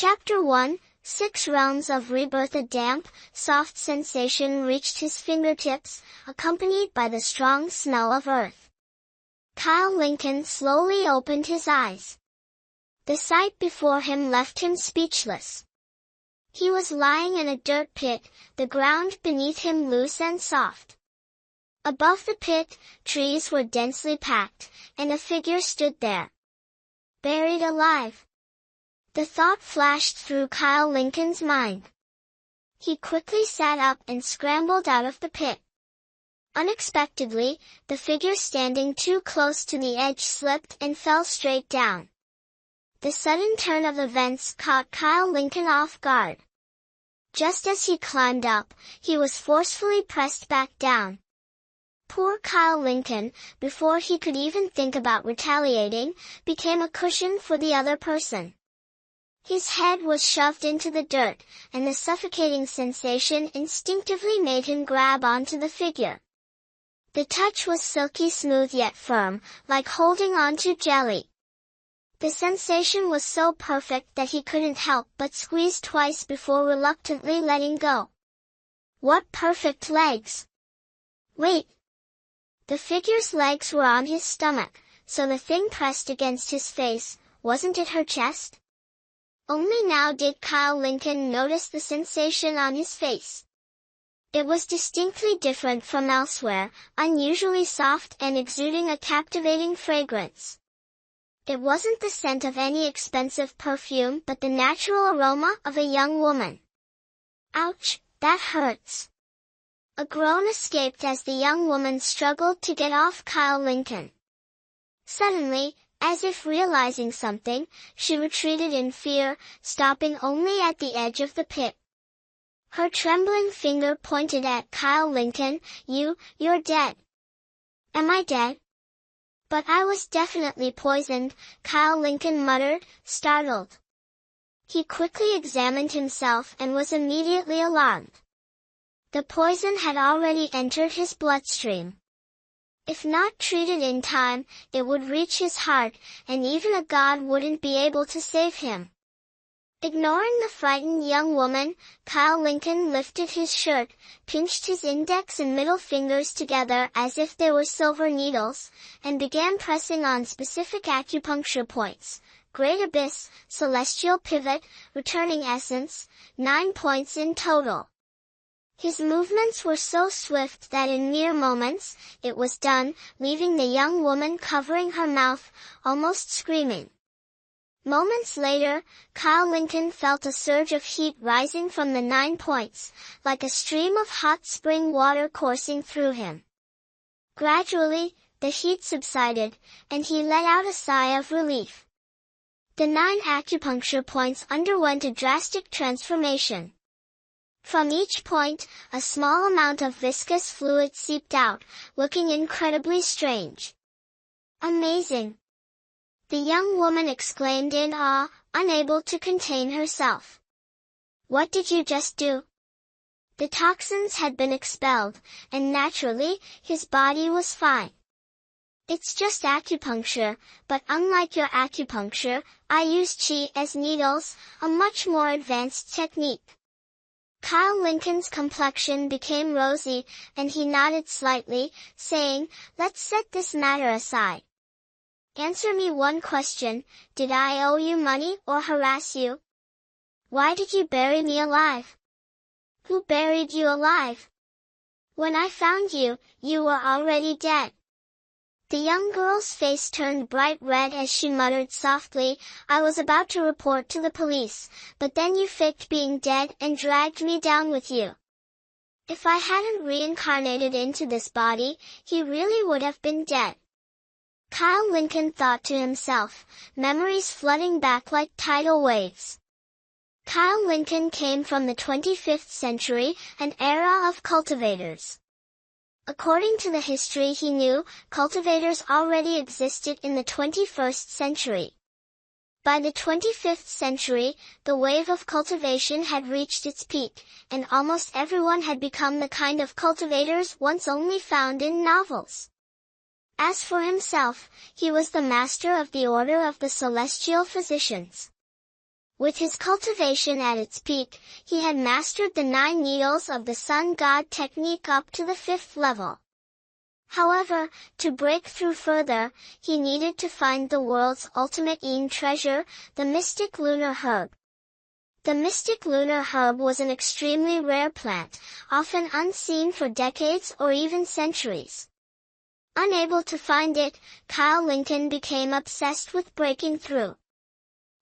Chapter 1, 6 Realms of Rebirth. A damp, soft sensation reached his fingertips, accompanied by the strong smell of earth. Kyle Lincoln slowly opened his eyes. The sight before him left him speechless. He was lying in a dirt pit, the ground beneath him loose and soft. Above the pit, trees were densely packed, and a figure stood there. Buried alive. The thought flashed through Kyle Lincoln's mind. He quickly sat up and scrambled out of the pit. Unexpectedly, the figure standing too close to the edge slipped and fell straight down. The sudden turn of events caught Kyle Lincoln off guard. Just as he climbed up, he was forcefully pressed back down. Poor Kyle Lincoln, before he could even think about retaliating, became a cushion for the other person. His head was shoved into the dirt, and the suffocating sensation instinctively made him grab onto the figure. The touch was silky smooth yet firm, like holding onto jelly. The sensation was so perfect that he couldn't help but squeeze twice before reluctantly letting go. What perfect legs! Wait! The figure's legs were on his stomach, so the thing pressed against his face, wasn't it her chest? Only now did Kyle Lincoln notice the sensation on his face. It was distinctly different from elsewhere, unusually soft and exuding a captivating fragrance. It wasn't the scent of any expensive perfume but the natural aroma of a young woman. Ouch, that hurts. A groan escaped as the young woman struggled to get off Kyle Lincoln. Suddenly, as if realizing something, she retreated in fear, stopping only at the edge of the pit. Her trembling finger pointed at Kyle Lincoln. You're dead. Am I dead? But I was definitely poisoned, Kyle Lincoln muttered, startled. He quickly examined himself and was immediately alarmed. The poison had already entered his bloodstream. If not treated in time, it would reach his heart, and even a god wouldn't be able to save him. Ignoring the frightened young woman, Kyle Lincoln lifted his shirt, pinched his index and middle fingers together as if they were silver needles, and began pressing on specific acupuncture points. Great Abyss, Celestial Pivot, Returning Essence, 9 points in total. His movements were so swift that in mere moments, it was done, leaving the young woman covering her mouth, almost screaming. Moments later, Kyle Lincoln felt a surge of heat rising from the 9 points, like a stream of hot spring water coursing through him. Gradually, the heat subsided, and he let out a sigh of relief. The 9 acupuncture points underwent a drastic transformation. From each point, a small amount of viscous fluid seeped out, looking incredibly strange. Amazing! The young woman exclaimed in awe, unable to contain herself. What did you just do? The toxins had been expelled, and naturally, his body was fine. It's just acupuncture, but unlike your acupuncture, I use qi as needles, a much more advanced technique. Kyle Lincoln's complexion became rosy, and he nodded slightly, saying, let's set this matter aside. Answer me one question, did I owe you money or harass you? Why did you bury me alive? Who buried you alive? When I found you, you were already dead. The young girl's face turned bright red as she muttered softly, I was about to report to the police, but then you faked being dead and dragged me down with you. If I hadn't reincarnated into this body, he really would have been dead. Kyle Lincoln thought to himself, memories flooding back like tidal waves. Kyle Lincoln came from the 25th century, an era of cultivators. According to the history he knew, cultivators already existed in the 21st century. By the 25th century, the wave of cultivation had reached its peak, and almost everyone had become the kind of cultivators once only found in novels. As for himself, he was the master of the Order of the Celestial Physicians. With his cultivation at its peak, he had mastered the 9 needles of the sun god technique up to the 5th level. However, to break through further, he needed to find the world's ultimate Yin treasure, the mystic lunar herb. The mystic lunar herb was an extremely rare plant, often unseen for decades or even centuries. Unable to find it, Kyle Lincoln became obsessed with breaking through.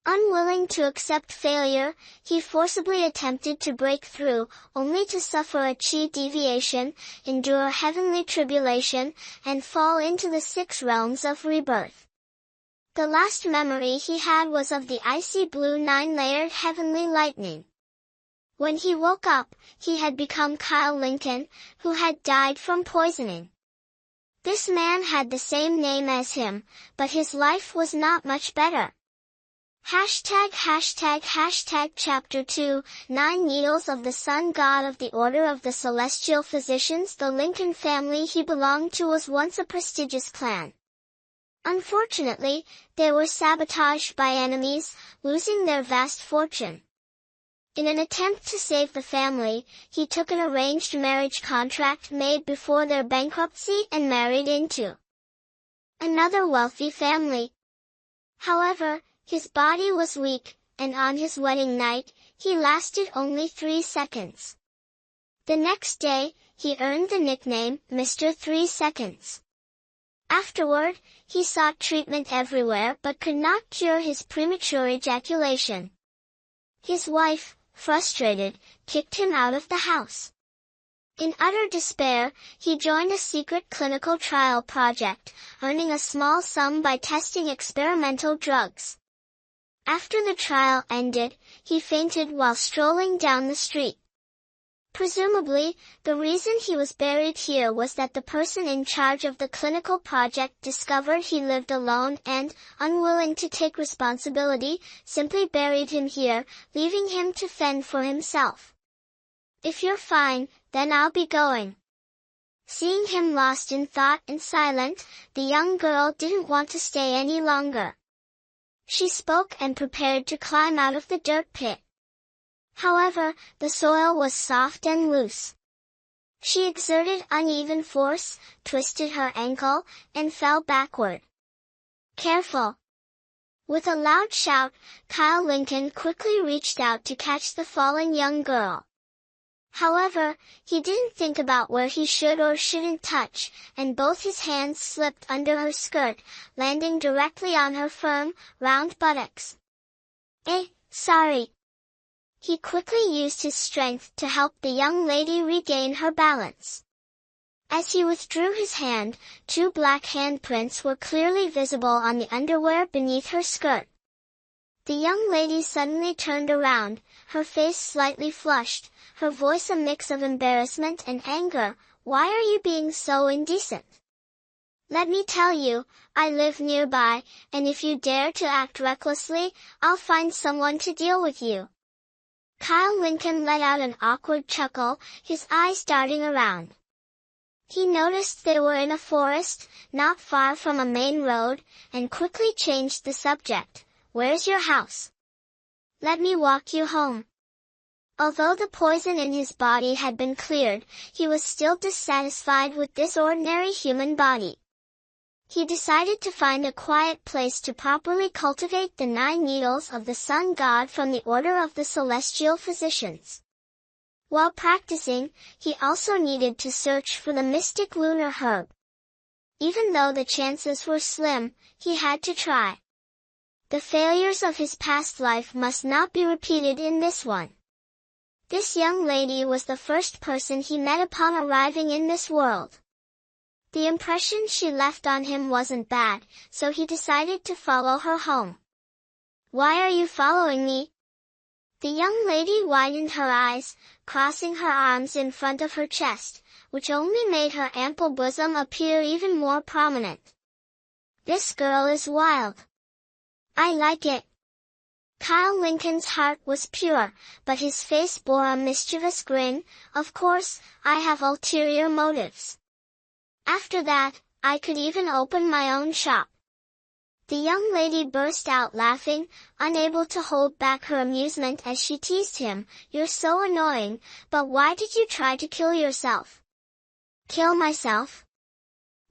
Unwilling to accept failure, he forcibly attempted to break through, only to suffer a chi deviation, endure heavenly tribulation, and fall into the 6 realms of rebirth. The last memory he had was of the icy blue 9-layered heavenly lightning. When he woke up, he had become Kyle Lincoln, who had died from poisoning. This man had the same name as him, but his life was not much better. Chapter 2, 9 Needles of the Sun God of the Order of the Celestial Physicians. The Lincoln family he belonged to was once a prestigious clan. Unfortunately, they were sabotaged by enemies, losing their vast fortune. In an attempt to save the family, he took an arranged marriage contract made before their bankruptcy and married into another wealthy family. However, his body was weak, and on his wedding night, he lasted only 3 seconds. The next day, he earned the nickname Mr. 3 Seconds. Afterward, he sought treatment everywhere but could not cure his premature ejaculation. His wife, frustrated, kicked him out of the house. In utter despair, he joined a secret clinical trial project, earning a small sum by testing experimental drugs. After the trial ended, he fainted while strolling down the street. Presumably, the reason he was buried here was that the person in charge of the clinical project discovered he lived alone and, unwilling to take responsibility, simply buried him here, leaving him to fend for himself. "If you're fine, then I'll be going." Seeing him lost in thought and silent, the young girl didn't want to stay any longer. She spoke and prepared to climb out of the dirt pit. However, the soil was soft and loose. She exerted uneven force, twisted her ankle, and fell backward. "Careful!" With a loud shout, Kyle Lincoln quickly reached out to catch the falling young girl. However, he didn't think about where he should or shouldn't touch, and both his hands slipped under her skirt, landing directly on her firm, round buttocks. Sorry." He quickly used his strength to help the young lady regain her balance. As he withdrew his hand, 2 black handprints were clearly visible on the underwear beneath her skirt. The young lady suddenly turned around, her face slightly flushed, her voice a mix of embarrassment and anger. "Why are you being so indecent? Let me tell you, I live nearby, and if you dare to act recklessly, I'll find someone to deal with you." Kyle Lincoln let out an awkward chuckle, his eyes darting around. He noticed they were in a forest, not far from a main road, and quickly changed the subject. "Where's your house? Let me walk you home." Although the poison in his body had been cleared, he was still dissatisfied with this ordinary human body. He decided to find a quiet place to properly cultivate the 9 needles of the sun god from the Order of the Celestial Physicians. While practicing, he also needed to search for the mystic lunar herb. Even though the chances were slim, he had to try. The failures of his past life must not be repeated in this one. This young lady was the first person he met upon arriving in this world. The impression she left on him wasn't bad, so he decided to follow her home. "Why are you following me?" The young lady widened her eyes, crossing her arms in front of her chest, which only made her ample bosom appear even more prominent. "This girl is wild. I like it." Kyle Lincoln's heart was pure, but his face bore a mischievous grin. "Of course, I have ulterior motives. After that, I could even open my own shop." The young lady burst out laughing, unable to hold back her amusement as she teased him. "You're so annoying, but why did you try to kill yourself?" "Kill myself?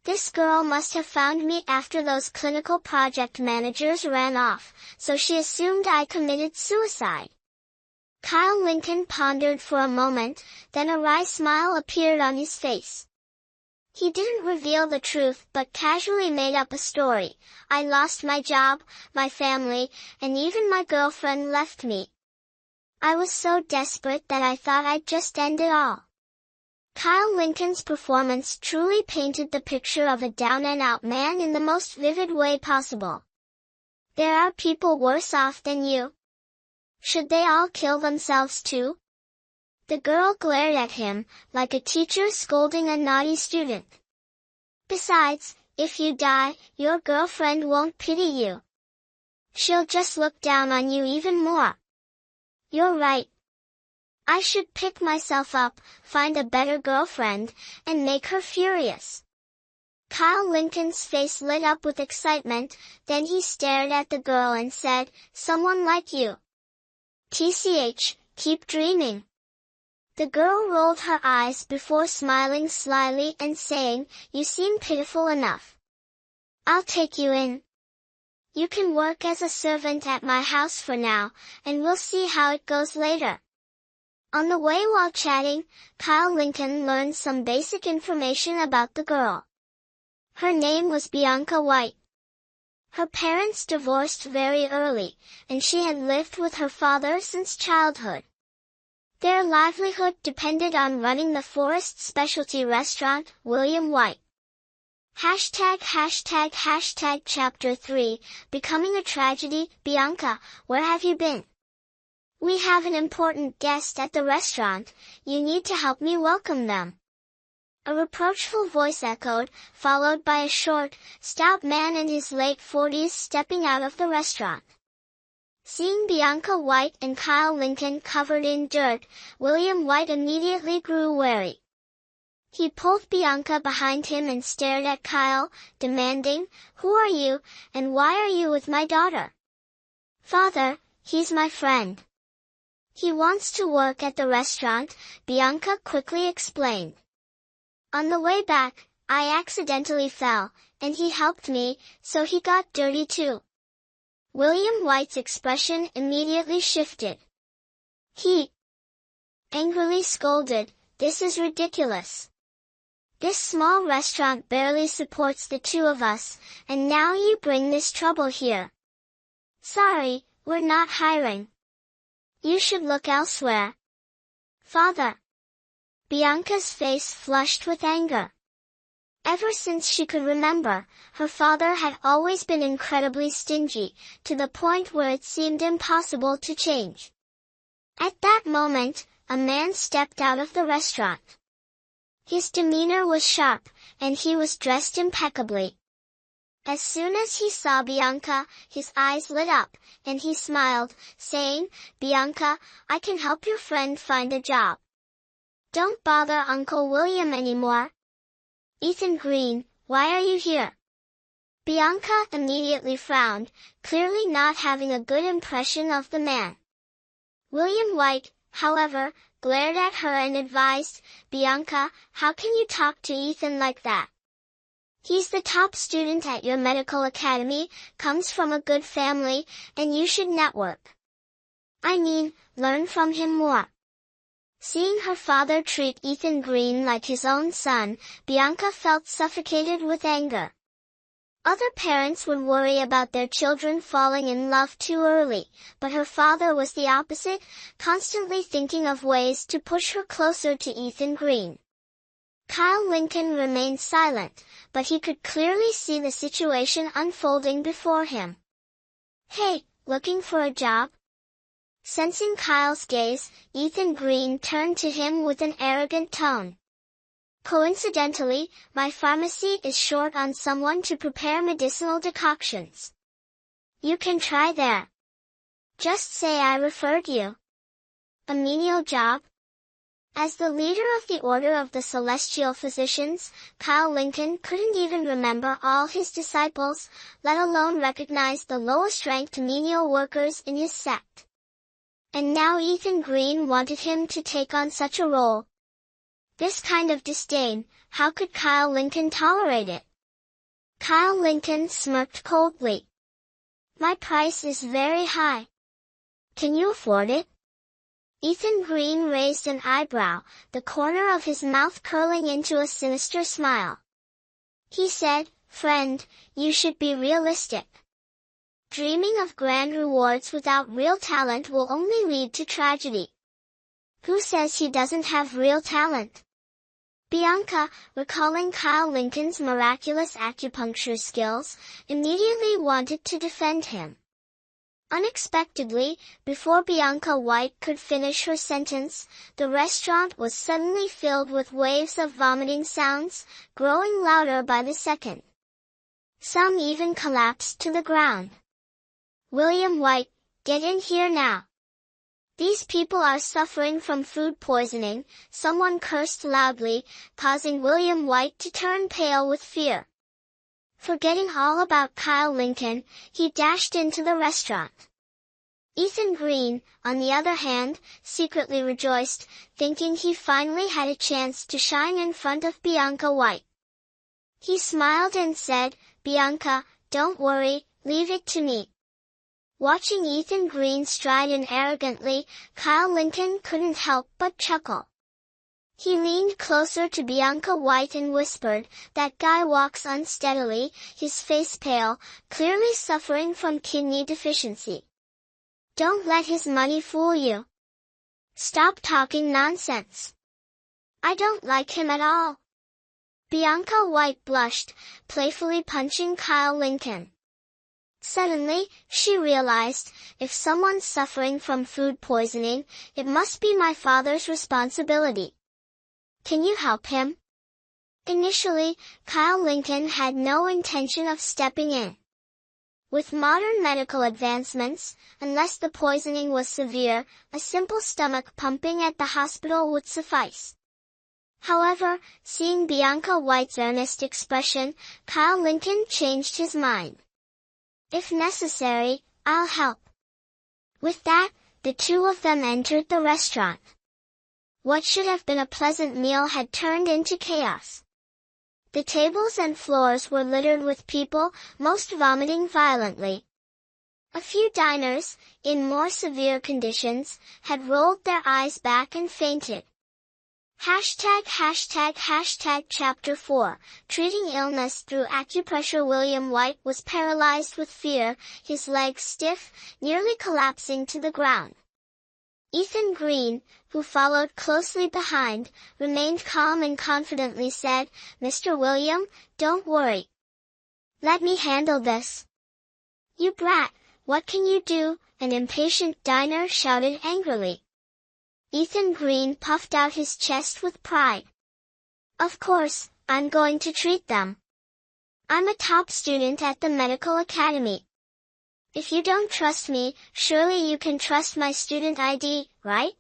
This girl must have found me after those clinical project managers ran off, so she assumed I committed suicide." Kyle Lincoln pondered for a moment, then a wry smile appeared on his face. He didn't reveal the truth but casually made up a story. "I lost my job, my family, and even my girlfriend left me. I was so desperate that I thought I'd just end it all." Kyle Lincoln's performance truly painted the picture of a down-and-out man in the most vivid way possible. "There are people worse off than you. Should they all kill themselves too?" The girl glared at him, like a teacher scolding a naughty student. "Besides, if you die, your girlfriend won't pity you. She'll just look down on you even more." "You're right. I should pick myself up, find a better girlfriend, and make her furious." Kyle Lincoln's face lit up with excitement, then he stared at the girl and said, "Someone like you. TCH, keep dreaming." The girl rolled her eyes before smiling slyly and saying, "You seem pitiful enough. I'll take you in. You can work as a servant at my house for now, and we'll see how it goes later." On the way while chatting, Kyle Lincoln learned some basic information about the girl. Her name was Bianca White. Her parents divorced very early, and she had lived with her father since childhood. Their livelihood depended on running the Forest specialty restaurant, William White. Chapter 3, Becoming a Tragedy. "Bianca, where have you been? We have an important guest at the restaurant, you need to help me welcome them." A reproachful voice echoed, followed by a short, stout man in his late 40s stepping out of the restaurant. Seeing Bianca White and Kyle Lincoln covered in dirt, William White immediately grew wary. He pulled Bianca behind him and stared at Kyle, demanding, "Who are you, and why are you with my daughter?" "Father, he's my friend. He wants to work at the restaurant," Bianca quickly explained. "On the way back, I accidentally fell, and he helped me, so he got dirty too." William White's expression immediately shifted. He angrily scolded, "This is ridiculous. This small restaurant barely supports the two of us, and now you bring this trouble here. Sorry, we're not hiring. You should look elsewhere." "Father." Bianca's face flushed with anger. Ever since she could remember, her father had always been incredibly stingy, to the point where it seemed impossible to change. At that moment, a man stepped out of the restaurant. His demeanor was sharp, and he was dressed impeccably. As soon as he saw Bianca, his eyes lit up, and he smiled, saying, "Bianca, I can help your friend find a job. Don't bother Uncle William anymore." "Ethan Green, why are you here?" Bianca immediately frowned, clearly not having a good impression of the man. William White, however, glared at her and advised, "Bianca, how can you talk to Ethan like that? He's the top student at your medical academy, comes from a good family, and you should network. I mean, learn from him more." Seeing her father treat Ethan Green like his own son, Bianca felt suffocated with anger. Other parents would worry about their children falling in love too early, but her father was the opposite, constantly thinking of ways to push her closer to Ethan Green. Kyle Lincoln remained silent, but he could clearly see the situation unfolding before him. "Hey, looking for a job?" Sensing Kyle's gaze, Ethan Green turned to him with an arrogant tone. "Coincidentally, my pharmacy is short on someone to prepare medicinal decoctions. You can try there. Just say I referred you." "A menial job?" As the leader of the Order of the Celestial Physicians, Kyle Lincoln couldn't even remember all his disciples, let alone recognize the lowest-ranked menial workers in his sect. And now Ethan Green wanted him to take on such a role. This kind of disdain, how could Kyle Lincoln tolerate it? Kyle Lincoln smirked coldly. My price is very high. Can you afford it? Ethan Green raised an eyebrow, the corner of his mouth curling into a sinister smile. He said, friend, you should be realistic. Dreaming of grand rewards without real talent will only lead to tragedy. Who says he doesn't have real talent? Bianca, recalling Kyle Lincoln's miraculous acupuncture skills, immediately wanted to defend him. Unexpectedly, before Bianca White could finish her sentence, the restaurant was suddenly filled with waves of vomiting sounds, growing louder by the second. Some even collapsed to the ground. William White, get in here now. These people are suffering from food poisoning, someone cursed loudly, causing William White to turn pale with fear. Forgetting all about Kyle Lincoln, he dashed into the restaurant. Ethan Green, on the other hand, secretly rejoiced, thinking he finally had a chance to shine in front of Bianca White. He smiled and said, Bianca, don't worry, leave it to me. Watching Ethan Green stride in arrogantly, Kyle Lincoln couldn't help but chuckle. He leaned closer to Bianca White and whispered, that guy walks unsteadily, his face pale, clearly suffering from kidney deficiency. Don't let his money fool you. Stop talking nonsense. I don't like him at all. Bianca White blushed, playfully punching Kyle Lincoln. Suddenly, she realized, if someone's suffering from food poisoning, it must be my father's responsibility. Can you help him? Initially, Kyle Lincoln had no intention of stepping in. With modern medical advancements, unless the poisoning was severe, a simple stomach pumping at the hospital would suffice. However, seeing Bianca White's earnest expression, Kyle Lincoln changed his mind. If necessary, I'll help. With that, the two of them entered the restaurant. What should have been a pleasant meal had turned into chaos. The tables and floors were littered with people, most vomiting violently. A few diners, in more severe conditions, had rolled their eyes back and fainted. Chapter 4, Treating Illness Through Acupressure. William White was paralyzed with fear, his legs stiff, nearly collapsing to the ground. Ethan Green, who followed closely behind, remained calm and confidently said, Mr. William, don't worry. Let me handle this. You brat, what can you do? An impatient diner shouted angrily. Ethan Green puffed out his chest with pride. Of course, I'm going to treat them. I'm a top student at the medical academy. If you don't trust me, surely you can trust my student ID, right?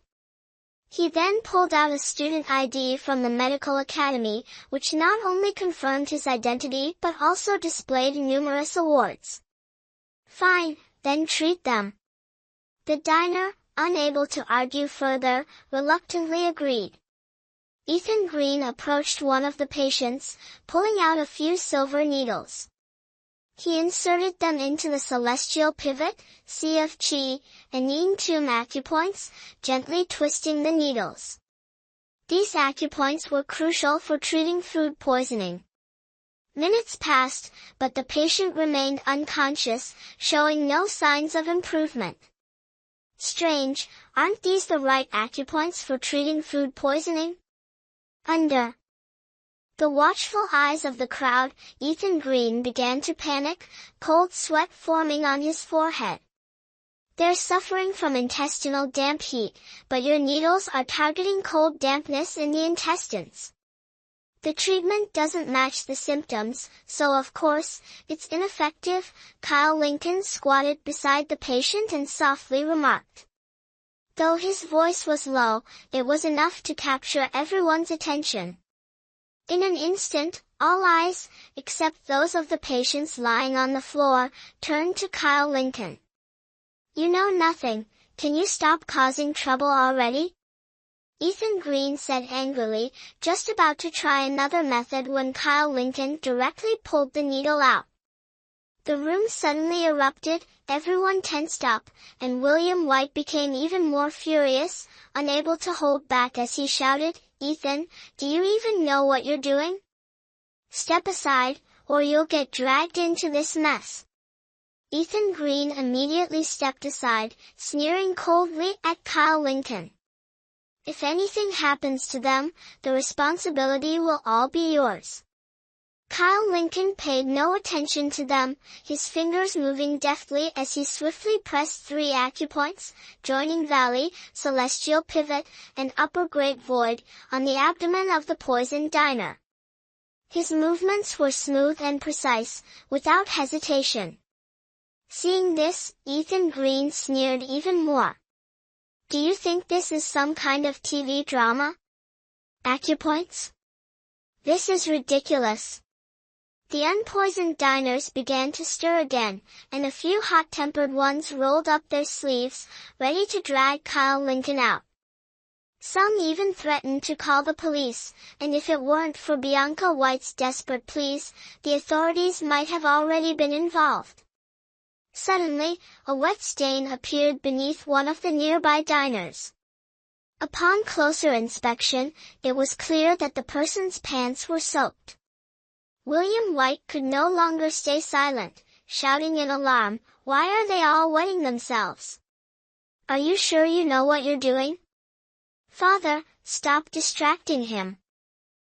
He then pulled out a student ID from the medical academy, which not only confirmed his identity but also displayed numerous awards. Fine, then treat them. The diner, unable to argue further, reluctantly agreed. Ethan Green approached one of the patients, pulling out a few silver needles. He inserted them into the celestial pivot, sea of chi, and yin tomb acupoints, gently twisting the needles. These acupoints were crucial for treating food poisoning. Minutes passed, but the patient remained unconscious, showing no signs of improvement. Strange, aren't these the right acupoints for treating food poisoning? Under the watchful eyes of the crowd, Ethan Green began to panic, cold sweat forming on his forehead. They're suffering from intestinal damp heat, but your needles are targeting cold dampness in the intestines. The treatment doesn't match the symptoms, so of course, it's ineffective. Kyle Lincoln squatted beside the patient and softly remarked. Though his voice was low, it was enough to capture everyone's attention. In an instant, all eyes, except those of the patients lying on the floor, turned to Kyle Lincoln. "You know nothing, can you stop causing trouble already?" Ethan Green said angrily, just about to try another method when Kyle Lincoln directly pulled the needle out. The room suddenly erupted, everyone tensed up, and William White became even more furious, unable to hold back as he shouted, "Ethan, do you even know what you're doing? Step aside, or you'll get dragged into this mess." Ethan Green immediately stepped aside, sneering coldly at Kyle Lincoln. "If anything happens to them, the responsibility will all be yours." Kyle Lincoln paid no attention to them, his fingers moving deftly as he swiftly pressed 3 acupoints, joining valley, celestial pivot, and upper great void, on the abdomen of the poisoned diner. His movements were smooth and precise, without hesitation. Seeing this, Ethan Green sneered even more. "Do you think this is some kind of TV drama? Acupoints? This is ridiculous." The unpoisoned diners began to stir again, and a few hot-tempered ones rolled up their sleeves, ready to drag Kyle Lincoln out. Some even threatened to call the police, and if it weren't for Bianca White's desperate pleas, the authorities might have already been involved. Suddenly, a wet stain appeared beneath one of the nearby diners. Upon closer inspection, it was clear that the person's pants were soaked. William White could no longer stay silent, shouting in alarm, "Why are they all wetting themselves? Are you sure you know what you're doing? Father, stop distracting him."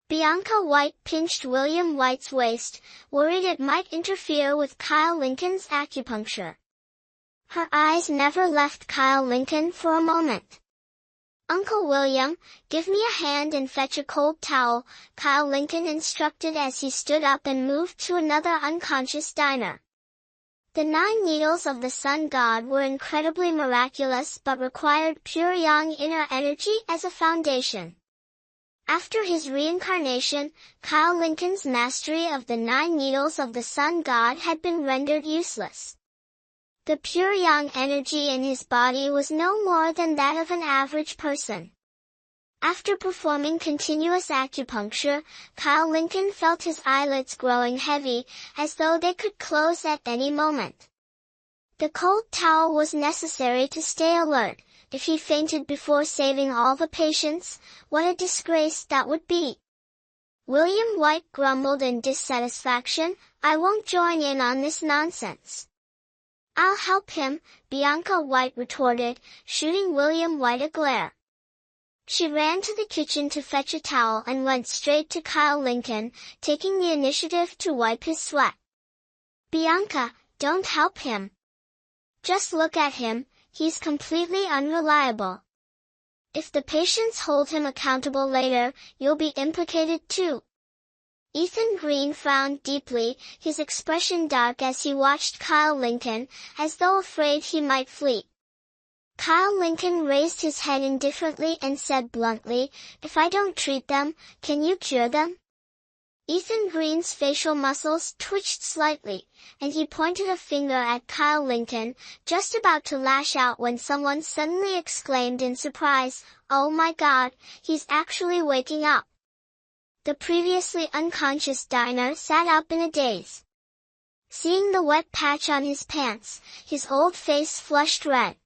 Bianca White pinched William White's waist, worried it might interfere with Kyle Lincoln's acupuncture. Her eyes never left Kyle Lincoln for a moment. "Uncle William, give me a hand and fetch a cold towel," Kyle Lincoln instructed as he stood up and moved to another unconscious diner. The 9 needles of the sun god were incredibly miraculous but required pure yang inner energy as a foundation. After his reincarnation, Kyle Lincoln's mastery of the 9 needles of the sun god had been rendered useless. The pure yang energy in his body was no more than that of an average person. After performing continuous acupuncture, Kyle Lincoln felt his eyelids growing heavy, as though they could close at any moment. The cold towel was necessary to stay alert. If he fainted before saving all the patients, what a disgrace that would be. William White grumbled in dissatisfaction, "I won't join in on this nonsense." "I'll help him," Bianca White retorted, shooting William White a glare. She ran to the kitchen to fetch a towel and went straight to Kyle Lincoln, taking the initiative to wipe his sweat. "Bianca, don't help him. Just look at him, he's completely unreliable. If the patients hold him accountable later, you'll be implicated too." Ethan Green frowned deeply, his expression dark as he watched Kyle Lincoln, as though afraid he might flee. Kyle Lincoln raised his head indifferently and said bluntly, "If I don't treat them, can you cure them?" Ethan Green's facial muscles twitched slightly, and he pointed a finger at Kyle Lincoln, just about to lash out when someone suddenly exclaimed in surprise, "Oh my God, he's actually waking up." The previously unconscious diner sat up in a daze. Seeing the wet patch on his pants, his old face flushed red.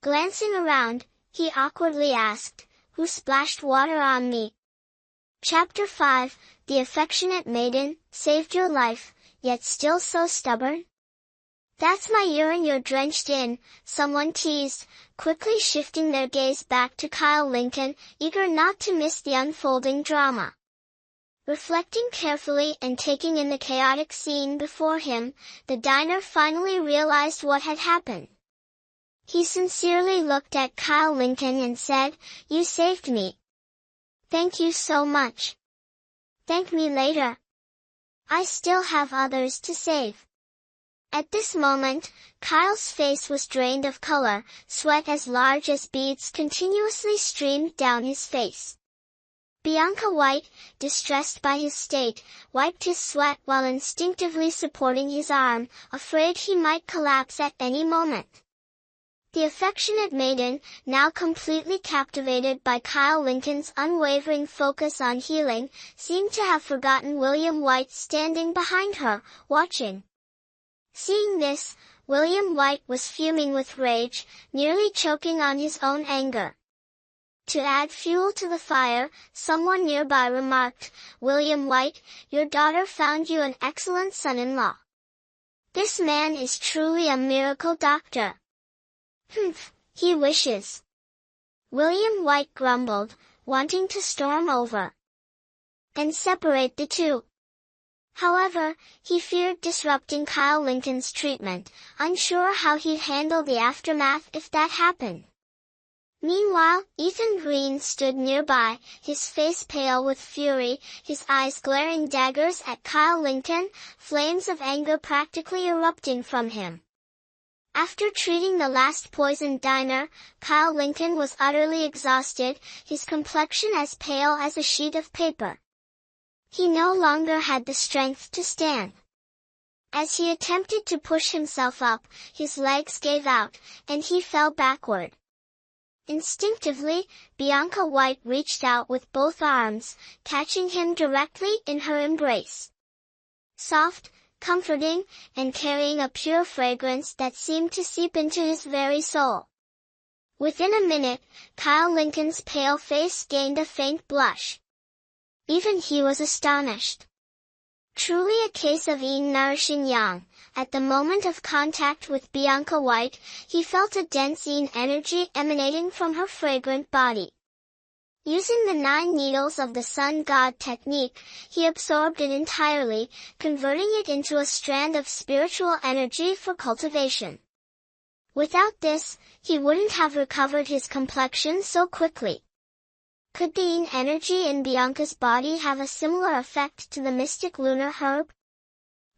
Glancing around, he awkwardly asked, "Who splashed water on me?" Chapter 5, The Affectionate Maiden, Saved Your Life, Yet Still So Stubborn? "That's my urine you're drenched in," someone teased, quickly shifting their gaze back to Kyle Lincoln, eager not to miss the unfolding drama. Reflecting carefully and taking in the chaotic scene before him, the diner finally realized what had happened. He sincerely looked at Kyle Lincoln and said, "You saved me. Thank you so much. Thank me later. I still have others to save." At this moment, Kyle's face was drained of color, sweat as large as beads continuously streamed down his face. Bianca White, distressed by his state, wiped his sweat while instinctively supporting his arm, afraid he might collapse at any moment. The affectionate maiden, now completely captivated by Kyle Lincoln's unwavering focus on healing, seemed to have forgotten William White standing behind her, watching. Seeing this, William White was fuming with rage, nearly choking on his own anger. To add fuel to the fire, someone nearby remarked, "William White, your daughter found you an excellent son-in-law. This man is truly a miracle doctor." "Humph, he wishes," William White grumbled, wanting to storm over and separate the two. However, he feared disrupting Kyle Lincoln's treatment, unsure how he'd handle the aftermath if that happened. Meanwhile, Ethan Green stood nearby, his face pale with fury, his eyes glaring daggers at Kyle Lincoln, flames of anger practically erupting from him. After treating the last poisoned diner, Kyle Lincoln was utterly exhausted, his complexion as pale as a sheet of paper. He no longer had the strength to stand. As he attempted to push himself up, his legs gave out, and he fell backward. Instinctively, Bianca White reached out with both arms, catching him directly in her embrace. Soft, comforting, and carrying a pure fragrance that seemed to seep into his very soul. Within a minute, Kyle Lincoln's pale face gained a faint blush. Even he was astonished. Truly a case of yin nourishing yang. At the moment of contact with Bianca White, he felt a dense yin energy emanating from her fragrant body. Using the 9 needles of the sun god technique, he absorbed it entirely, converting it into a strand of spiritual energy for cultivation. Without this, he wouldn't have recovered his complexion so quickly. Could the yin energy in Bianca's body have a similar effect to the mystic lunar herb?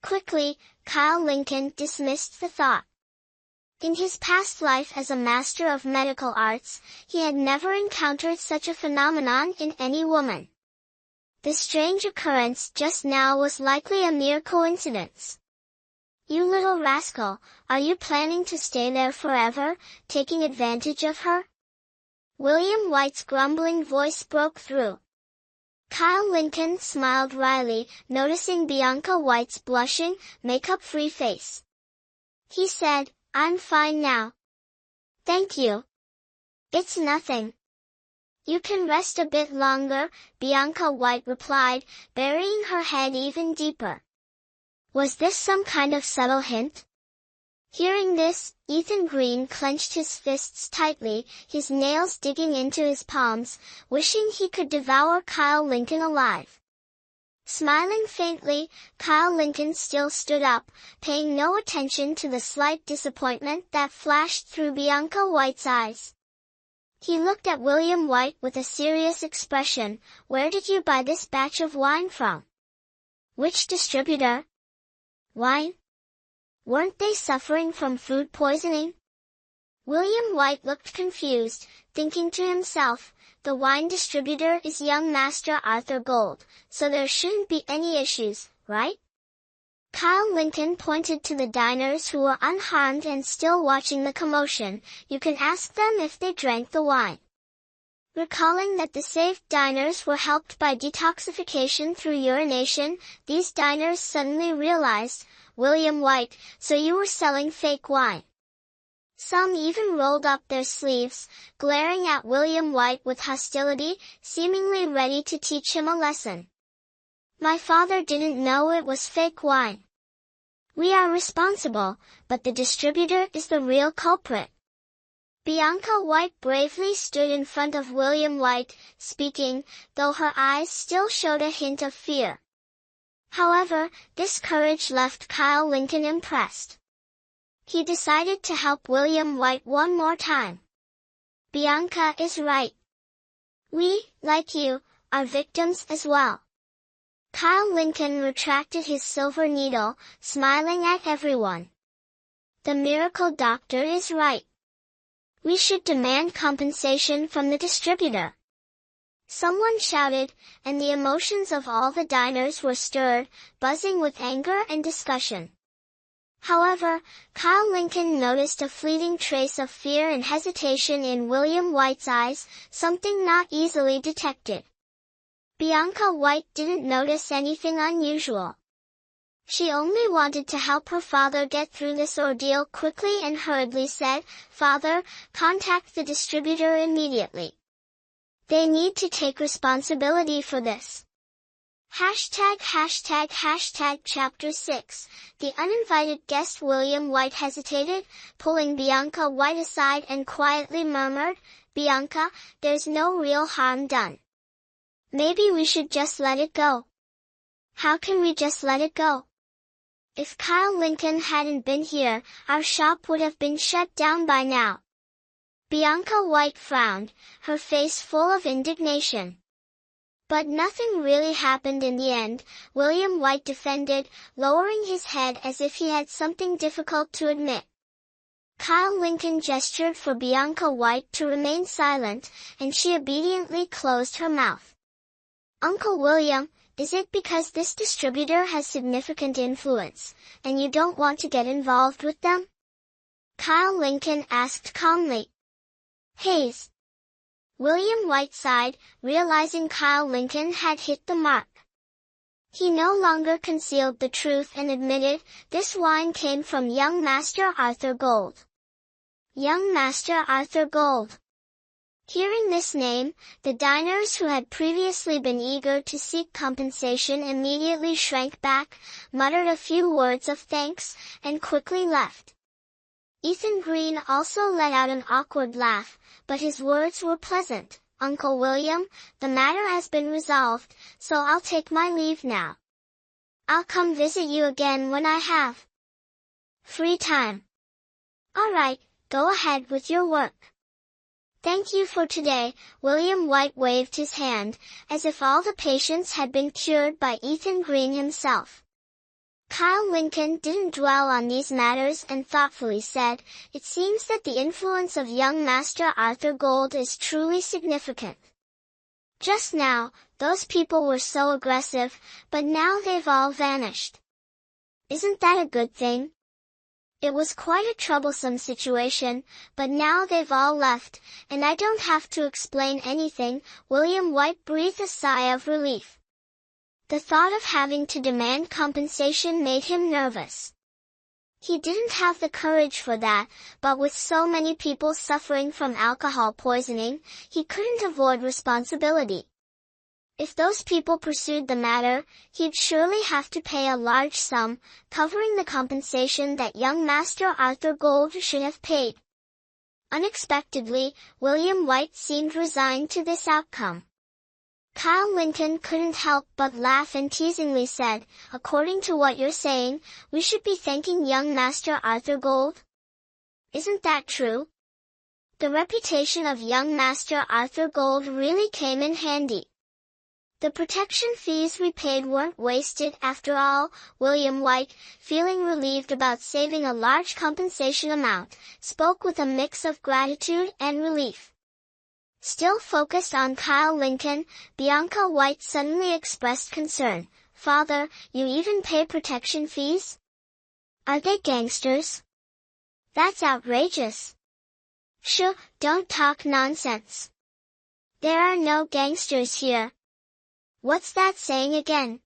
Quickly, Kyle Lincoln dismissed the thought. In his past life as a master of medical arts, he had never encountered such a phenomenon in any woman. The strange occurrence just now was likely a mere coincidence. "You little rascal, are you planning to stay there forever, taking advantage of her?" William White's grumbling voice broke through. Kyle Lincoln smiled wryly, noticing Bianca White's blushing, makeup-free face. He said, "I'm fine now. Thank you. It's nothing." "You can rest a bit longer," Bianca White replied, burying her head even deeper. Was this some kind of subtle hint? Hearing this, Ethan Green clenched his fists tightly, his nails digging into his palms, wishing he could devour Kyle Lincoln alive. Smiling faintly, Kyle Lincoln still stood up, paying no attention to the slight disappointment that flashed through Bianca White's eyes. He looked at William White with a serious expression. "Where did you buy this batch of wine from? Which distributor?" "Wine? Weren't they suffering from food poisoning?" William White looked confused, thinking to himself, the wine distributor is young Master Arthur Gold, so there shouldn't be any issues, right? Kyle Lincoln pointed to the diners who were unharmed and still watching the commotion. "You can ask them if they drank the wine." Recalling that the saved diners were helped by detoxification through urination, these diners suddenly realized, "William White, so you were selling fake wine." Some even rolled up their sleeves, glaring at William White with hostility, seemingly ready to teach him a lesson. "My father didn't know it was fake wine. We are responsible, but the distributor is the real culprit." Bianca White bravely stood in front of William White, speaking, though her eyes still showed a hint of fear. However, this courage left Kyle Lincoln impressed. He decided to help William White one more time. "Bianca is right. We, like you, are victims as well." Kyle Lincoln retracted his silver needle, smiling at everyone. The miracle doctor is right. We should demand compensation from the distributor. Someone shouted, and the emotions of all the diners were stirred, buzzing with anger and discussion. However, Kyle Lincoln noticed a fleeting trace of fear and hesitation in William White's eyes, something not easily detected. Bianca White didn't notice anything unusual. She only wanted to help her father get through this ordeal quickly and hurriedly said, "Father, contact the distributor immediately. They need to take responsibility for this." Chapter 6. The uninvited guest. William White hesitated, pulling Bianca White aside and quietly murmured, "Bianca, there's no real harm done. Maybe we should just let it go." "How can we just let it go? If Kyle Lincoln hadn't been here, our shop would have been shut down by now." Bianca White frowned, her face full of indignation. But nothing really happened in the end, William White defended, lowering his head as if he had something difficult to admit. Kyle Lincoln gestured for Bianca White to remain silent, and she obediently closed her mouth. "Uncle William, is it because this distributor has significant influence, and you don't want to get involved with them?" Kyle Lincoln asked calmly. "Hayes." William White sighed, realizing Kyle Lincoln had hit the mark. He no longer concealed the truth and admitted, "This wine came from young Master Arthur Gold." Young Master Arthur Gold. Hearing this name, the diners who had previously been eager to seek compensation immediately shrank back, muttered a few words of thanks, and quickly left. Ethan Green also let out an awkward laugh, but his words were pleasant. "Uncle William, the matter has been resolved, so I'll take my leave now. I'll come visit you again when I have free time." "All right, go ahead with your work." "Thank you for today." William White waved his hand, as if all the patients had been cured by Ethan Green himself. Kyle Lincoln didn't dwell on these matters and thoughtfully said, "It seems that the influence of young Master Arthur Gold is truly significant. Just now, those people were so aggressive, but now they've all vanished. Isn't that a good thing? It was quite a troublesome situation, but now they've all left, and I don't have to explain anything." William White breathed a sigh of relief. The thought of having to demand compensation made him nervous. He didn't have the courage for that, but with so many people suffering from alcohol poisoning, he couldn't avoid responsibility. If those people pursued the matter, he'd surely have to pay a large sum, covering the compensation that young Master Arthur Gold should have paid. Unexpectedly, William White seemed resigned to this outcome. Kyle Lincoln couldn't help but laugh and teasingly said, "According to what you're saying, we should be thanking young Master Arthur Gold? Isn't that true?" The reputation of young Master Arthur Gold really came in handy. The protection fees we paid weren't wasted after all. William White, feeling relieved about saving a large compensation amount, spoke with a mix of gratitude and relief. Still focused on Kyle Lincoln, Bianca White suddenly expressed concern. "Father, you even pay protection fees? Are they gangsters? That's outrageous." "Shh, don't talk nonsense. There are no gangsters here." "What's that saying again?"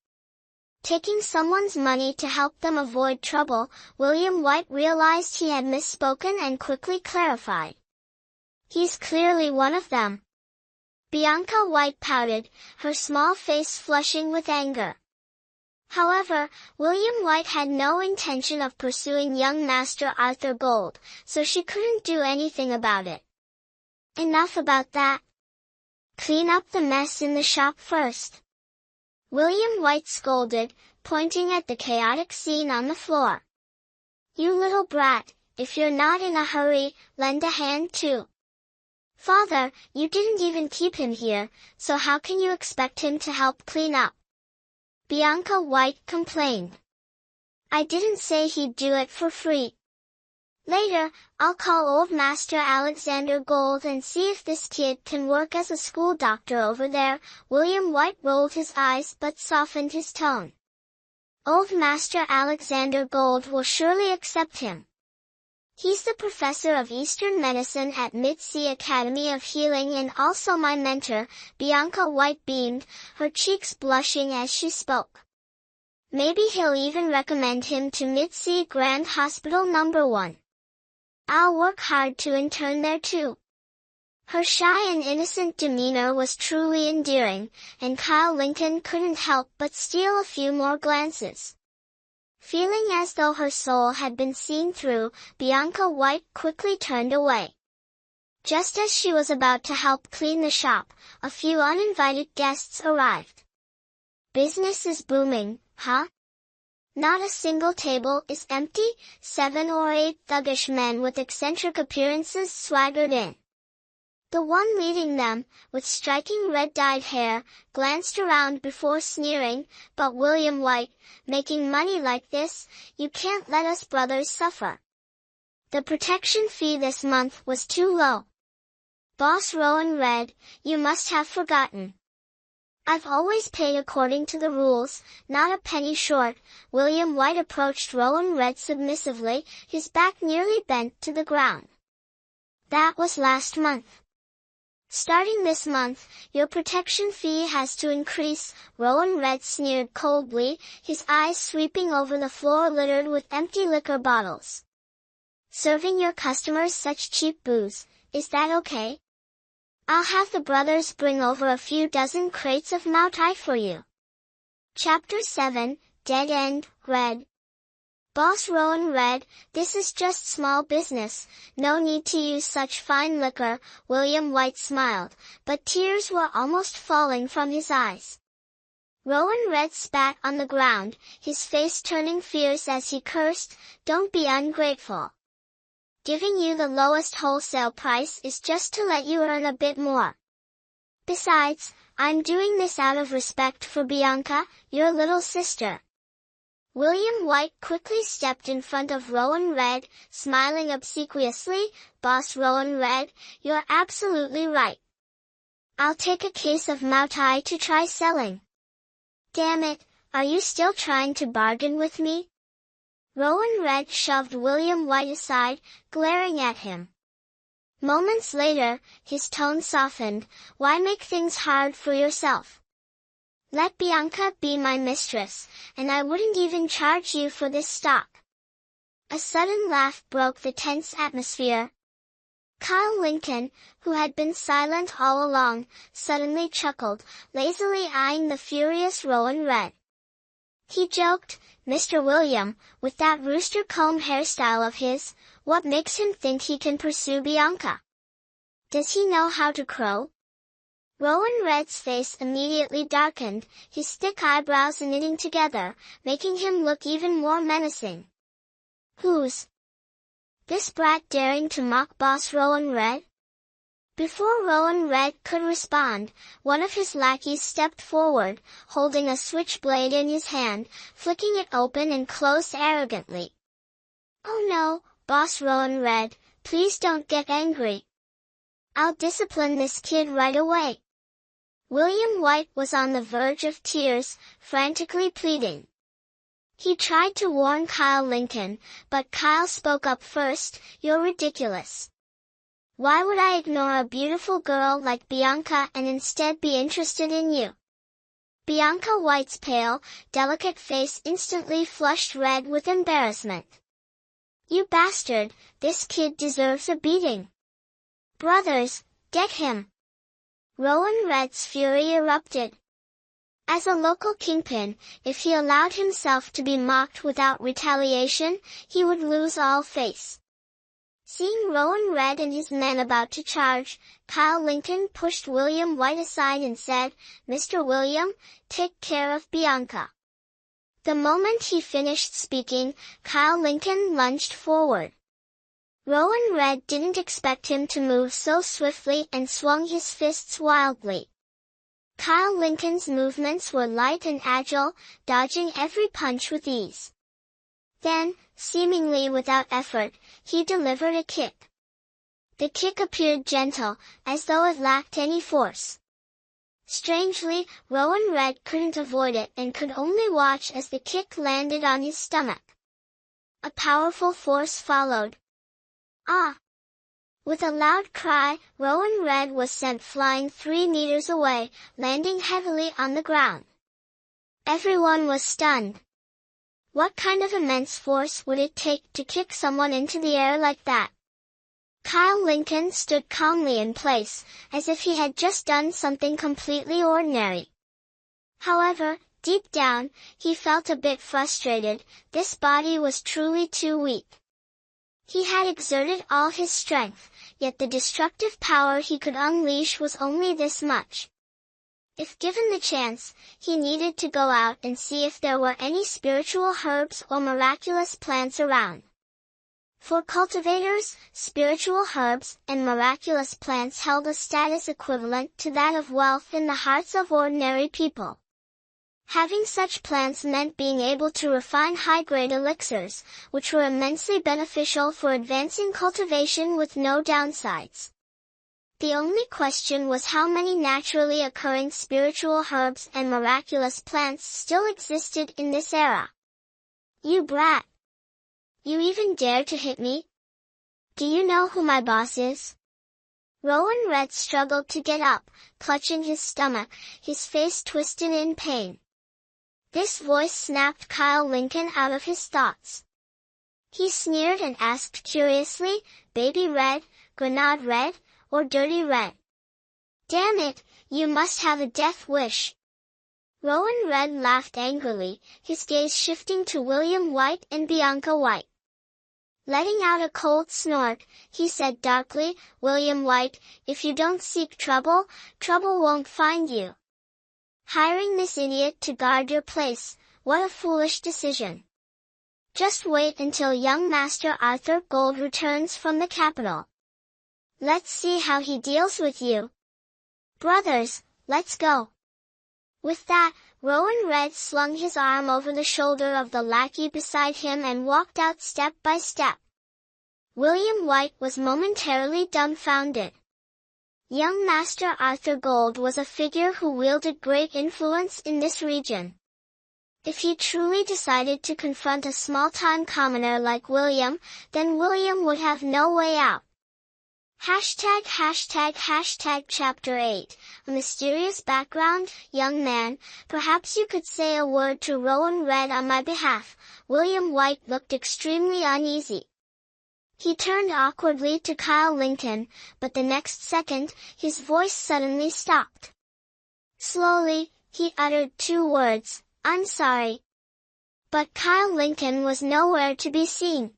Taking someone's money to help them avoid trouble, William White realized he had misspoken and quickly clarified. "He's clearly one of them." Bianca White pouted, her small face flushing with anger. However, William White had no intention of pursuing young Master Arthur Gold, so she couldn't do anything about it. "Enough about that. Clean up the mess in the shop first," William White scolded, pointing at the chaotic scene on the floor. "You little brat, if you're not in a hurry, lend a hand too." "Father, you didn't even keep him here, so how can you expect him to help clean up?" Bianca White complained. "I didn't say he'd do it for free." Later, I'll call old Master Alexander Gold and see if this kid can work as a school doctor over there." William White rolled his eyes but softened his tone. "Old Master Alexander Gold will surely accept him. He's the professor of Eastern medicine at Mid-Sea Academy of Healing and also my mentor." Bianca White beamed, her cheeks blushing as she spoke. "Maybe he'll even recommend him to Mid-Sea Grand Hospital No. 1. I'll work hard to intern there too." Her shy and innocent demeanor was truly endearing, and Kyle Lincoln couldn't help but steal a few more glances. Feeling as though her soul had been seen through, Bianca White quickly turned away. Just as she was about to help clean the shop, a few uninvited guests arrived. "Business is booming, huh? Not a single table is empty." 7 or 8 thuggish men with eccentric appearances swaggered in. The one leading them, with striking red-dyed hair, glanced around before sneering, "But William White, making money like this, you can't let us brothers suffer. The protection fee this month was too low." Boss Rowan read, "You must have forgotten. I've always paid according to the rules, not a penny short." William White approached Rowan Red submissively, his back nearly bent to the ground. "That was last month. Starting this month, your protection fee has to increase." Rowan Red sneered coldly, his eyes sweeping over the floor littered with empty liquor bottles. "Serving your customers such cheap booze, is that okay? I'll have the brothers bring over a few dozen crates of Mao Tai for you." Chapter 7, Dead End, Red. Boss Rowan read, "This is just small business, no need to use such fine liquor." William White smiled, but tears were almost falling from his eyes. Rowan Red spat on the ground, his face turning fierce as he cursed, "Don't be ungrateful. Giving you the lowest wholesale price is just to let you earn a bit more. Besides, I'm doing this out of respect for Bianca, your little sister." William White quickly stepped in front of Rowan Red, smiling obsequiously. "Boss Rowan Red, you're absolutely right. I'll take a case of Mao Tai to try selling." "Damn it, are you still trying to bargain with me?" Rowan Red shoved William White aside, glaring at him. Moments later, his tone softened, "Why make things hard for yourself? Let Bianca be my mistress, and I wouldn't even charge you for this stock." A sudden laugh broke the tense atmosphere. Kyle Lincoln, who had been silent all along, suddenly chuckled, lazily eyeing the furious Rowan Red. He joked, "Mr. William, with that rooster comb hairstyle of his, what makes him think he can pursue Bianca? Does he know how to crow?" Rowan Red's face immediately darkened, his thick eyebrows knitting together, making him look even more menacing. "Who's this brat daring to mock Boss Rowan Red?" Before Rowan Red could respond, one of his lackeys stepped forward, holding a switchblade in his hand, flicking it open and closed arrogantly. "Oh no, Boss Rowan Red, please don't get angry. I'll discipline this kid right away." William White was on the verge of tears, frantically pleading. He tried to warn Kyle Lincoln, but Kyle spoke up first, "You're ridiculous. Why would I ignore a beautiful girl like Bianca and instead be interested in you?" Bianca White's pale, delicate face instantly flushed red with embarrassment. "You bastard, this kid deserves a beating. Brothers, get him." Rowan Red's fury erupted. As a local kingpin, if he allowed himself to be mocked without retaliation, he would lose all face. Seeing Rowan Red and his men about to charge, Kyle Lincoln pushed William White aside and said, "Mr. William, take care of Bianca." The moment he finished speaking, Kyle Lincoln lunged forward. Rowan Red didn't expect him to move so swiftly and swung his fists wildly. Kyle Lincoln's movements were light and agile, dodging every punch with ease. Then, seemingly without effort, he delivered a kick. The kick appeared gentle, as though it lacked any force. Strangely, Rowan Red couldn't avoid it and could only watch as the kick landed on his stomach. A powerful force followed. Ah! With a loud cry, Rowan Red was sent flying 3 meters away, landing heavily on the ground. Everyone was stunned. What kind of immense force would it take to kick someone into the air like that? Kyle Lincoln stood calmly in place, as if he had just done something completely ordinary. However, deep down, he felt a bit frustrated. This body was truly too weak. He had exerted all his strength, yet the destructive power he could unleash was only this much. If given the chance, he needed to go out and see if there were any spiritual herbs or miraculous plants around. For cultivators, spiritual herbs and miraculous plants held a status equivalent to that of wealth in the hearts of ordinary people. Having such plants meant being able to refine high-grade elixirs, which were immensely beneficial for advancing cultivation with no downsides. The only question was how many naturally occurring spiritual herbs and miraculous plants still existed in this era. "You brat! You even dare to hit me? Do you know who my boss is?" Rowan Red struggled to get up, clutching his stomach, his face twisted in pain. This voice snapped Kyle Lincoln out of his thoughts. He sneered and asked curiously, "Baby Red, Grenade Red, or Dirty Red? Damn it, you must have a death wish." Rowan Red laughed angrily, his gaze shifting to William White and Bianca White. Letting out a cold snort, he said darkly, "William White, if you don't seek trouble, trouble won't find you. Hiring this idiot to guard your place, what a foolish decision. Just wait until young Master Arthur Gold returns from the capital. Let's see how he deals with you. Brothers, let's go." With that, Rowan Red slung his arm over the shoulder of the lackey beside him and walked out step by step. William White was momentarily dumbfounded. Young Master Arthur Gold was a figure who wielded great influence in this region. If he truly decided to confront a small-time commoner like William, then William would have no way out. Chapter 8, A Mysterious Background. "Young man, perhaps you could say a word to Rowan Red on my behalf." William White looked extremely uneasy. He turned awkwardly to Kyle Lincoln, but the next second, his voice suddenly stopped. Slowly, he uttered 2 words, "I'm sorry." But Kyle Lincoln was nowhere to be seen.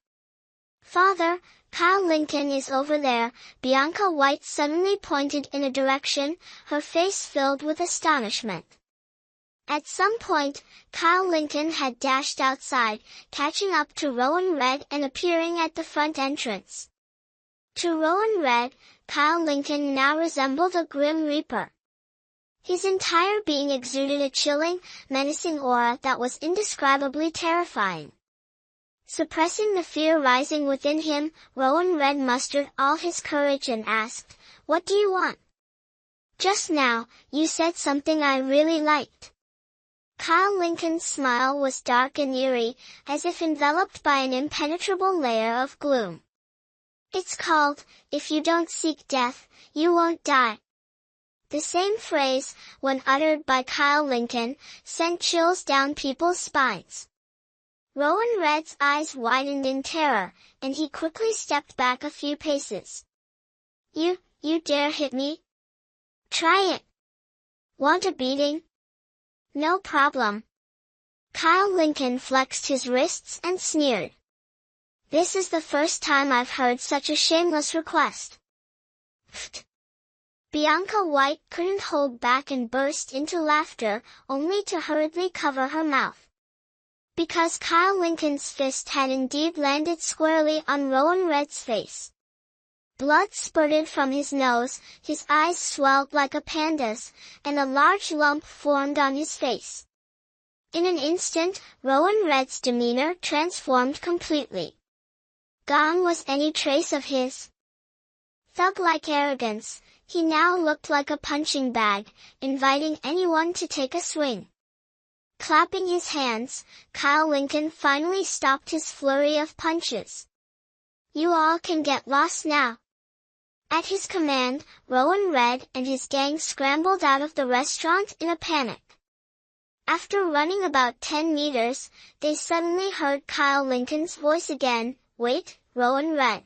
"Father, Kyle Lincoln is over there." Bianca White suddenly pointed in a direction, her face filled with astonishment. At some point, Kyle Lincoln had dashed outside, catching up to Rowan Red and appearing at the front entrance. To Rowan Red, Kyle Lincoln now resembled a grim reaper. His entire being exuded a chilling, menacing aura that was indescribably terrifying. Suppressing the fear rising within him, Rowan Red mustered all his courage and asked, "What do you want?" "Just now, you said something I really liked." Kyle Lincoln's smile was dark and eerie, as if enveloped by an impenetrable layer of gloom. "It's called, 'If you don't seek death, you won't die.'" The same phrase, when uttered by Kyle Lincoln, sent chills down people's spines. Rowan Red's eyes widened in terror, and he quickly stepped back a few paces. You dare hit me? Try it. Want a beating? No problem." Kyle Lincoln flexed his wrists and sneered. "This is the first time I've heard such a shameless request." Pfft. Bianca White couldn't hold back and burst into laughter, only to hurriedly cover her mouth. Because Kyle Lincoln's fist had indeed landed squarely on Rowan Red's face. Blood spurted from his nose, his eyes swelled like a panda's, and a large lump formed on his face. In an instant, Rowan Red's demeanor transformed completely. Gone was any trace of his thug-like arrogance. He now looked like a punching bag, inviting anyone to take a swing. Clapping his hands, Kyle Lincoln finally stopped his flurry of punches. "You all can get lost now." At his command, Rowan Red and his gang scrambled out of the restaurant in a panic. After running about 10 meters, they suddenly heard Kyle Lincoln's voice again, "Wait, Rowan Red."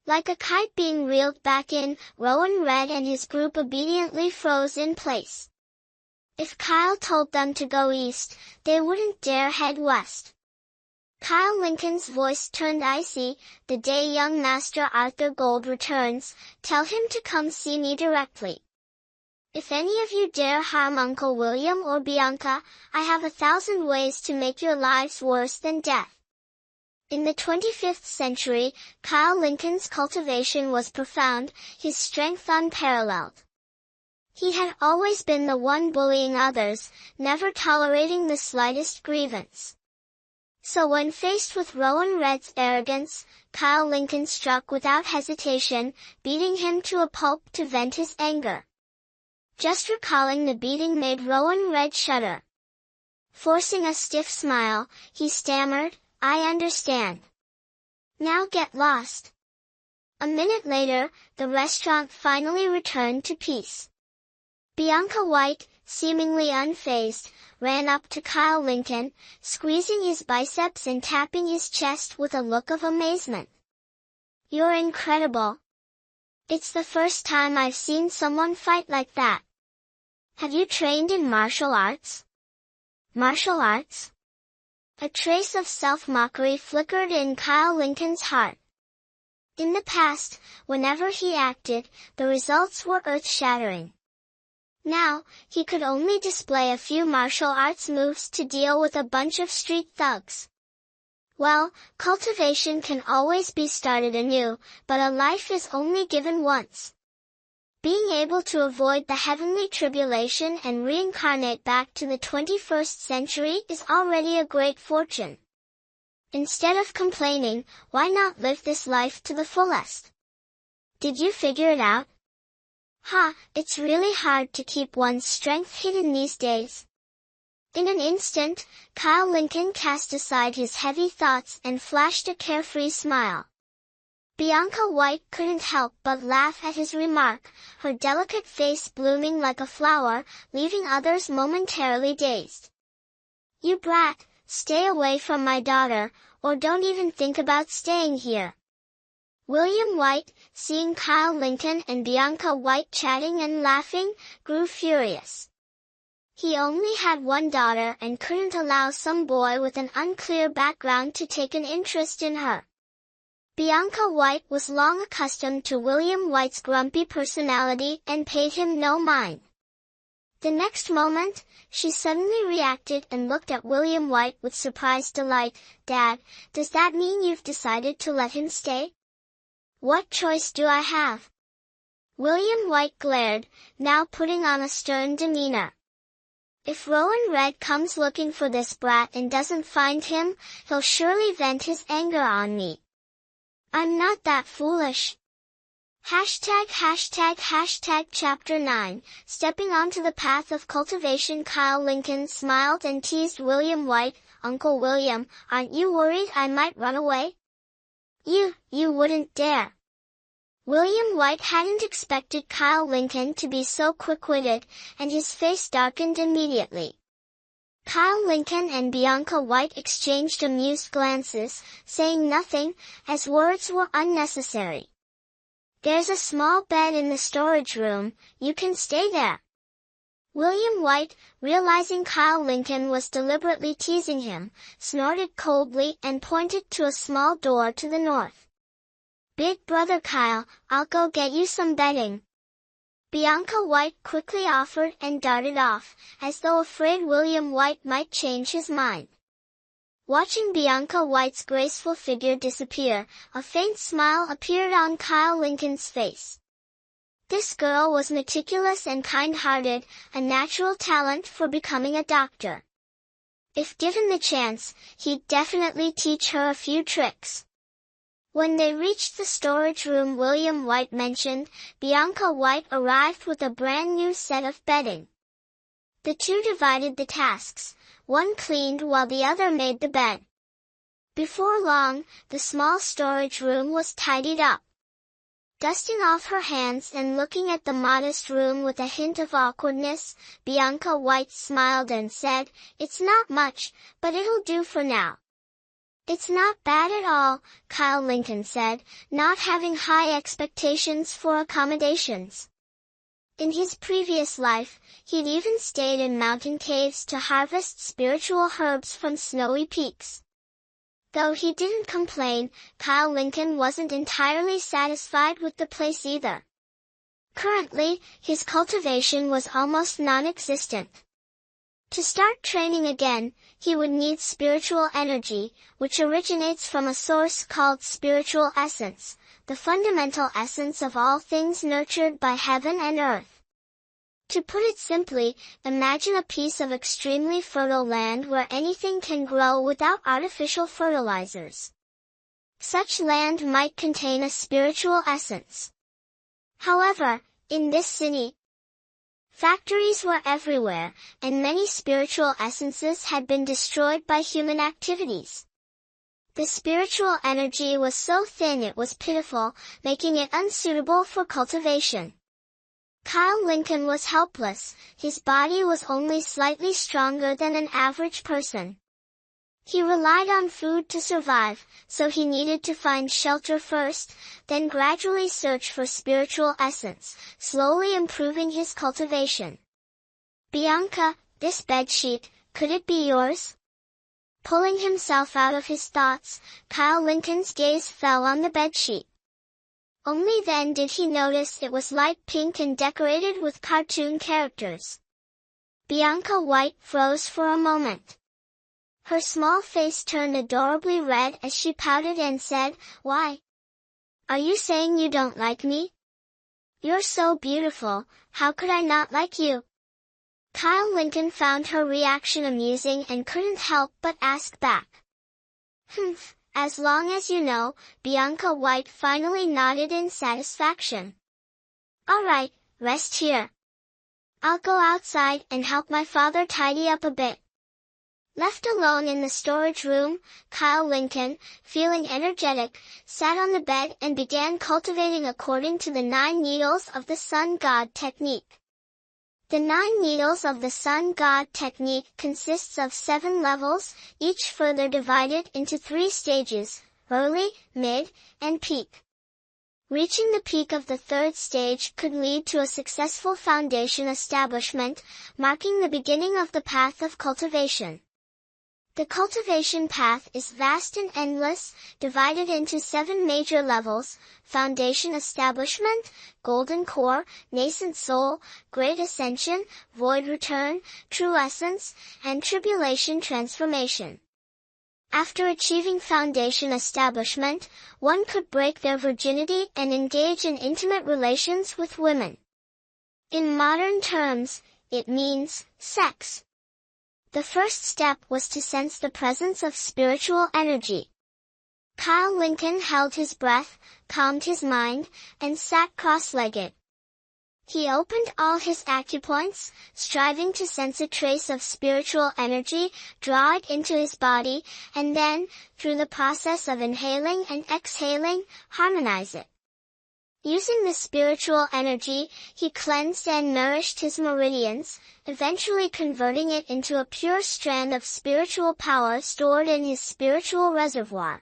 Like a kite being reeled back in, Rowan Red and his group obediently froze in place. If Kyle told them to go east, they wouldn't dare head west. Kyle Lincoln's voice turned icy. "The day young Master Arthur Gold returns, tell him to come see me directly. If any of you dare harm Uncle William or Bianca, I have 1,000 ways to make your lives worse than death." In the 25th century, Kyle Lincoln's cultivation was profound, his strength unparalleled. He had always been the one bullying others, never tolerating the slightest grievance. So when faced with Rowan Red's arrogance, Kyle Lincoln struck without hesitation, beating him to a pulp to vent his anger. Just recalling the beating made Rowan Red shudder. Forcing a stiff smile, he stammered, "I understand. Now get lost." A minute later, the restaurant finally returned to peace. Bianca White, seemingly unfazed, ran up to Kyle Lincoln, squeezing his biceps and tapping his chest with a look of amazement. "You're incredible. It's the first time I've seen someone fight like that. Have you trained in martial arts?" "Martial arts?" A trace of self-mockery flickered in Kyle Lincoln's heart. In the past, whenever he acted, the results were earth-shattering. Now, he could only display a few martial arts moves to deal with a bunch of street thugs. Well, cultivation can always be started anew, but a life is only given once. Being able to avoid the heavenly tribulation and reincarnate back to the 21st century is already a great fortune. Instead of complaining, why not live this life to the fullest? Did you figure it out? It's really hard to keep one's strength hidden these days. In an instant, Kyle Lincoln cast aside his heavy thoughts and flashed a carefree smile. Bianca White couldn't help but laugh at his remark, her delicate face blooming like a flower, leaving others momentarily dazed. "You brat, stay away from my daughter, or don't even think about staying here." William White, seeing Kyle Lincoln and Bianca White chatting and laughing, grew furious. He only had one daughter and couldn't allow some boy with an unclear background to take an interest in her. Bianca White was long accustomed to William White's grumpy personality and paid him no mind. The next moment, she suddenly reacted and looked at William White with surprised delight. "Dad, does that mean you've decided to let him stay?" "What choice do I have?" William White glared, now putting on a stern demeanor. "If Rowan Red comes looking for this brat and doesn't find him, he'll surely vent his anger on me. I'm not that foolish." Chapter 9, Stepping onto the path of cultivation. Kyle Lincoln smiled and teased William White. "Uncle William, aren't you worried I might run away?" You wouldn't dare." William White hadn't expected Kyle Lincoln to be so quick-witted, and his face darkened immediately. Kyle Lincoln and Bianca White exchanged amused glances, saying nothing, as words were unnecessary. "There's a small bed in the storage room, you can stay there." William White, realizing Kyle Lincoln was deliberately teasing him, snorted coldly and pointed to a small door to the north. "Big brother Kyle, I'll go get you some bedding." Bianca White quickly offered and darted off, as though afraid William White might change his mind. Watching Bianca White's graceful figure disappear, a faint smile appeared on Kyle Lincoln's face. This girl was meticulous and kind-hearted, a natural talent for becoming a doctor. If given the chance, he'd definitely teach her a few tricks. When they reached the storage room William White mentioned, Bianca White arrived with a brand new set of bedding. The two divided the tasks, one cleaned while the other made the bed. Before long, the small storage room was tidied up. Dusting off her hands and looking at the modest room with a hint of awkwardness, Bianca White smiled and said, "It's not much, but it'll do for now." "It's not bad at all," Kyle Lincoln said, not having high expectations for accommodations. In his previous life, he'd even stayed in mountain caves to harvest spiritual herbs from snowy peaks. Though he didn't complain, Kyle Lincoln wasn't entirely satisfied with the place either. Currently, his cultivation was almost non-existent. To start training again, he would need spiritual energy, which originates from a source called spiritual essence, the fundamental essence of all things nurtured by heaven and earth. To put it simply, imagine a piece of extremely fertile land where anything can grow without artificial fertilizers. Such land might contain a spiritual essence. However, in this city, factories were everywhere, and many spiritual essences had been destroyed by human activities. The spiritual energy was so thin it was pitiful, making it unsuitable for cultivation. Kyle Lincoln was helpless, his body was only slightly stronger than an average person. He relied on food to survive, so he needed to find shelter first, then gradually search for spiritual essence, slowly improving his cultivation. "Bianca, this bedsheet, could it be yours?" Pulling himself out of his thoughts, Kyle Lincoln's gaze fell on the bedsheet. Only then did he notice it was light pink and decorated with cartoon characters. Bianca White froze for a moment. Her small face turned adorably red as she pouted and said, "Why? Are you saying you don't like me? You're so beautiful, how could I not like you?" Kyle Lincoln found her reaction amusing and couldn't help but ask back. "Humph. As long as you know," Bianca White finally nodded in satisfaction. "All right, rest here. I'll go outside and help my father tidy up a bit." Left alone in the storage room, Kyle Lincoln, feeling energetic, sat on the bed and began cultivating according to the 9 needles of the sun god technique. The 9 needles of the sun god technique consists of 7 levels, each further divided into 3 stages, early, mid, and peak. Reaching the peak of the 3rd stage could lead to a successful foundation establishment, marking the beginning of the path of cultivation. The cultivation path is vast and endless, divided into 7 major levels: foundation establishment, golden core, nascent soul, great ascension, void return, true essence, and tribulation transformation. After achieving foundation establishment, one could break their virginity and engage in intimate relations with women. In modern terms, it means sex. The first step was to sense the presence of spiritual energy. Kyle Lincoln held his breath, calmed his mind, and sat cross-legged. He opened all his acupoints, striving to sense a trace of spiritual energy, draw it into his body, and then, through the process of inhaling and exhaling, harmonize it. Using the spiritual energy, he cleansed and nourished his meridians, eventually converting it into a pure strand of spiritual power stored in his spiritual reservoir.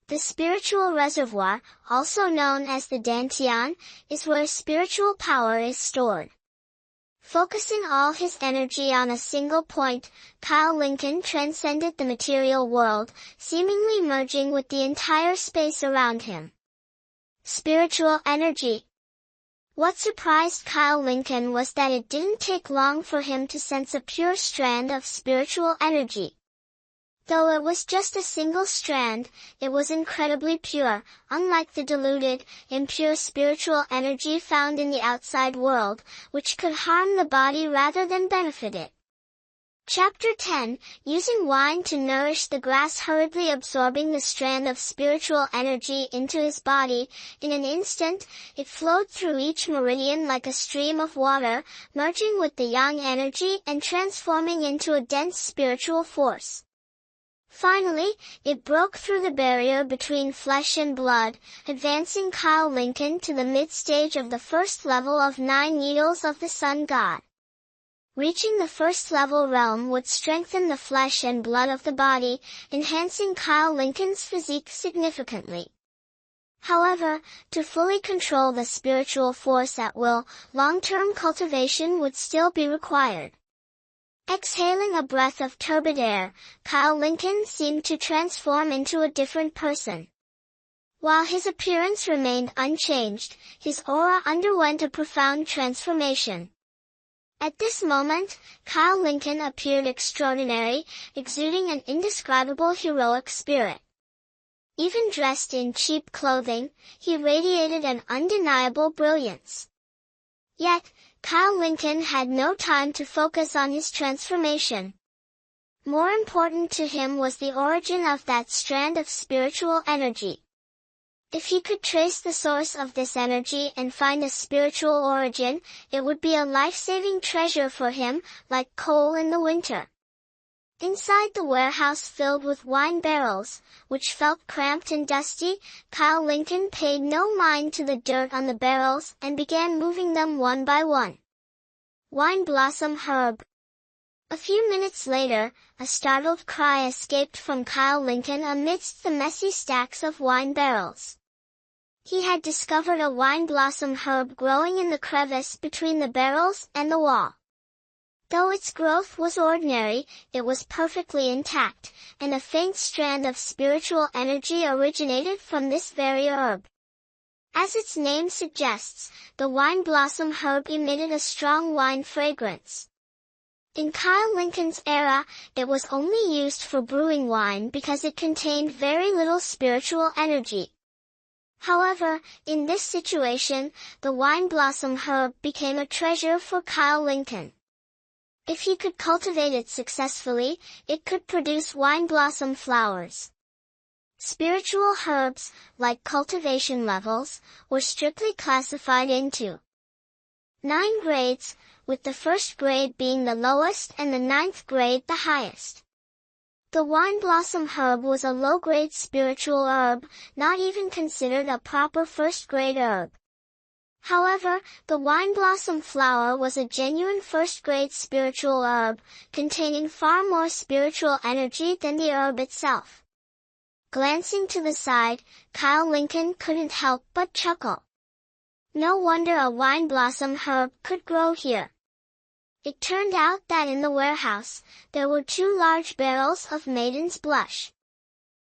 The spiritual reservoir, also known as the dantian, is where spiritual power is stored. Focusing all his energy on a single point, Kyle Lincoln transcended the material world, seemingly merging with the entire space around him. Spiritual energy. What surprised Kyle Lincoln was that it didn't take long for him to sense a pure strand of spiritual energy. Though it was just a single strand, it was incredibly pure, unlike the diluted, impure spiritual energy found in the outside world, which could harm the body rather than benefit it. Chapter 10, Using Wine to Nourish the Grass. Hurriedly absorbing the strand of spiritual energy into his body, in an instant, it flowed through each meridian like a stream of water, merging with the yang energy and transforming into a dense spiritual force. Finally, it broke through the barrier between flesh and blood, advancing Kyle Lincoln to the mid-stage of the first level of 9 needles of the Sun God. Reaching the first level realm would strengthen the flesh and blood of the body, enhancing Kyle Lincoln's physique significantly. However, to fully control the spiritual force at will, long-term cultivation would still be required. Exhaling a breath of turbid air, Kyle Lincoln seemed to transform into a different person. While his appearance remained unchanged, his aura underwent a profound transformation. At this moment, Kyle Lincoln appeared extraordinary, exuding an indescribable heroic spirit. Even dressed in cheap clothing, he radiated an undeniable brilliance. Yet, Kyle Lincoln had no time to focus on his transformation. More important to him was the origin of that strand of spiritual energy. If he could trace the source of this energy and find a spiritual origin, it would be a life-saving treasure for him, like coal in the winter. Inside the warehouse filled with wine barrels, which felt cramped and dusty, Kyle Lincoln paid no mind to the dirt on the barrels and began moving them one by one. Wine blossom herb. A few minutes later, a startled cry escaped from Kyle Lincoln amidst the messy stacks of wine barrels. He had discovered a wine blossom herb growing in the crevice between the barrels and the wall. Though its growth was ordinary, it was perfectly intact, and a faint strand of spiritual energy originated from this very herb. As its name suggests, the wine blossom herb emitted a strong wine fragrance. In Kyle Lincoln's era, it was only used for brewing wine because it contained very little spiritual energy. However, in this situation, the wine blossom herb became a treasure for Kyle Lincoln. If he could cultivate it successfully, it could produce wine blossom flowers. Spiritual herbs, like cultivation levels, were strictly classified into 9 grades, with the first grade being the lowest and the 9th grade the highest. The wine blossom herb was a low-grade spiritual herb, not even considered a proper first-grade herb. However, the wine blossom flower was a genuine first-grade spiritual herb, containing far more spiritual energy than the herb itself. Glancing to the side, Kyle Lincoln couldn't help but chuckle. No wonder a wine blossom herb could grow here. It turned out that in the warehouse, there were 2 large barrels of maiden's blush.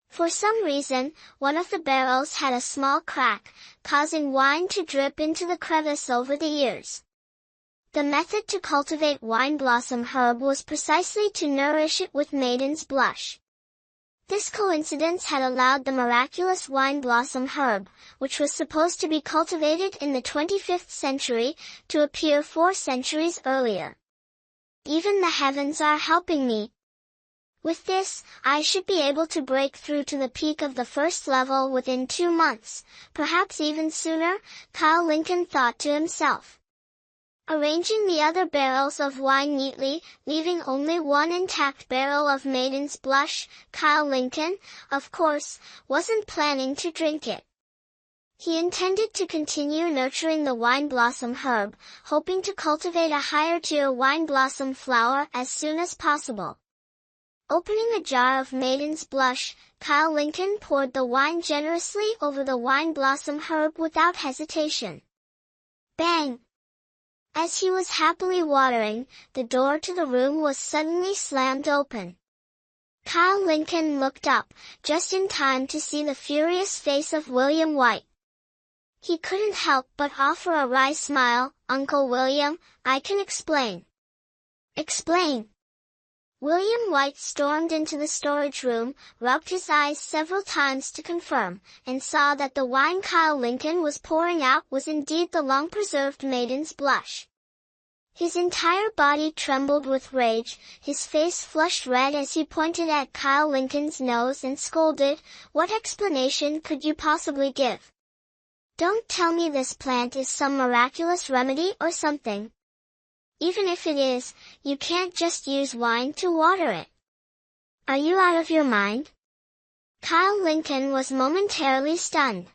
For some reason, one of the barrels had a small crack, causing wine to drip into the crevice over the years. The method to cultivate wine blossom herb was precisely to nourish it with maiden's blush. This coincidence had allowed the miraculous wine blossom herb, which was supposed to be cultivated in the 25th century, to appear 4 centuries earlier. Even the heavens are helping me. With this, I should be able to break through to the peak of the first level within 2 months, perhaps even sooner, Kyle Lincoln thought to himself. Arranging the other barrels of wine neatly, leaving only 1 intact barrel of maiden's blush, Kyle Lincoln, of course, wasn't planning to drink it. He intended to continue nurturing the wine blossom herb, hoping to cultivate a higher-tier wine blossom flower as soon as possible. Opening a jar of maiden's blush, Kyle Lincoln poured the wine generously over the wine blossom herb without hesitation. Bang! As he was happily watering, the door to the room was suddenly slammed open. Kyle Lincoln looked up, just in time to see the furious face of William White. He couldn't help but offer a wry smile. "Uncle William, I can explain." "Explain." William White stormed into the storage room, rubbed his eyes several times to confirm, and saw that the wine Kyle Lincoln was pouring out was indeed the long-preserved maiden's blush. His entire body trembled with rage, his face flushed red as he pointed at Kyle Lincoln's nose and scolded, "What explanation could you possibly give? Don't tell me this plant is some miraculous remedy or something. Even if it is, you can't just use wine to water it. Are you out of your mind?" Kyle Lincoln was momentarily stunned.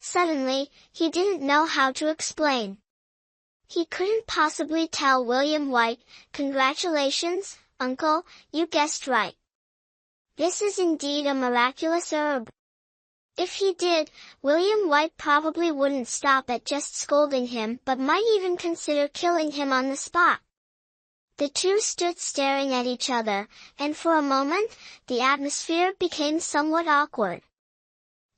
Suddenly, he didn't know how to explain. He couldn't possibly tell William White, "Congratulations, Uncle, you guessed right. This is indeed a miraculous herb." If he did, William White probably wouldn't stop at just scolding him but might even consider killing him on the spot. The two stood staring at each other, and for a moment, the atmosphere became somewhat awkward.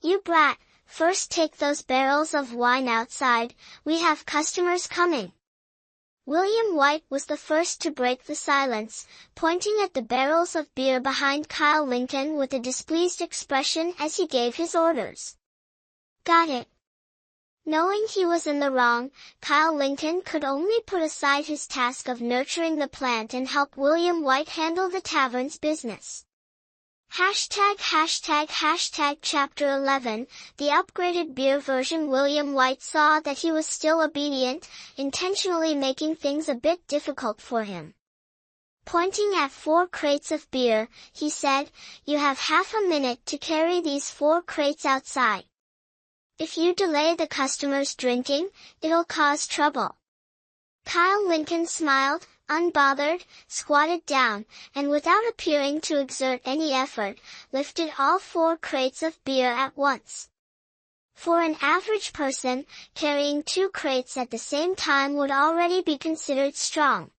"You brat, first take those barrels of wine outside, we have customers coming." William White was the first to break the silence, pointing at the barrels of beer behind Kyle Lincoln with a displeased expression as he gave his orders. "Got it." Knowing he was in the wrong, Kyle Lincoln could only put aside his task of nurturing the plant and help William White handle the tavern's business. ####Chapter 11, the upgraded beer version. William White saw that he was still obedient, intentionally making things a bit difficult for him. Pointing at 4 crates of beer, he said, "You have half a minute to carry these 4 crates outside. If you delay the customers drinking, it'll cause trouble." Kyle Lincoln smiled, unbothered, squatted down, and without appearing to exert any effort, lifted all 4 crates of beer at once. For an average person, carrying 2 crates at the same time would already be considered strong.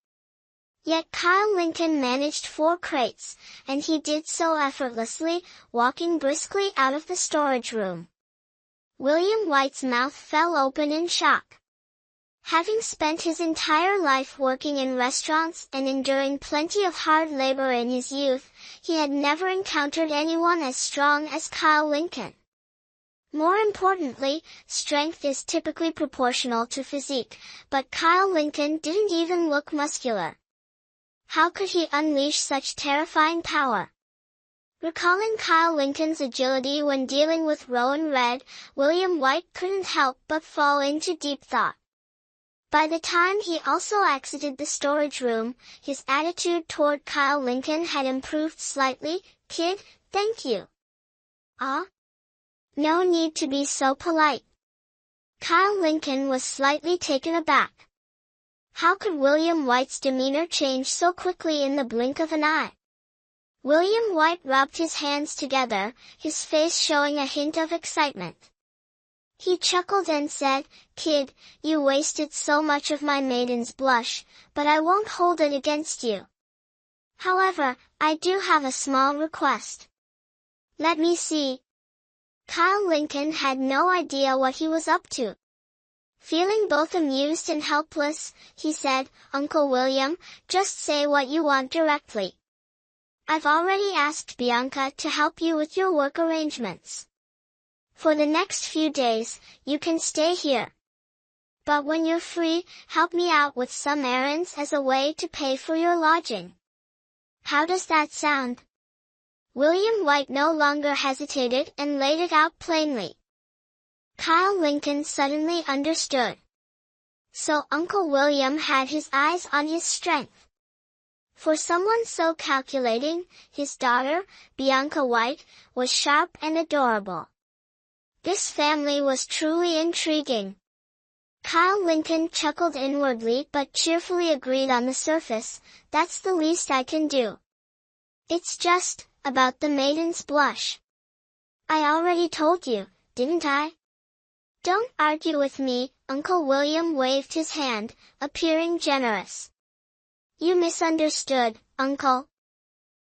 Yet Kyle Lincoln managed 4 crates, and he did so effortlessly, walking briskly out of the storage room. William White's mouth fell open in shock. Having spent his entire life working in restaurants and enduring plenty of hard labor in his youth, he had never encountered anyone as strong as Kyle Lincoln. More importantly, strength is typically proportional to physique, but Kyle Lincoln didn't even look muscular. How could he unleash such terrifying power? Recalling Kyle Lincoln's agility when dealing with Rowan Red, William White couldn't help but fall into deep thought. By the time he also exited the storage room, his attitude toward Kyle Lincoln had improved slightly. "Kid, thank you." "Ah? No need to be so polite." Kyle Lincoln was slightly taken aback. How could William White's demeanor change so quickly in the blink of an eye? William White rubbed his hands together, his face showing a hint of excitement. He chuckled and said, "Kid, you wasted so much of my maiden's blush, but I won't hold it against you. However, I do have a small request." "Let me see." Kyle Lincoln had no idea what he was up to. Feeling both amused and helpless, he said, "Uncle William, just say what you want directly. I've already asked Bianca to help you with your work arrangements. For the next few days, you can stay here. But when you're free, help me out with some errands as a way to pay for your lodging. How does that sound?" William White no longer hesitated and laid it out plainly. Kyle Lincoln suddenly understood. So Uncle William had his eyes on his strength. For someone so calculating, his daughter, Bianca White, was sharp and adorable. This family was truly intriguing. Kyle Lincoln chuckled inwardly but cheerfully agreed on the surface, "That's the least I can do. It's just about the maiden's blush. I already told you, didn't I? Don't argue with me." Uncle William waved his hand, appearing generous. "You misunderstood, Uncle.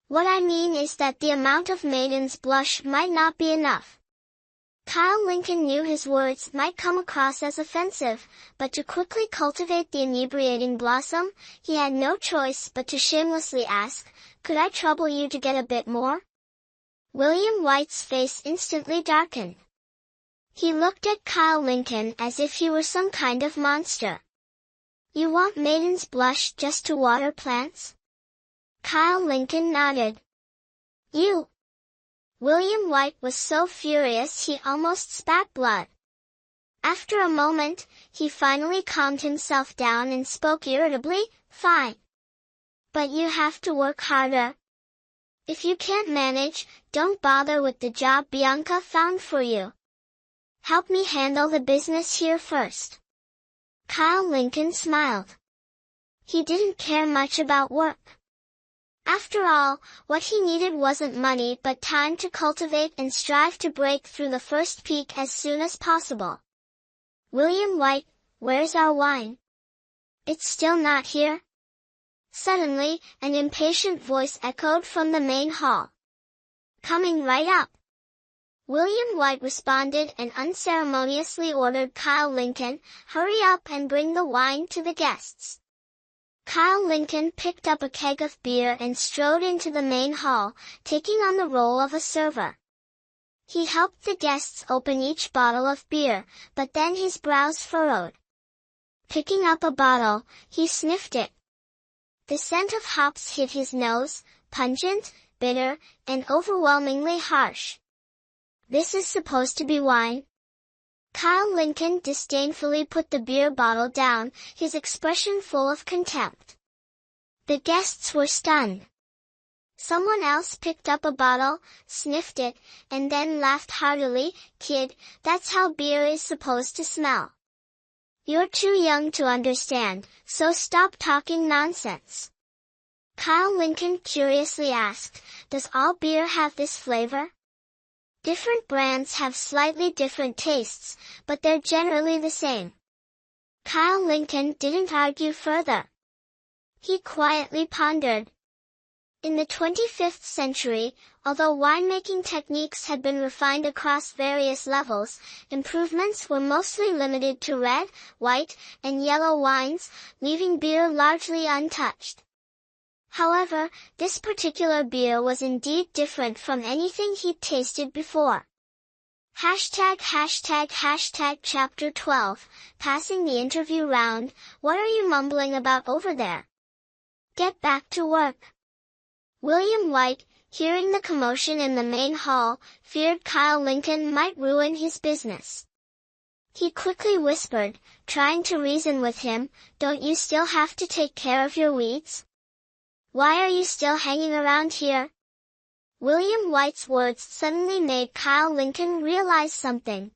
What I mean is that the amount of maiden's blush might not be enough." Kyle Lincoln knew his words might come across as offensive, but to quickly cultivate the inebriating blossom, he had no choice but to shamelessly ask, "Could I trouble you to get a bit more?" William White's face instantly darkened. He looked at Kyle Lincoln as if he were some kind of monster. You want maiden's blush just to water plants? Kyle Lincoln nodded. You. William White was so furious he almost spat blood. After a moment, he finally calmed himself down and spoke irritably, fine. But you have to work harder. If you can't manage, don't bother with the job Bianca found for you. Help me handle the business here first. Kyle Lincoln smiled. He didn't care much about work. After all, what he needed wasn't money but time to cultivate and strive to break through the first peak as soon as possible. William White, where's our wine? It's still not here? Suddenly, an impatient voice echoed from the main hall. Coming right up. William White responded and unceremoniously ordered Kyle Lincoln, hurry up and bring the wine to the guests. Kyle Lincoln picked up a keg of beer and strode into the main hall, taking on the role of a server. He helped the guests open each bottle of beer, but then his brows furrowed. Picking up a bottle, he sniffed it. The scent of hops hit his nose, pungent, bitter, and overwhelmingly harsh. This is supposed to be wine? Kyle Lincoln disdainfully put the beer bottle down, his expression full of contempt. The guests were stunned. Someone else picked up a bottle, sniffed it, and then laughed heartily, kid, that's how beer is supposed to smell. You're too young to understand, so stop talking nonsense. Kyle Lincoln curiously asked, does all beer have this flavor? Different brands have slightly different tastes, but they're generally the same. Kyle Lincoln didn't argue further. He quietly pondered. In the 25th century, although winemaking techniques had been refined across various levels, improvements were mostly limited to red, white, and yellow wines, leaving beer largely untouched. However, this particular beer was indeed different from anything he'd tasted before. Chapter 12, passing the interview round, what are you mumbling about over there? Get back to work. William White, hearing the commotion in the main hall, feared Kyle Lincoln might ruin his business. He quickly whispered, trying to reason with him, don't you still have to take care of your weeds? Why are you still hanging around here? William White's words suddenly made Kyle Lincoln realize something.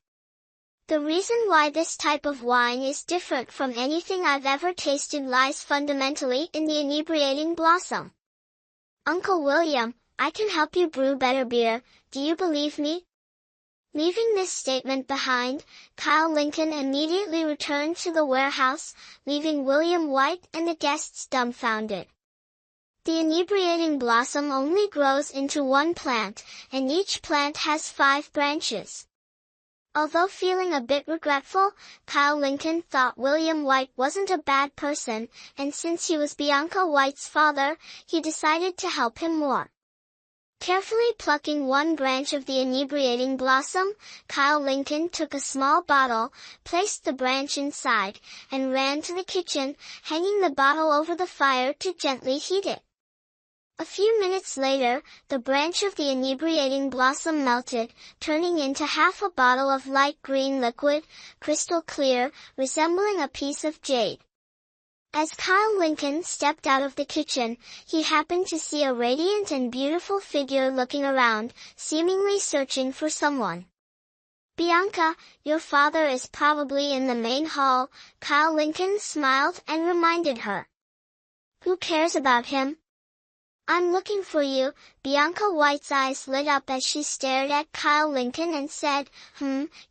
The reason why this type of wine is different from anything I've ever tasted lies fundamentally in the inebriating blossom. Uncle William, I can help you brew better beer, do you believe me? Leaving this statement behind, Kyle Lincoln immediately returned to the warehouse, leaving William White and the guests dumbfounded. The inebriating blossom only grows into one plant, and each plant has 5 branches. Although feeling a bit regretful, Kyle Lincoln thought William White wasn't a bad person, and since he was Bianca White's father, he decided to help him more. Carefully plucking one branch of the inebriating blossom, Kyle Lincoln took a small bottle, placed the branch inside, and ran to the kitchen, hanging the bottle over the fire to gently heat it. A few minutes later, the branch of the inebriating blossom melted, turning into half a bottle of light green liquid, crystal clear, resembling a piece of jade. As Kyle Lincoln stepped out of the kitchen, he happened to see a radiant and beautiful figure looking around, seemingly searching for someone. Bianca, your father is probably in the main hall, Kyle Lincoln smiled and reminded her. Who cares about him? I'm looking for you. Bianca White's eyes lit up as she stared at Kyle Lincoln and said,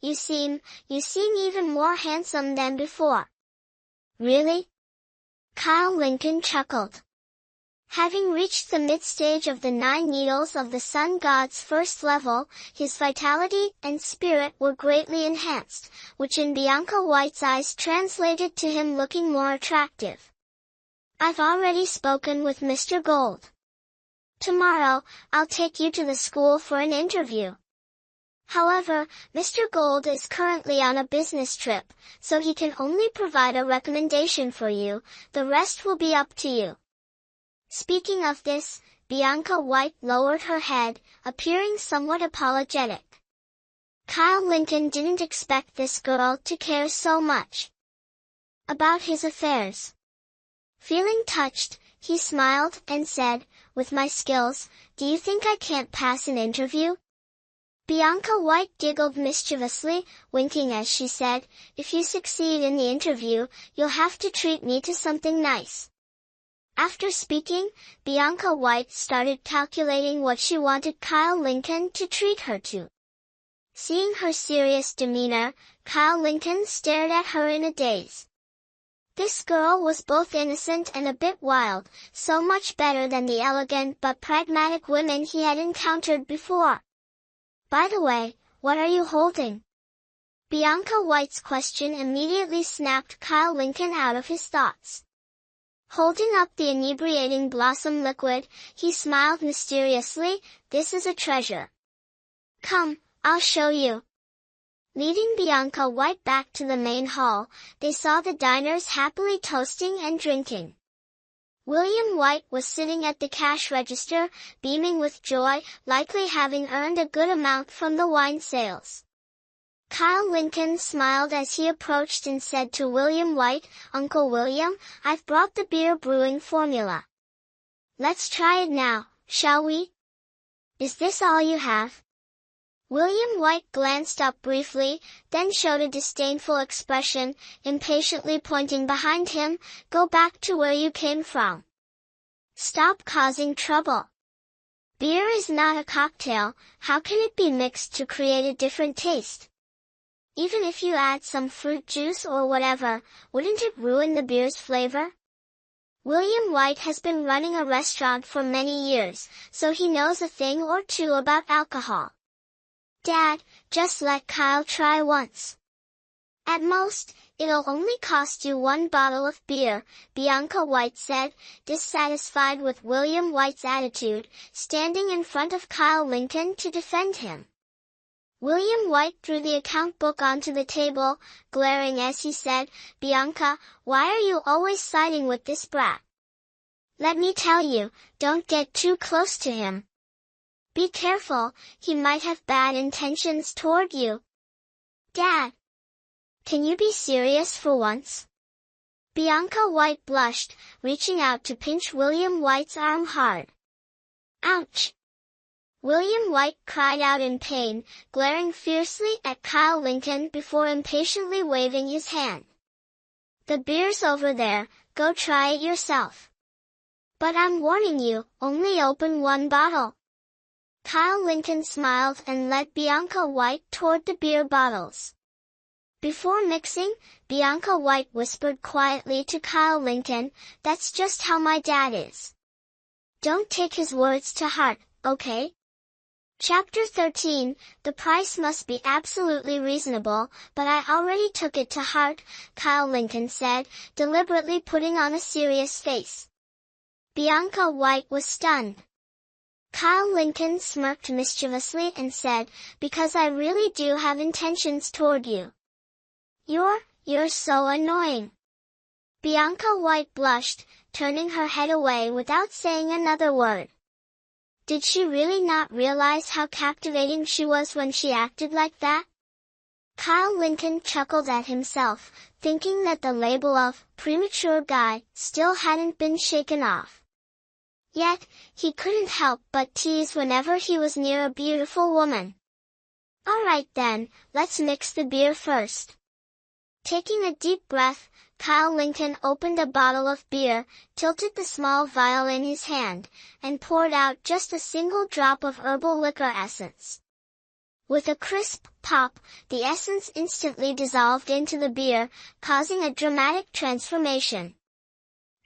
you seem even more handsome than before. Really? Kyle Lincoln chuckled. Having reached the mid-stage of the 9 needles of the sun god's first level, his vitality and spirit were greatly enhanced, which in Bianca White's eyes translated to him looking more attractive. I've already spoken with Mr. Gold. Tomorrow, I'll take you to the school for an interview. However, Mr. Gold is currently on a business trip, so he can only provide a recommendation for you. The rest will be up to you. Speaking of this, Bianca White lowered her head, appearing somewhat apologetic. Kyle Lincoln didn't expect this girl to care so much about his affairs. Feeling touched, he smiled and said, "With my skills, do you think I can't pass an interview?" Bianca White giggled mischievously, winking as she said, "If you succeed in the interview, you'll have to treat me to something nice." After speaking, Bianca White started calculating what she wanted Kyle Lincoln to treat her to. Seeing her serious demeanor, Kyle Lincoln stared at her in a daze. This girl was both innocent and a bit wild, so much better than the elegant but pragmatic women he had encountered before. "By the way, what are you holding?" Bianca White's question immediately snapped Kyle Lincoln out of his thoughts. Holding up the inebriating blossom liquid, he smiled mysteriously, "This is a treasure. Come, I'll show you." Leading Bianca White back to the main hall, they saw the diners happily toasting and drinking. William White was sitting at the cash register, beaming with joy, likely having earned a good amount from the wine sales. Kyle Lincoln smiled as he approached and said to William White, "Uncle William, I've brought the beer brewing formula. Let's try it now, shall we?" "Is this all you have?" William White glanced up briefly, then showed a disdainful expression, impatiently pointing behind him, "Go back to where you came from. Stop causing trouble. Beer is not a cocktail, how can it be mixed to create a different taste? Even if you add some fruit juice or whatever, wouldn't it ruin the beer's flavor?" William White has been running a restaurant for many years, so he knows a thing or two about alcohol. "Dad, just let Kyle try once. At most, it'll only cost you 1 bottle of beer," Bianca White said, dissatisfied with William White's attitude, standing in front of Kyle Lincoln to defend him. William White threw the account book onto the table, glaring as he said, "Bianca, why are you always siding with this brat? Let me tell you, don't get too close to him. Be careful, he might have bad intentions toward you." "Dad, can you be serious for once?" Bianca White blushed, reaching out to pinch William White's arm hard. "Ouch!" William White cried out in pain, glaring fiercely at Kyle Lincoln before impatiently waving his hand. "The beer's over there, go try it yourself. But I'm warning you, only open 1 bottle." Kyle Lincoln smiled and led Bianca White toward the beer bottles. Before mixing, Bianca White whispered quietly to Kyle Lincoln, "That's just how my dad is. Don't take his words to heart, okay?" Chapter 13, The price must be absolutely reasonable, but I already took it to heart, Kyle Lincoln said, deliberately putting on a serious face. Bianca White was stunned. Kyle Lincoln smirked mischievously and said, "Because I really do have intentions toward you. You're so annoying." Bianca White blushed, turning her head away without saying another word. Did she really not realize how captivating she was when she acted like that? Kyle Lincoln chuckled at himself, thinking that the label of premature guy still hadn't been shaken off. Yet, he couldn't help but tease whenever he was near a beautiful woman. "Alright then, let's mix the beer first." Taking a deep breath, Kyle Lincoln opened a bottle of beer, tilted the small vial in his hand, and poured out just a single drop of herbal liquor essence. With a crisp pop, the essence instantly dissolved into the beer, causing a dramatic transformation.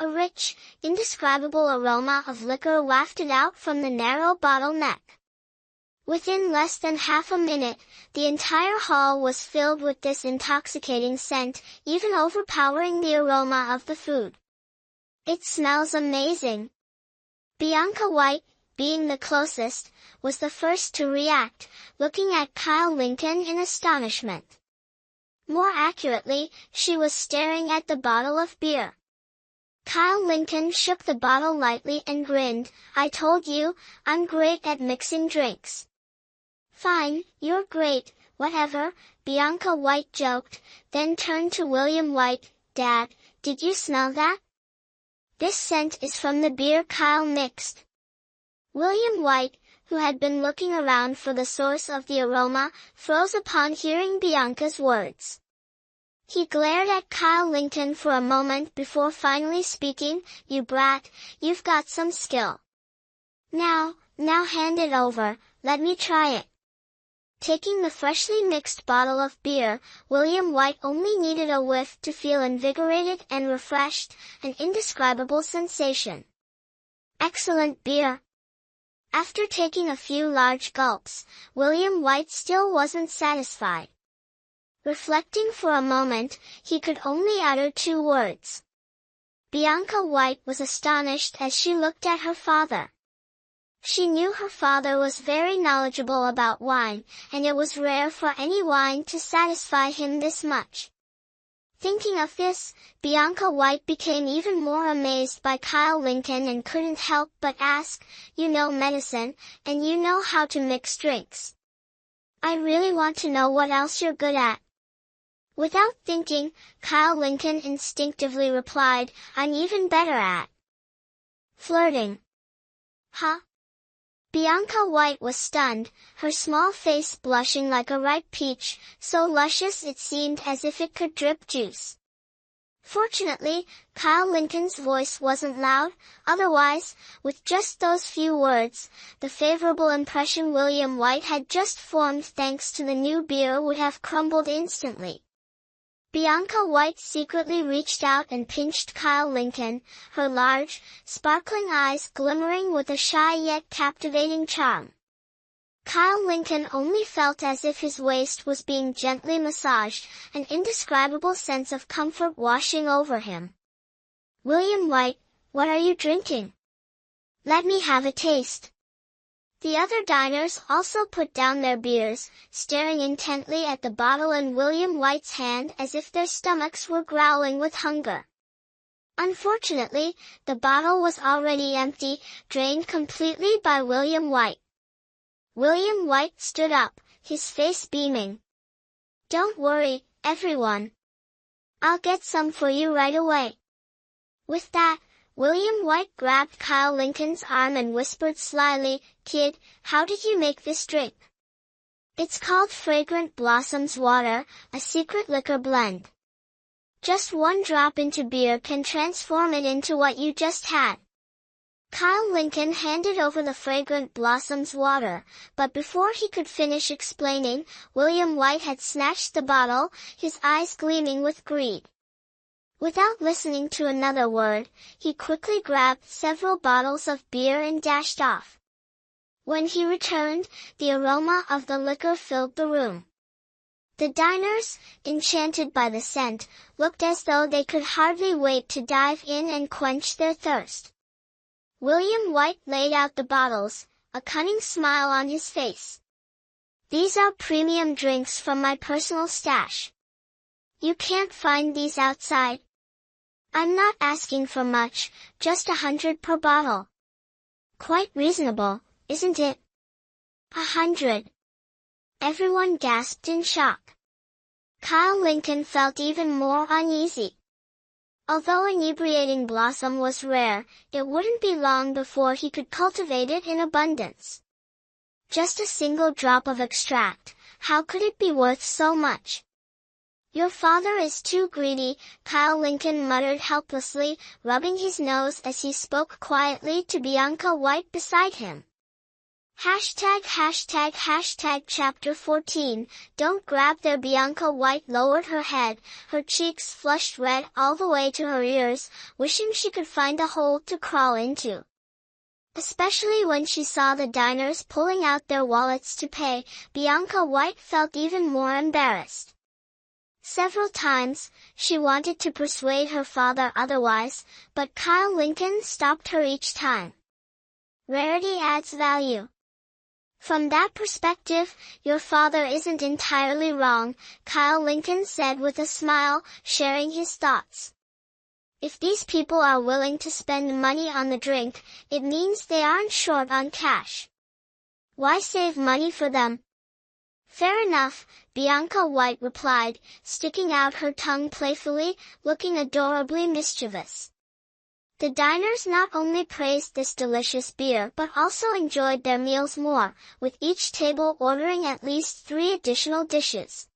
A rich, indescribable aroma of liquor wafted out from the narrow bottle neck. Within less than half a minute, the entire hall was filled with this intoxicating scent, even overpowering the aroma of the food. "It smells amazing." Bianca White, being the closest, was the first to react, looking at Kyle Lincoln in astonishment. More accurately, she was staring at the bottle of beer. Kyle Lincoln shook the bottle lightly and grinned. "I told you, I'm great at mixing drinks." "Fine, you're great, whatever," Bianca White joked, then turned to William White. "Dad, did you smell that? This scent is from the beer Kyle mixed." William White, who had been looking around for the source of the aroma, froze upon hearing Bianca's words. He glared at Kyle Lincoln for a moment before finally speaking. "You brat, you've got some skill. Now hand it over, let me try it." Taking the freshly mixed bottle of beer, William White only needed a whiff to feel invigorated and refreshed, an indescribable sensation. Excellent beer. After taking a few large gulps, William White still wasn't satisfied. Reflecting for a moment, he could only utter two words. Bianca White was astonished as she looked at her father. She knew her father was very knowledgeable about wine, and it was rare for any wine to satisfy him this much. Thinking of this, Bianca White became even more amazed by Kyle Lincoln and couldn't help but ask, "You know medicine, and you know how to mix drinks. I really want to know what else you're good at." Without thinking, Kyle Lincoln instinctively replied, "I'm even better at flirting." "Huh?" Bianca White was stunned, her small face blushing like a ripe peach, so luscious it seemed as if it could drip juice. Fortunately, Kyle Lincoln's voice wasn't loud, otherwise, with just those few words, the favorable impression William White had just formed thanks to the new beer would have crumbled instantly. Bianca White secretly reached out and pinched Kyle Lincoln, her large, sparkling eyes glimmering with a shy yet captivating charm. Kyle Lincoln only felt as if his waist was being gently massaged, an indescribable sense of comfort washing over him. "William White, what are you drinking? Let me have a taste." The other diners also put down their beers, staring intently at the bottle in William White's hand as if their stomachs were growling with hunger. Unfortunately, the bottle was already empty, drained completely by William White. William White stood up, his face beaming. "Don't worry, everyone. I'll get some for you right away." With that, William White grabbed Kyle Lincoln's arm and whispered slyly, "Kid, how did you make this drink? It's called Fragrant Blossoms Water, a secret liquor blend. Just one drop into beer can transform it into what you just had." Kyle Lincoln handed over the Fragrant Blossoms Water, but before he could finish explaining, William White had snatched the bottle, his eyes gleaming with greed. Without listening to another word, he quickly grabbed several bottles of beer and dashed off. When he returned, the aroma of the liquor filled the room. The diners, enchanted by the scent, looked as though they could hardly wait to dive in and quench their thirst. William White laid out the bottles, a cunning smile on his face. "These are premium drinks from my personal stash. You can't find these outside. I'm not asking for much, just 100 per bottle." "Quite reasonable, isn't it?" 100. Everyone gasped in shock. Kyle Lincoln felt even more uneasy. Although inebriating blossom was rare, it wouldn't be long before he could cultivate it in abundance. Just a single drop of extract, how could it be worth so much? "Your father is too greedy," Kyle Lincoln muttered helplessly, rubbing his nose as he spoke quietly to Bianca White beside him. Chapter 14, Don't Grab There. Bianca White lowered her head, her cheeks flushed red all the way to her ears, wishing she could find a hole to crawl into. Especially when she saw the diners pulling out their wallets to pay, Bianca White felt even more embarrassed. Several times, she wanted to persuade her father otherwise, but Kyle Lincoln stopped her each time. Rarity adds value. From that perspective, your father isn't entirely wrong, Kyle Lincoln said with a smile, sharing his thoughts. If these people are willing to spend money on the drink, it means they aren't short on cash. Why save money for them? Fair enough, Bianca White replied, sticking out her tongue playfully, looking adorably mischievous. The diners not only praised this delicious beer but also enjoyed their meals more, with each table ordering at least 3 additional dishes.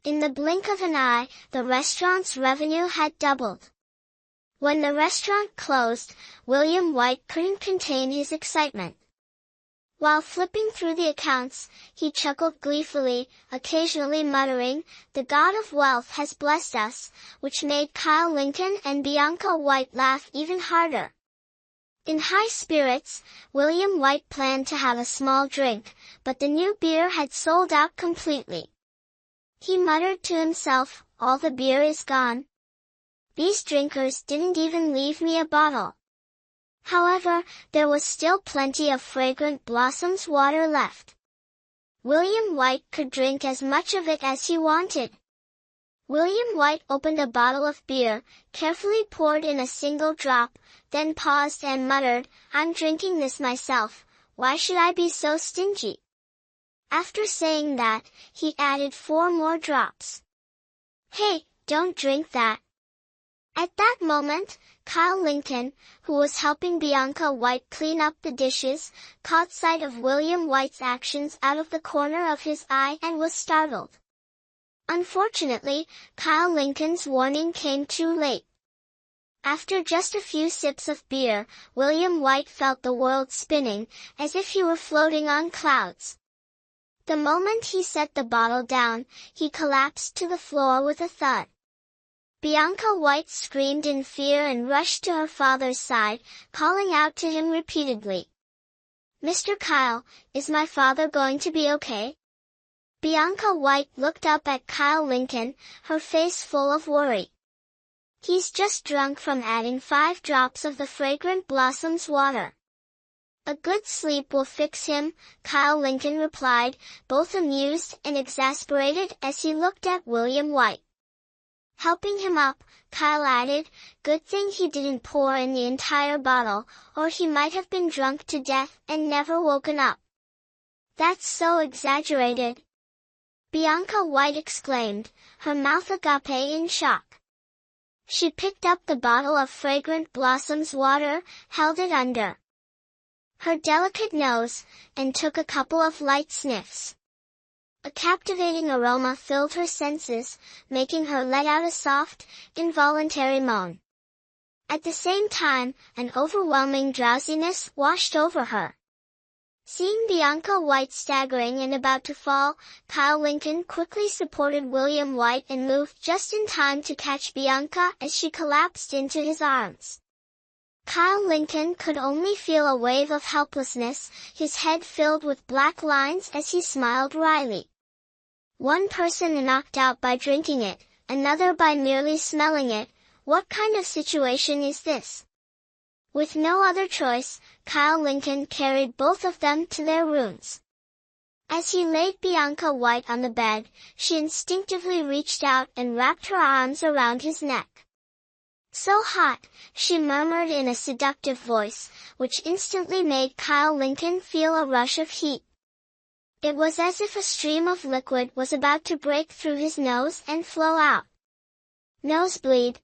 In the blink of an eye, the restaurant's revenue had doubled. When the restaurant closed, William White couldn't contain his excitement. While flipping through the accounts, he chuckled gleefully, occasionally muttering, "The God of wealth has blessed us," which made Kyle Lincoln and Bianca White laugh even harder. In high spirits, William White planned to have a small drink, but the new beer had sold out completely. He muttered to himself, "All the beer is gone. These drinkers didn't even leave me a bottle." However, there was still plenty of fragrant Blossom's water left. William White could drink as much of it as he wanted. William White opened a bottle of beer, carefully poured in a single drop, then paused and muttered, "I'm drinking this myself, why should I be so stingy?" After saying that, he added 4 more drops. "Hey, don't drink that." At that moment, Kyle Lincoln, who was helping Bianca White clean up the dishes, caught sight of William White's actions out of the corner of his eye and was startled. Unfortunately, Kyle Lincoln's warning came too late. After just a few sips of beer, William White felt the world spinning, as if he were floating on clouds. The moment he set the bottle down, he collapsed to the floor with a thud. Bianca White screamed in fear and rushed to her father's side, calling out to him repeatedly. "Mr. Kyle, is my father going to be okay?" Bianca White looked up at Kyle Lincoln, her face full of worry. "He's just drunk from adding 5 drops of the fragrant Blossom's water." "A good sleep will fix him," Kyle Lincoln replied, both amused and exasperated as he looked at William White. Helping him up, Kyle added, "Good thing he didn't pour in the entire bottle, or he might have been drunk to death and never woken up." "That's so exaggerated," Bianca White exclaimed, her mouth agape in shock. She picked up the bottle of fragrant Blossom's water, held it under her delicate nose, and took a couple of light sniffs. A captivating aroma filled her senses, making her let out a soft, involuntary moan. At the same time, an overwhelming drowsiness washed over her. Seeing Bianca White staggering and about to fall, Kyle Lincoln quickly supported William White and moved just in time to catch Bianca as she collapsed into his arms. Kyle Lincoln could only feel a wave of helplessness, his head filled with black lines as he smiled wryly. One person knocked out by drinking it, another by merely smelling it. What kind of situation is this? With no other choice, Kyle Lincoln carried both of them to their rooms. As he laid Bianca White on the bed, she instinctively reached out and wrapped her arms around his neck. "So hot," she murmured in a seductive voice, which instantly made Kyle Lincoln feel a rush of heat. It was as if a stream of liquid was about to break through his nose and flow out. Nosebleed.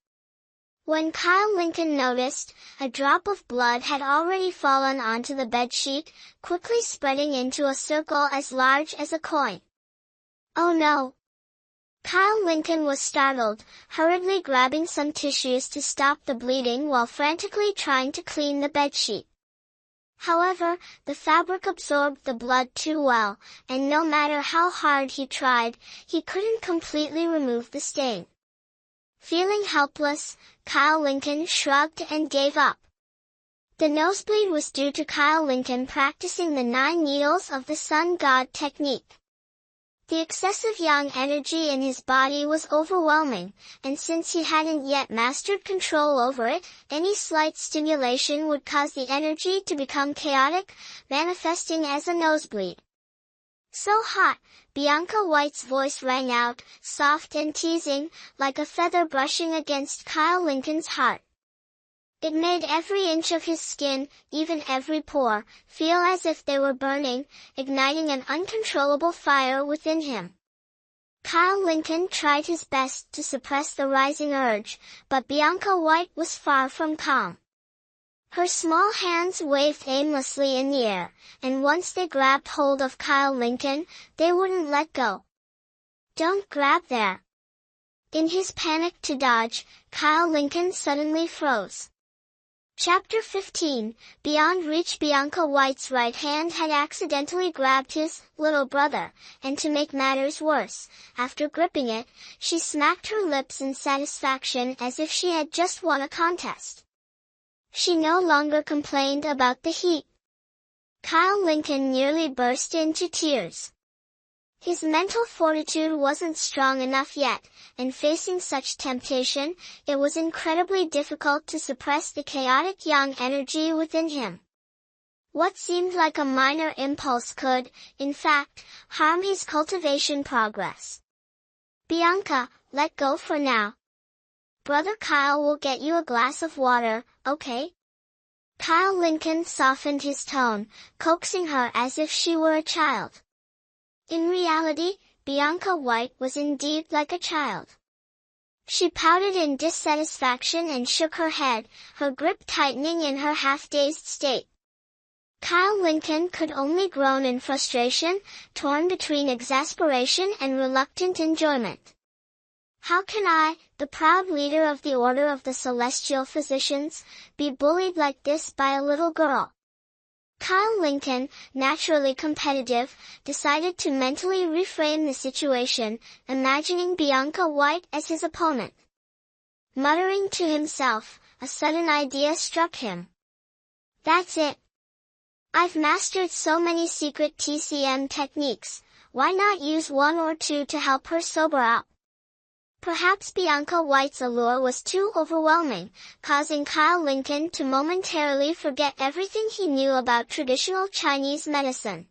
When Kyle Lincoln noticed, a drop of blood had already fallen onto the bedsheet, quickly spreading into a circle as large as a coin. "Oh no!" Kyle Lincoln was startled, hurriedly grabbing some tissues to stop the bleeding while frantically trying to clean the bedsheet. However, the fabric absorbed the blood too well, and no matter how hard he tried, he couldn't completely remove the stain. Feeling helpless, Kyle Lincoln shrugged and gave up. The nosebleed was due to Kyle Lincoln practicing the 9 needles of the sun god technique. The excessive yang energy in his body was overwhelming, and since he hadn't yet mastered control over it, any slight stimulation would cause the energy to become chaotic, manifesting as a nosebleed. "So hot," Bianca White's voice rang out, soft and teasing, like a feather brushing against Kyle Lincoln's heart. It made every inch of his skin, even every pore, feel as if they were burning, igniting an uncontrollable fire within him. Kyle Lincoln tried his best to suppress the rising urge, but Bianca White was far from calm. Her small hands waved aimlessly in the air, and once they grabbed hold of Kyle Lincoln, they wouldn't let go. "Don't grab there." In his panic to dodge, Kyle Lincoln suddenly froze. Chapter 15, Beyond Reach. Bianca White's right hand had accidentally grabbed his little brother, and to make matters worse, after gripping it, she smacked her lips in satisfaction as if she had just won a contest. She no longer complained about the heat. Kyle Lincoln nearly burst into tears. His mental fortitude wasn't strong enough yet, and facing such temptation, it was incredibly difficult to suppress the chaotic yang energy within him. What seemed like a minor impulse could, in fact, harm his cultivation progress. "Bianca, let go for now. Brother Kyle will get you a glass of water, okay?" Kyle Lincoln softened his tone, coaxing her as if she were a child. In reality, Bianca White was indeed like a child. She pouted in dissatisfaction and shook her head, her grip tightening in her half-dazed state. Kyle Lincoln could only groan in frustration, torn between exasperation and reluctant enjoyment. "How can I, the proud leader of the Order of the Celestial Physicians, be bullied like this by a little girl?" Kyle Lincoln, naturally competitive, decided to mentally reframe the situation, imagining Bianca White as his opponent. Muttering to himself, a sudden idea struck him. "That's it. I've mastered so many secret TCM techniques, why not use one or two to help her sober up?" Perhaps Bianca White's allure was too overwhelming, causing Kyle Lincoln to momentarily forget everything he knew about traditional Chinese medicine.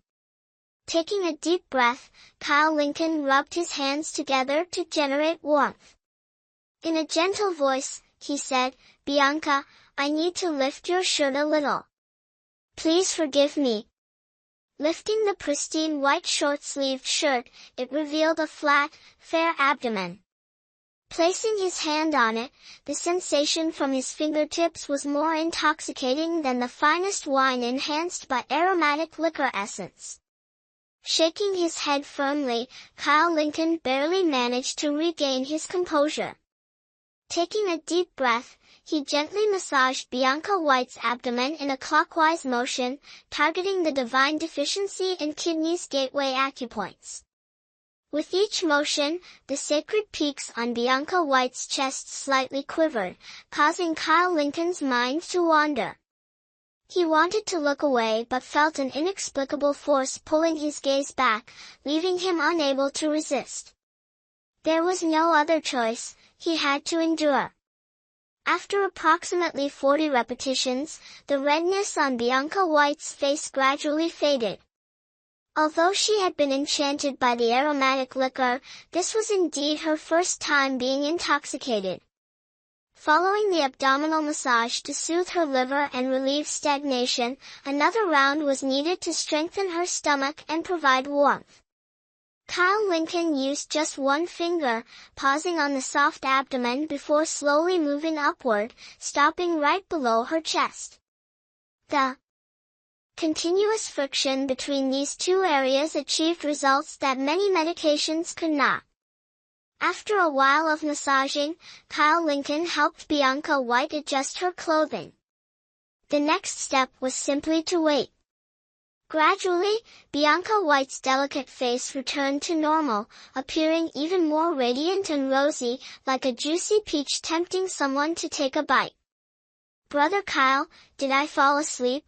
Taking a deep breath, Kyle Lincoln rubbed his hands together to generate warmth. In a gentle voice, he said, "Bianca, I need to lift your shirt a little. Please forgive me." Lifting the pristine white short-sleeved shirt, it revealed a flat, fair abdomen. Placing his hand on it, the sensation from his fingertips was more intoxicating than the finest wine enhanced by aromatic liquor essence. Shaking his head firmly, Kyle Lincoln barely managed to regain his composure. Taking a deep breath, he gently massaged Bianca White's abdomen in a clockwise motion, targeting the divine deficiency in kidneys' gateway acupoints. With each motion, the sacred peaks on Bianca White's chest slightly quivered, causing Kyle Lincoln's mind to wander. He wanted to look away but felt an inexplicable force pulling his gaze back, leaving him unable to resist. There was no other choice, he had to endure. After approximately 40 repetitions, the redness on Bianca White's face gradually faded. Although she had been enchanted by the aromatic liquor, this was indeed her first time being intoxicated. Following the abdominal massage to soothe her liver and relieve stagnation, another round was needed to strengthen her stomach and provide warmth. Kyle Lincoln used just one finger, pausing on the soft abdomen before slowly moving upward, stopping right below her chest. The continuous friction between these two areas achieved results that many medications could not. After a while of massaging, Kyle Lincoln helped Bianca White adjust her clothing. The next step was simply to wait. Gradually, Bianca White's delicate face returned to normal, appearing even more radiant and rosy, like a juicy peach tempting someone to take a bite. "Brother Kyle, did I fall asleep?"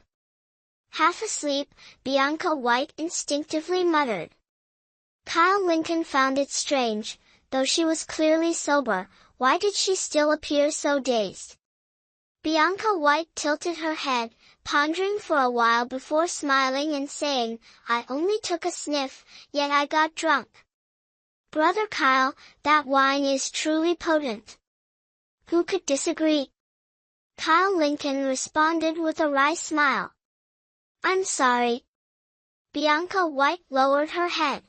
"Half asleep," Bianca White instinctively muttered. Kyle Lincoln found it strange, though she was clearly sober, why did she still appear so dazed? Bianca White tilted her head, pondering for a while before smiling and saying, I only took a sniff, yet I got drunk. Brother Kyle, that wine is truly potent. Who could disagree? Kyle Lincoln responded with a wry smile. I'm sorry. Bianca White lowered her head.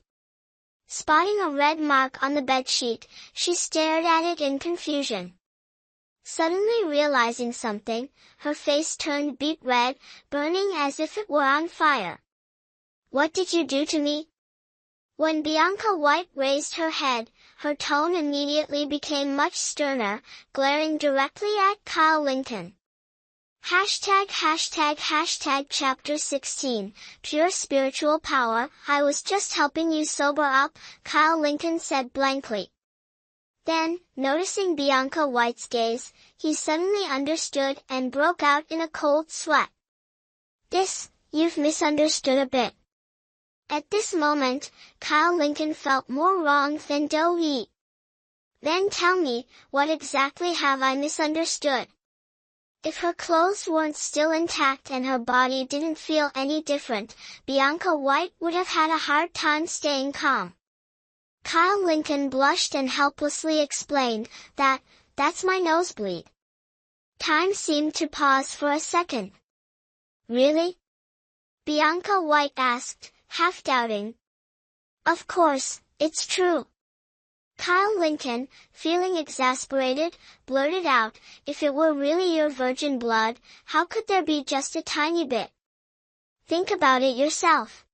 Spotting a red mark on the bedsheet, she stared at it in confusion. Suddenly realizing something, her face turned beet red, burning as if it were on fire. What did you do to me? When Bianca White raised her head, her tone immediately became much sterner, glaring directly at Kyle Lincoln. #### Chapter 16, Pure Spiritual Power. I was just helping you sober up, Kyle Lincoln said blankly. Then, noticing Bianca White's gaze, he suddenly understood and broke out in a cold sweat. You've misunderstood a bit. At this moment, Kyle Lincoln felt more wronged than doughy. Then tell me, what exactly have I misunderstood? If her clothes weren't still intact and her body didn't feel any different, Bianca White would have had a hard time staying calm. Kyle Lincoln blushed and helplessly explained, that's my nosebleed. Time seemed to pause for a second. Really? Bianca White asked, half doubting. Of course, it's true. Kyle Lincoln, feeling exasperated, blurted out, if it were really your virgin blood, how could there be just a tiny bit? Think about it yourself.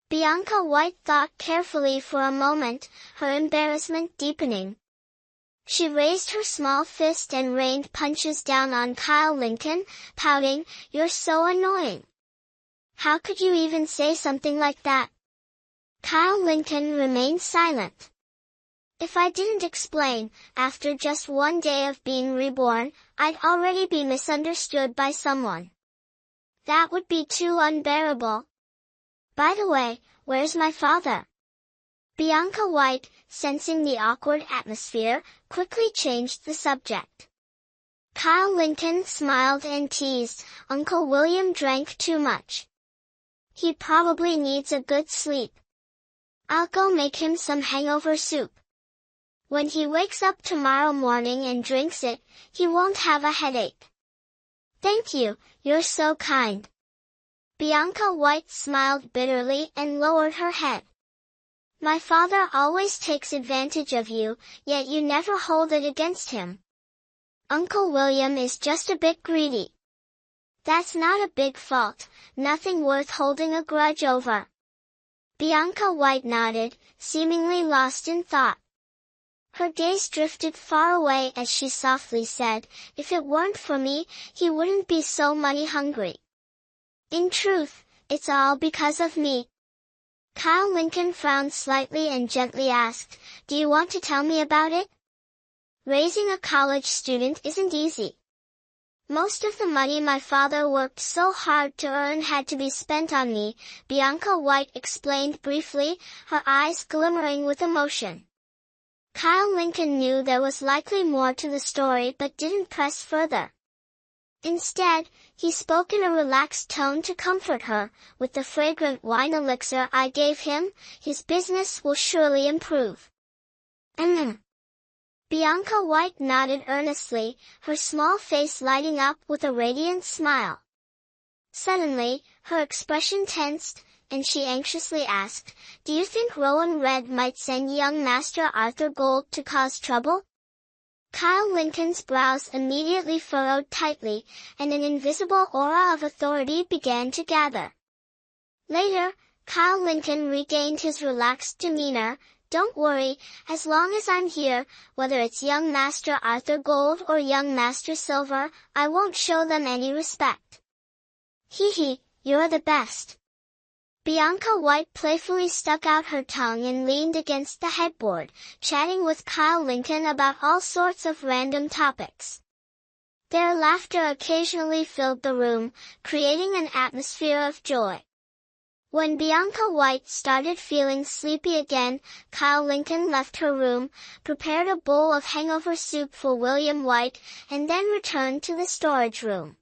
Bianca White thought carefully for a moment, her embarrassment deepening. She raised her small fist and rained punches down on Kyle Lincoln, pouting, You're so annoying. How could you even say something like that? Kyle Lincoln remained silent. If I didn't explain, after just one day of being reborn, I'd already be misunderstood by someone. That would be too unbearable. By the way, where's my father? Bianca White, sensing the awkward atmosphere, quickly changed the subject. Kyle Lincoln smiled and teased, Uncle William drank too much. He probably needs a good sleep. I'll go make him some hangover soup. When he wakes up tomorrow morning and drinks it, he won't have a headache. Thank you, you're so kind. Bianca White smiled bitterly and lowered her head. My father always takes advantage of you, yet you never hold it against him. Uncle William is just a bit greedy. That's not a big fault, nothing worth holding a grudge over. Bianca White nodded, seemingly lost in thought. Her gaze drifted far away as she softly said, if it weren't for me, he wouldn't be so money hungry. In truth, it's all because of me. Kyle Lincoln frowned slightly and gently asked, Do you want to tell me about it? Raising a college student isn't easy. Most of the money my father worked so hard to earn had to be spent on me, Bianca White explained briefly, her eyes glimmering with emotion. Kyle Lincoln knew there was likely more to the story but didn't press further. Instead, he spoke in a relaxed tone to comfort her, with the fragrant wine elixir I gave him, his business will surely improve. Bianca White nodded earnestly, her small face lighting up with a radiant smile. Suddenly, her expression tensed, and she anxiously asked, Do you think Rowan Red might send young Master Arthur Gold to cause trouble? Kyle Lincoln's brows immediately furrowed tightly, and an invisible aura of authority began to gather. Later, Kyle Lincoln regained his relaxed demeanor. Don't worry, as long as I'm here, whether it's young Master Arthur Gold or young Master Silver, I won't show them any respect. You're the best. Bianca White playfully stuck out her tongue and leaned against the headboard, chatting with Kyle Lincoln about all sorts of random topics. Their laughter occasionally filled the room, creating an atmosphere of joy. When Bianca White started feeling sleepy again, Kyle Lincoln left her room, prepared a bowl of hangover soup for William White, and then returned to the storage room.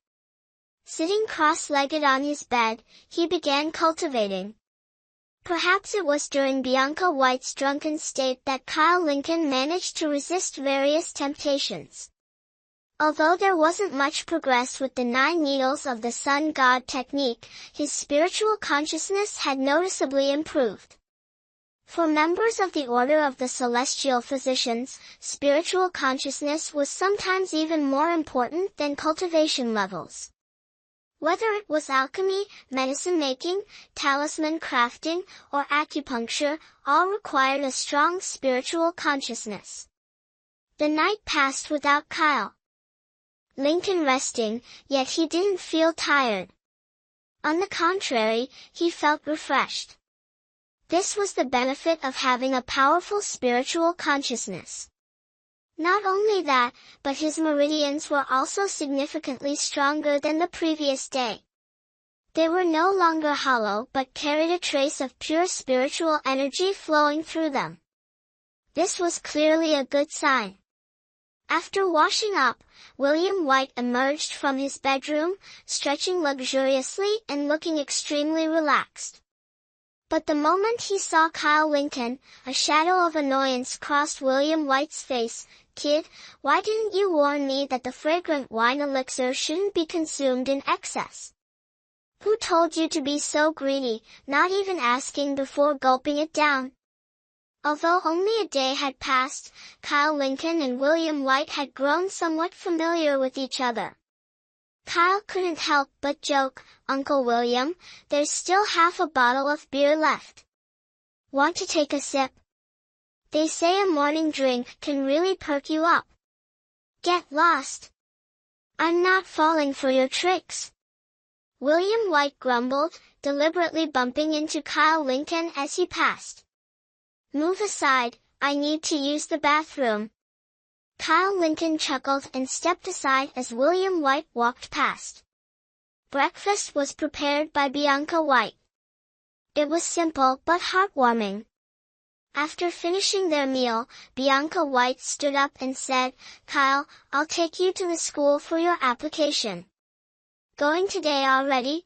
Sitting cross-legged on his bed, he began cultivating. Perhaps it was during Bianca White's drunken state that Kyle Lincoln managed to resist various temptations. Although there wasn't much progress with the 9 needles of the sun god technique, his spiritual consciousness had noticeably improved. For members of the Order of the Celestial Physicians, spiritual consciousness was sometimes even more important than cultivation levels. Whether it was alchemy, medicine-making, talisman crafting, or acupuncture, all required a strong spiritual consciousness. The night passed without Kyle Lincoln resting, yet he didn't feel tired. On the contrary, he felt refreshed. This was the benefit of having a powerful spiritual consciousness. Not only that, but his meridians were also significantly stronger than the previous day. They were no longer hollow but carried a trace of pure spiritual energy flowing through them. This was clearly a good sign. After washing up, William White emerged from his bedroom, stretching luxuriously and looking extremely relaxed. But the moment he saw Kyle Lincoln, a shadow of annoyance crossed William White's face. "Kid, why didn't you warn me that the fragrant wine elixir shouldn't be consumed in excess? Who told you to be so greedy, not even asking before gulping it down?" Although only a day had passed, Kyle Lincoln and William White had grown somewhat familiar with each other. Kyle couldn't help but joke, "Uncle William, there's still half a bottle of beer left. Want to take a sip? They say a morning drink can really perk you up." "Get lost. I'm not falling for your tricks," William White grumbled, deliberately bumping into Kyle Lincoln as he passed. "Move aside, I need to use the bathroom." Kyle Lincoln chuckled and stepped aside as William White walked past. Breakfast was prepared by Bianca White. It was simple but heartwarming. After finishing their meal, Bianca White stood up and said, "Kyle, I'll take you to the school for your application." "Going today already?"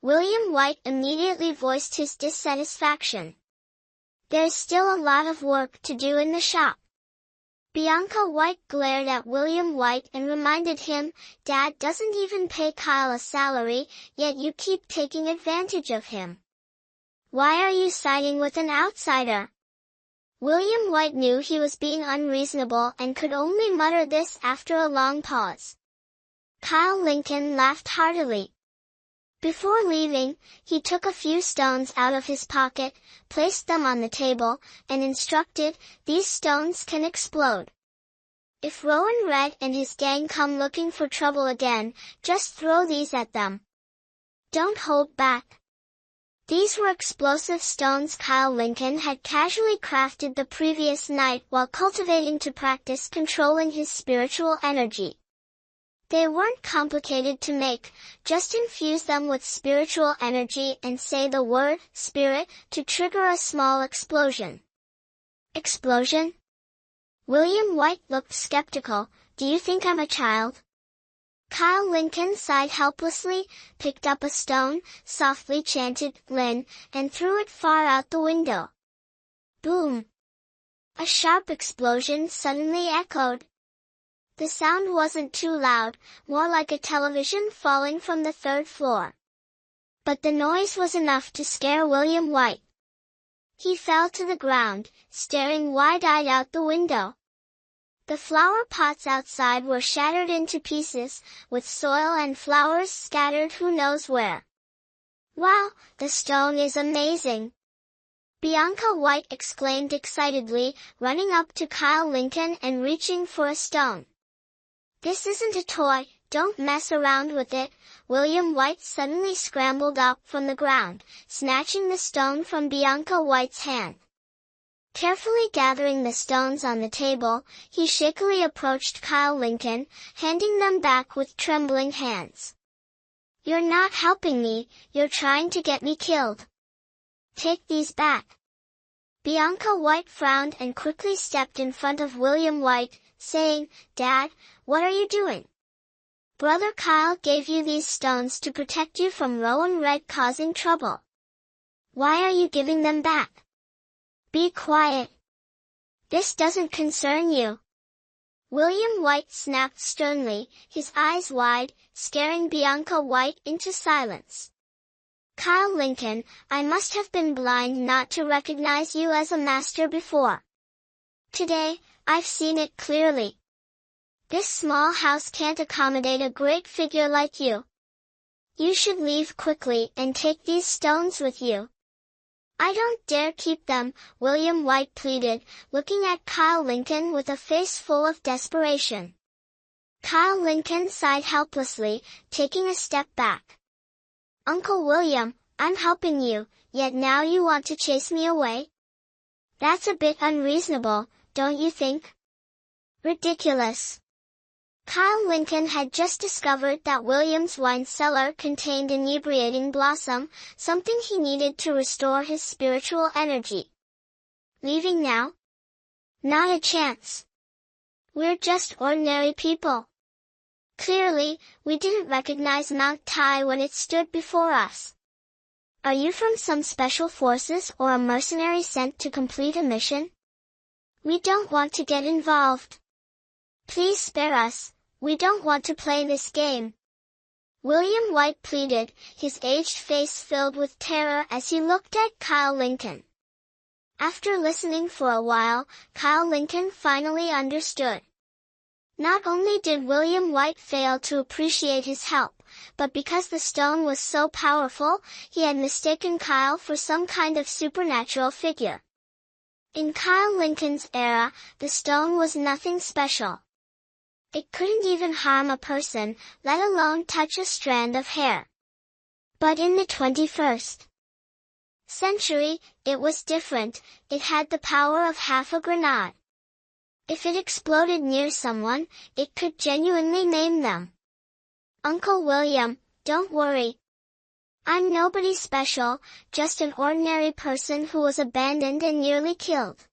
William White immediately voiced his dissatisfaction. "There's still a lot of work to do in the shop." Bianca White glared at William White and reminded him, "Dad doesn't even pay Kyle a salary, yet you keep taking advantage of him. Why are you siding with an outsider?" William White knew he was being unreasonable and could only mutter this after a long pause. Kyle Lincoln laughed heartily. Before leaving, he took a few stones out of his pocket, placed them on the table, and instructed, "These stones can explode. If Rowan Red and his gang come looking for trouble again, just throw these at them. Don't hold back." These were explosive stones Kyle Lincoln had casually crafted the previous night while cultivating to practice controlling his spiritual energy. They weren't complicated to make, just infuse them with spiritual energy and say the word, "spirit," to trigger a small explosion. Explosion? William White looked skeptical. "Do you think I'm a child?" Kyle Lincoln sighed helplessly, picked up a stone, softly chanted, "Lin," and threw it far out the window. Boom! A sharp explosion suddenly echoed. The sound wasn't too loud, more like a television falling from the 3rd floor. But the noise was enough to scare William White. He fell to the ground, staring wide-eyed out the window. The flower pots outside were shattered into pieces, with soil and flowers scattered who knows where. "Wow, the stone is amazing!" Bianca White exclaimed excitedly, running up to Kyle Lincoln and reaching for a stone. "This isn't a toy, don't mess around with it." William White suddenly scrambled up from the ground, snatching the stone from Bianca White's hand. Carefully gathering the stones on the table, he shakily approached Kyle Lincoln, handing them back with trembling hands. You're not helping me, you're trying to get me killed. Take these back. Bianca White frowned and quickly stepped in front of William White, saying, Dad, what are you doing? Brother Kyle gave you these stones to protect you from Rowan Red causing trouble. Why are you giving them back? Be quiet. This doesn't concern you. William White snapped sternly, his eyes wide, scaring Bianca White into silence. Kyle Lincoln, I must have been blind not to recognize you as a master before. Today, I've seen it clearly. This small house can't accommodate a great figure like you. You should leave quickly and take these stones with you. I don't dare keep them, William White pleaded, looking at Kyle Lincoln with a face full of desperation. Kyle Lincoln sighed helplessly, taking a step back. Uncle William, I'm helping you, yet now you want to chase me away? That's a bit unreasonable, don't you think? Ridiculous. Kyle Lincoln had just discovered that William's wine cellar contained inebriating blossom, something he needed to restore his spiritual energy. Leaving now? Not a chance. We're just ordinary people. Clearly, we didn't recognize Mount Tai when it stood before us. Are you from some special forces or a mercenary sent to complete a mission? We don't want to get involved. Please spare us. We don't want to play this game. William White pleaded, his aged face filled with terror as he looked at Kyle Lincoln. After listening for a while, Kyle Lincoln finally understood. Not only did William White fail to appreciate his help, but because the stone was so powerful, he had mistaken Kyle for some kind of supernatural figure. In Kyle Lincoln's era, the stone was nothing special. It couldn't even harm a person, let alone touch a strand of hair. But in the 21st century, it was different. It had the power of half a grenade. If it exploded near someone, it could genuinely maim them. Uncle William, don't worry. I'm nobody special, just an ordinary person who was abandoned and nearly killed.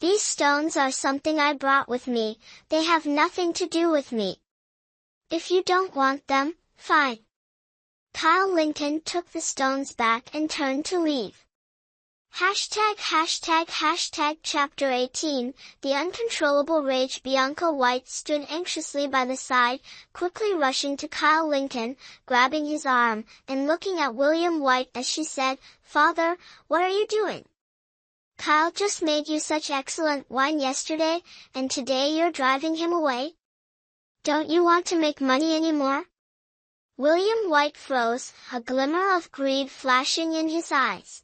These stones are something I brought with me, they have nothing to do with me. If you don't want them, fine. Kyle Lincoln took the stones back and turned to leave. #### Chapter 18, The Uncontrollable Rage. Bianca White stood anxiously by the side, quickly rushing to Kyle Lincoln, grabbing his arm, and looking at William White as she said, Father, what are you doing? Kyle just made you such excellent wine yesterday, and today you're driving him away? Don't you want to make money anymore? William White froze, a glimmer of greed flashing in his eyes.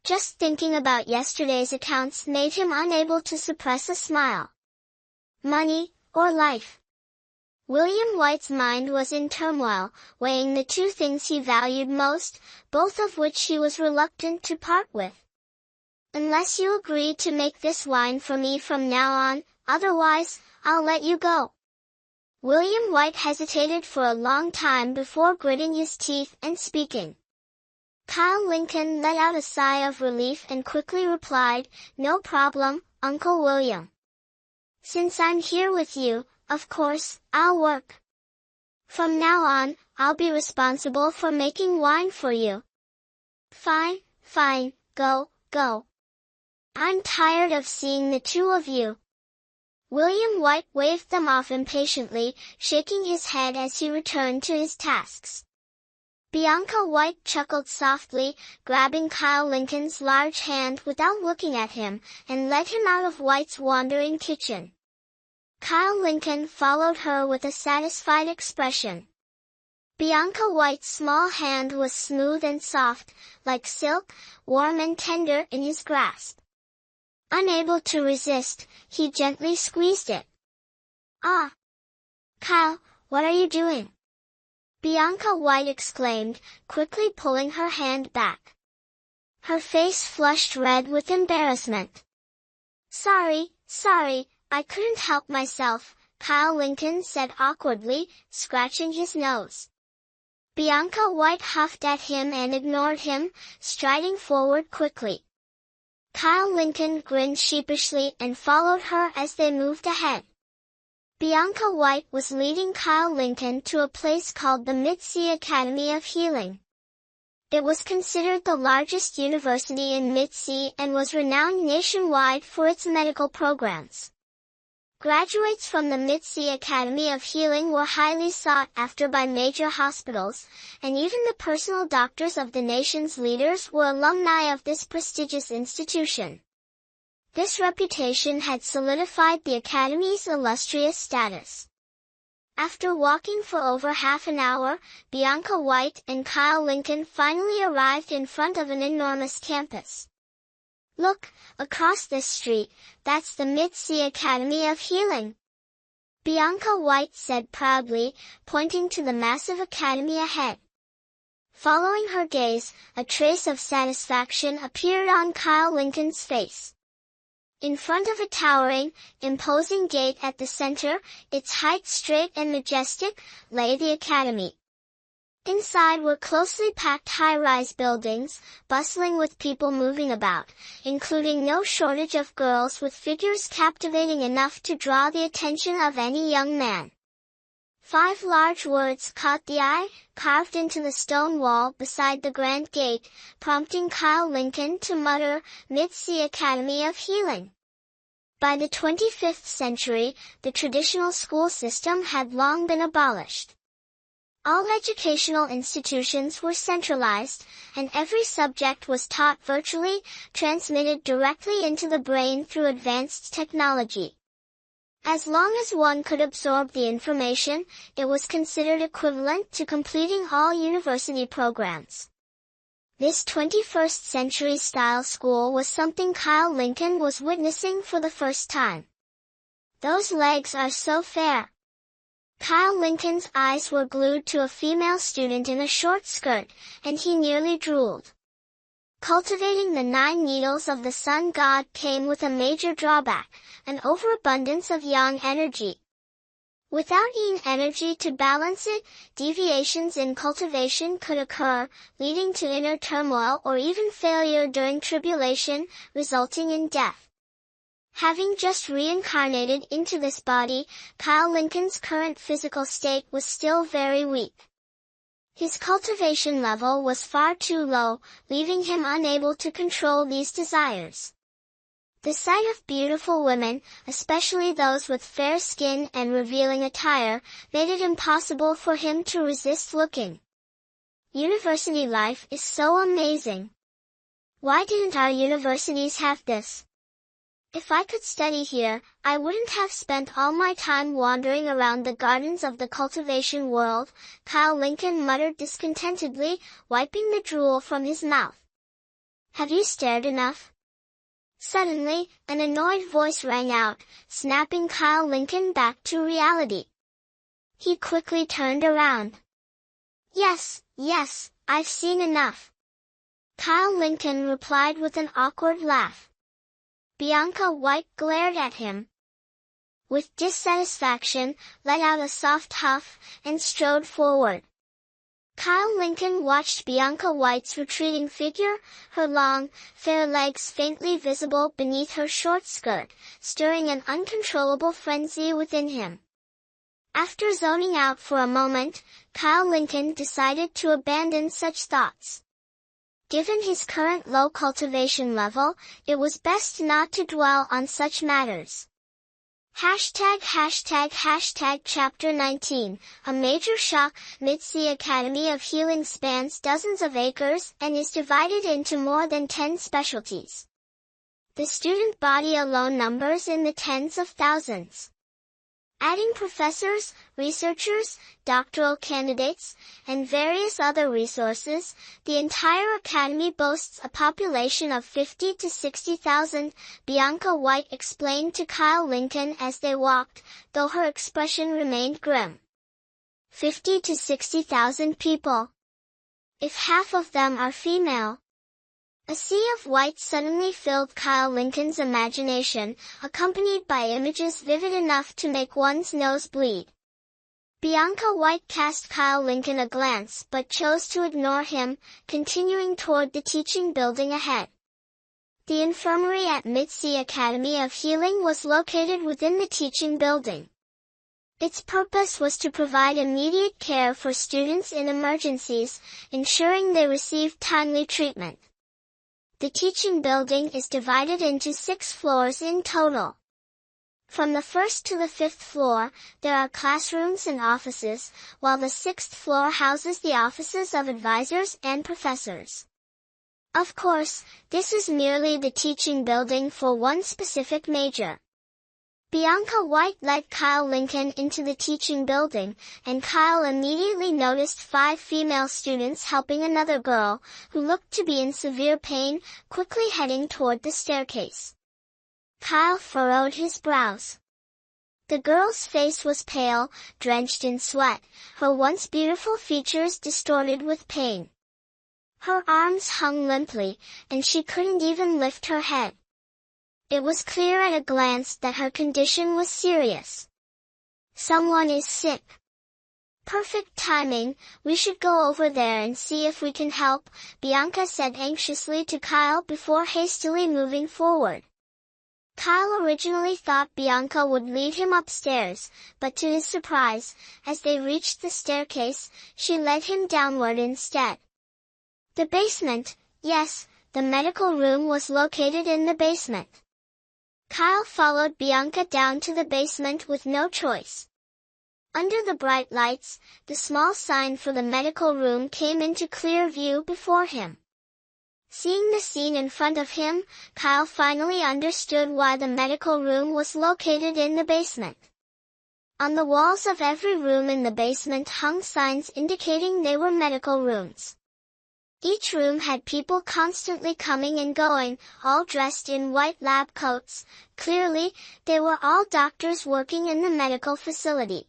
Just thinking about yesterday's accounts made him unable to suppress a smile. Money, or life? William White's mind was in turmoil, weighing the two things he valued most, both of which he was reluctant to part with. Unless you agree to make this wine for me from now on, otherwise, I'll let you go. William White hesitated for a long time before gritting his teeth and speaking. Kyle Lincoln let out a sigh of relief and quickly replied, No problem, Uncle William. Since I'm here with you, of course, I'll work. From now on, I'll be responsible for making wine for you. Fine, go. I'm tired of seeing the two of you. William White waved them off impatiently, shaking his head as he returned to his tasks. Bianca White chuckled softly, grabbing Kyle Lincoln's large hand without looking at him, and led him out of White's wandering kitchen. Kyle Lincoln followed her with a satisfied expression. Bianca White's small hand was smooth and soft, like silk, warm and tender in his grasp. Unable to resist, he gently squeezed it. Ah! Kyle, what are you doing? Bianca White exclaimed, quickly pulling her hand back. Her face flushed red with embarrassment. Sorry, I couldn't help myself, Kyle Lincoln said awkwardly, scratching his nose. Bianca White huffed at him and ignored him, striding forward quickly. Kyle Lincoln grinned sheepishly and followed her as they moved ahead. Bianca White was leading Kyle Lincoln to a place called the Mid-Sea Academy of Healing. It was considered the largest university in Mid-Sea and was renowned nationwide for its medical programs. Graduates from the Mid-Sea Academy of Healing were highly sought after by major hospitals, and even the personal doctors of the nation's leaders were alumni of this prestigious institution. This reputation had solidified the Academy's illustrious status. After walking for over half an hour, Bianca White and Kyle Lincoln finally arrived in front of an enormous campus. "Look, across this street, that's the Mid-Sea Academy of Healing," Bianca White said proudly, pointing to the massive academy ahead. Following her gaze, a trace of satisfaction appeared on Kyle Lincoln's face. In front of a towering, imposing gate at the center, its height straight and majestic, lay the academy. Inside were closely packed high-rise buildings, bustling with people moving about, including no shortage of girls with figures captivating enough to draw the attention of any young man. 5 large words caught the eye, carved into the stone wall beside the grand gate, prompting Kyle Lincoln to mutter, "Mid-Sea Academy of Healing." By the 25th century, the traditional school system had long been abolished. All educational institutions were centralized, and every subject was taught virtually, transmitted directly into the brain through advanced technology. As long as one could absorb the information, it was considered equivalent to completing all university programs. This 21st century style school was something Kyle Lincoln was witnessing for the first time. "Those legs are so fair." Kyle Lincoln's eyes were glued to a female student in a short skirt, and he nearly drooled. Cultivating the 9 needles of the sun god came with a major drawback, an overabundance of yang energy. Without yin energy to balance it, deviations in cultivation could occur, leading to inner turmoil or even failure during tribulation, resulting in death. Having just reincarnated into this body, Kyle Lincoln's current physical state was still very weak. His cultivation level was far too low, leaving him unable to control these desires. The sight of beautiful women, especially those with fair skin and revealing attire, made it impossible for him to resist looking. University life is so amazing. Why didn't our universities have this? If I could study here, I wouldn't have spent all my time wandering around the gardens of the cultivation world, Kyle Lincoln muttered discontentedly, wiping the drool from his mouth. "Have you stared enough?" Suddenly, an annoyed voice rang out, snapping Kyle Lincoln back to reality. He quickly turned around. Yes, I've seen enough," Kyle Lincoln replied with an awkward laugh. Bianca White glared at him with dissatisfaction, let out a soft huff, and strode forward. Kyle Lincoln watched Bianca White's retreating figure, her long, fair legs faintly visible beneath her short skirt, stirring an uncontrollable frenzy within him. After zoning out for a moment, Kyle Lincoln decided to abandon such thoughts. Given his current low cultivation level, it was best not to dwell on such matters. ### Chapter 19, a major shock. Mid-Sea Academy of Healing spans dozens of acres and is divided into more than 10 specialties. The student body alone numbers in the tens of thousands. Adding professors, researchers, doctoral candidates, and various other resources, the entire academy boasts a population of 50 to 60,000, Bianca White explained to Kyle Lincoln as they walked, though her expression remained grim. 50 to 60,000 people. If half of them are female. A sea of white suddenly filled Kyle Lincoln's imagination, accompanied by images vivid enough to make one's nose bleed. Bianca White cast Kyle Lincoln a glance but chose to ignore him, continuing toward the teaching building ahead. The infirmary at Mid-Sea Academy of Healing was located within the teaching building. Its purpose was to provide immediate care for students in emergencies, ensuring they received timely treatment. The teaching building is divided into 6 floors in total. From the first to the 5th floor, there are classrooms and offices, while the 6th floor houses the offices of advisors and professors. Of course, this is merely the teaching building for one specific major. Bianca White led Kyle Lincoln into the teaching building, and Kyle immediately noticed 5 female students helping another girl, who looked to be in severe pain, quickly heading toward the staircase. Kyle furrowed his brows. The girl's face was pale, drenched in sweat, her once beautiful features distorted with pain. Her arms hung limply, and she couldn't even lift her head. It was clear at a glance that her condition was serious. Someone is sick. Perfect timing, we should go over there and see if we can help, Bianca said anxiously to Kyle before hastily moving forward. Kyle originally thought Bianca would lead him upstairs, but to his surprise, as they reached the staircase, she led him downward instead. The basement, yes, the medical room was located in the basement. Kyle followed Bianca down to the basement with no choice. Under the bright lights, the small sign for the medical room came into clear view before him. Seeing the scene in front of him, Kyle finally understood why the medical room was located in the basement. On the walls of every room in the basement hung signs indicating they were medical rooms. Each room had people constantly coming and going, all dressed in white lab coats. Clearly, they were all doctors working in the medical facility.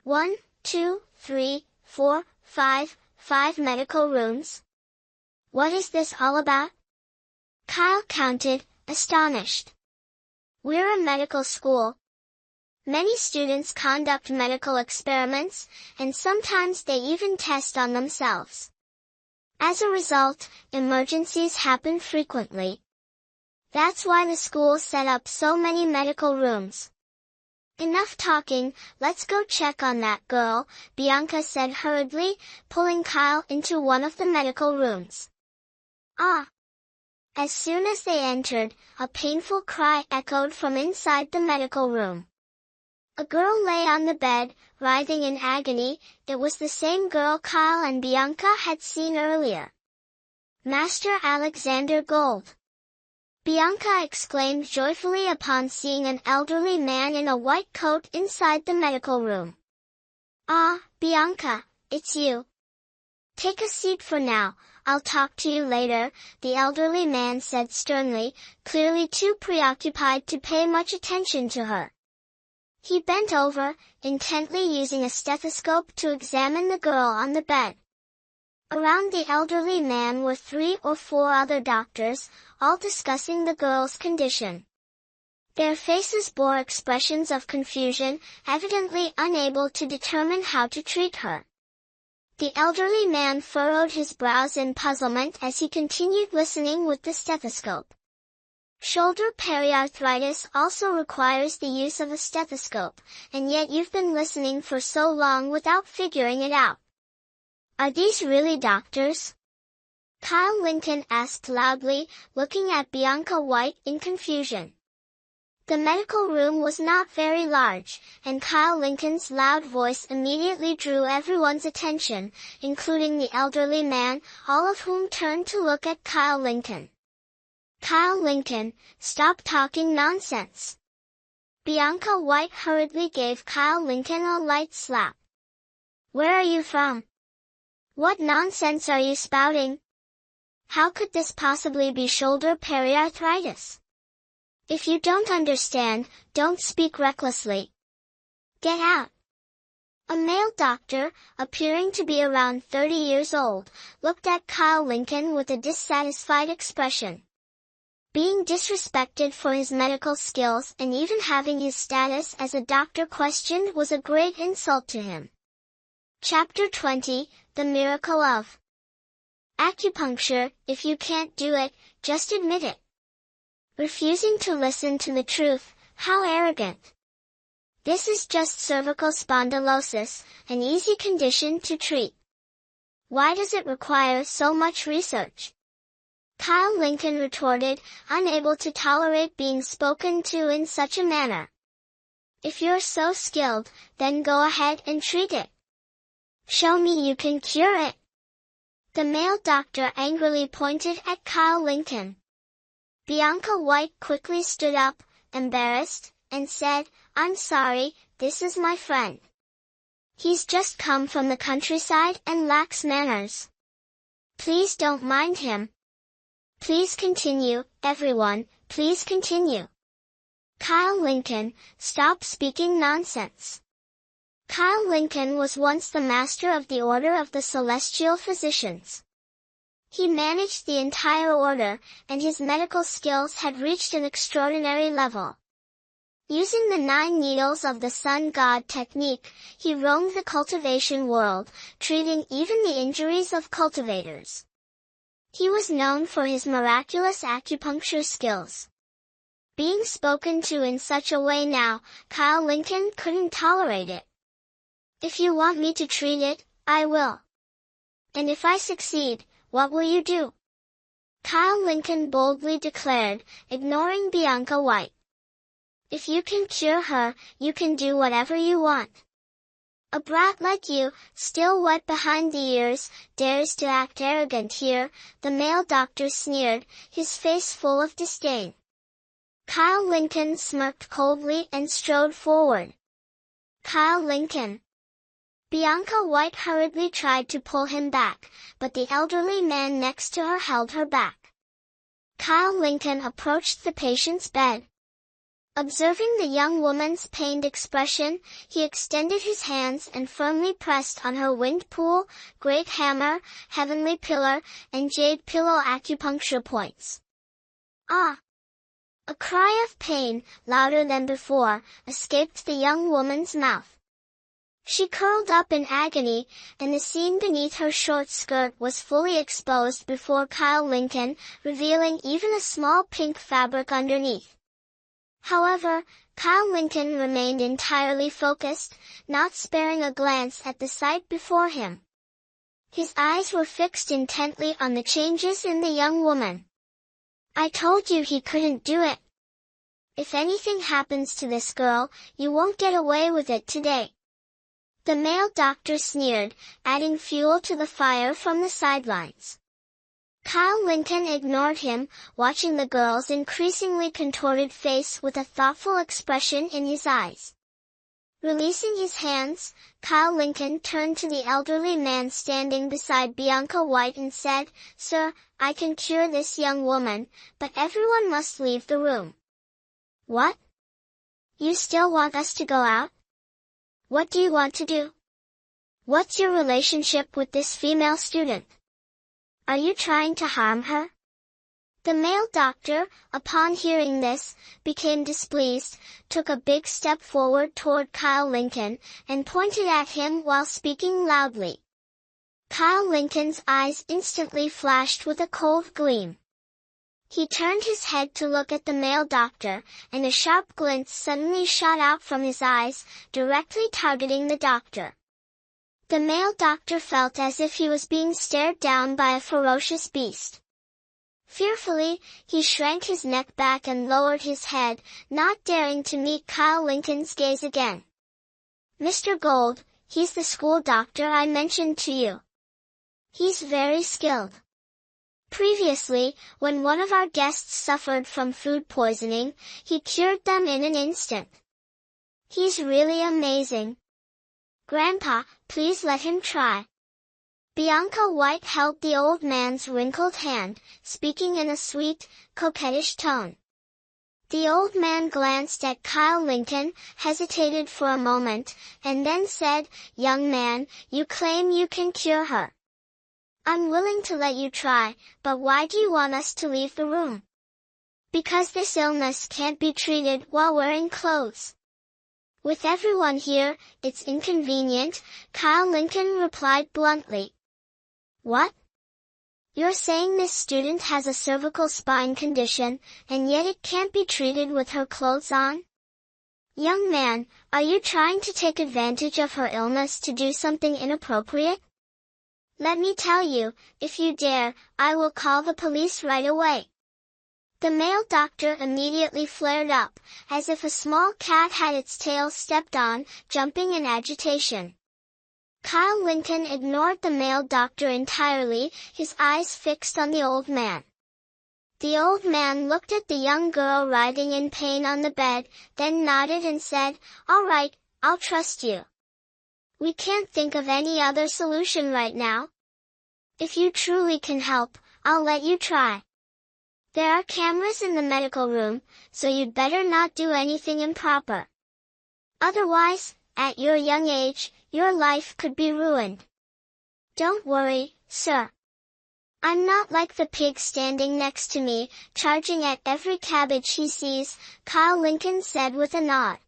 1, 2, 3, 4, 5 medical rooms. What is this all about? Kyle counted, astonished. We're a medical school. Many students conduct medical experiments, and sometimes they even test on themselves. As a result, emergencies happen frequently. That's why the school set up so many medical rooms. Enough talking, let's go check on that girl, Bianca said hurriedly, pulling Kyle into one of the medical rooms. Ah! As soon as they entered, a painful cry echoed from inside the medical room. A girl lay on the bed, writhing in agony. It was the same girl Kyle and Bianca had seen earlier. Master Alexander Gold! Bianca exclaimed joyfully upon seeing an elderly man in a white coat inside the medical room. Ah, Bianca, it's you. Take a seat for now, I'll talk to you later, the elderly man said sternly, clearly too preoccupied to pay much attention to her. He bent over, intently using a stethoscope to examine the girl on the bed. Around the elderly man were 3 or 4 other doctors, all discussing the girl's condition. Their faces bore expressions of confusion, evidently unable to determine how to treat her. The elderly man furrowed his brows in puzzlement as he continued listening with the stethoscope. Shoulder periarthritis also requires the use of a stethoscope, and yet you've been listening for so long without figuring it out. Are these really doctors? Kyle Lincoln asked loudly, looking at Bianca White in confusion. The medical room was not very large, and Kyle Lincoln's loud voice immediately drew everyone's attention, including the elderly man, all of whom turned to look at Kyle Lincoln. Kyle Lincoln, stop talking nonsense. Bianca White hurriedly gave Kyle Lincoln a light slap. Where are you from? What nonsense are you spouting? How could this possibly be shoulder periarthritis? If you don't understand, don't speak recklessly. Get out. A male doctor, appearing to be around 30 years old, looked at Kyle Lincoln with a dissatisfied expression. being disrespected for his medical skills and even having his status as a doctor questioned was a great insult to him. Chapter 20, The Miracle of Acupuncture. If you can't do it, just admit it. Refusing to listen to the truth, how arrogant. This is just cervical spondylosis, an easy condition to treat. Why does it require so much research? Kyle Lincoln retorted, unable to tolerate being spoken to in such a manner. If you're so skilled, then go ahead and treat it. Show me you can cure it. The male doctor angrily pointed at Kyle Lincoln. Bianca White quickly stood up, embarrassed, and said, I'm sorry, this is my friend. He's just come from the countryside and lacks manners. Please don't mind him. Please continue, everyone, please continue. Kyle Lincoln, stop speaking nonsense. Kyle Lincoln was once the master of the Order of the Celestial Physicians. He managed the entire order, and his medical skills had reached an extraordinary level. Using the 9 needles of the sun god technique, he roamed the cultivation world, treating even the injuries of cultivators. He was known for his miraculous acupuncture skills. Being spoken to in such a way now, Kyle Lincoln couldn't tolerate it. If you want me to treat it, I will. And if I succeed, what will you do? Kyle Lincoln boldly declared, ignoring Bianca White. If you can cure her, you can do whatever you want. A brat like you, still wet behind the ears, dares to act arrogant here, the male doctor sneered, his face full of disdain. Kyle Lincoln smirked coldly and strode forward. Kyle Lincoln. Bianca White hurriedly tried to pull him back, but the elderly man next to her held her back. Kyle Lincoln approached the patient's bed. Observing the young woman's pained expression, he extended his hands and firmly pressed on her wind pool, great hammer, heavenly pillar, and jade pillow acupuncture points. Ah! A cry of pain, louder than before, escaped the young woman's mouth. She curled up in agony, and the seam beneath her short skirt was fully exposed before Kyle Lincoln, revealing even a small pink fabric underneath. However, Kyle Lincoln remained entirely focused, not sparing a glance at the sight before him. His eyes were fixed intently on the changes in the young woman. I told you he couldn't do it. If anything happens to this girl, you won't get away with it today. The male doctor sneered, adding fuel to the fire from the sidelines. Kyle Lincoln ignored him, watching the girl's increasingly contorted face with a thoughtful expression in his eyes. Releasing his hands, Kyle Lincoln turned to the elderly man standing beside Bianca White and said, Sir, I can cure this young woman, but everyone must leave the room. What? You still want us to go out? What do you want to do? What's your relationship with this female student? Are you trying to harm her? The male doctor, upon hearing this, became displeased, took a big step forward toward Kyle Lincoln, and pointed at him while speaking loudly. Kyle Lincoln's eyes instantly flashed with a cold gleam. He turned his head to look at the male doctor, and a sharp glint suddenly shot out from his eyes, directly targeting the doctor. The male doctor felt as if he was being stared down by a ferocious beast. Fearfully, he shrank his neck back and lowered his head, not daring to meet Kyle Lincoln's gaze again. Mr. Gold, he's the school doctor I mentioned to you. He's very skilled. Previously, when one of our guests suffered from food poisoning, he cured them in an instant. He's really amazing. Grandpa, please let him try. Bianca White held the old man's wrinkled hand, speaking in a sweet, coquettish tone. The old man glanced at Kyle Lincoln, hesitated for a moment, and then said, Young man, you claim you can cure her. I'm willing to let you try, but why do you want us to leave the room? Because this illness can't be treated while wearing clothes. With everyone here, it's inconvenient, Kyle Lincoln replied bluntly. What? You're saying this student has a cervical spine condition, and yet it can't be treated with her clothes on? Young man, are you trying to take advantage of her illness to do something inappropriate? Let me tell you, if you dare, I will call the police right away. The male doctor immediately flared up, as if a small cat had its tail stepped on, jumping in agitation. Kyle Lincoln ignored the male doctor entirely, his eyes fixed on the old man. The old man looked at the young girl writhing in pain on the bed, then nodded and said, "All right, I'll trust you. We can't think of any other solution right now. If you truly can help, I'll let you try. There are cameras in the medical room, so you'd better not do anything improper. Otherwise, at your young age, your life could be ruined." "Don't worry, sir. I'm not like the pig standing next to me, charging at every cabbage he sees," Kyle Lincoln said with a nod.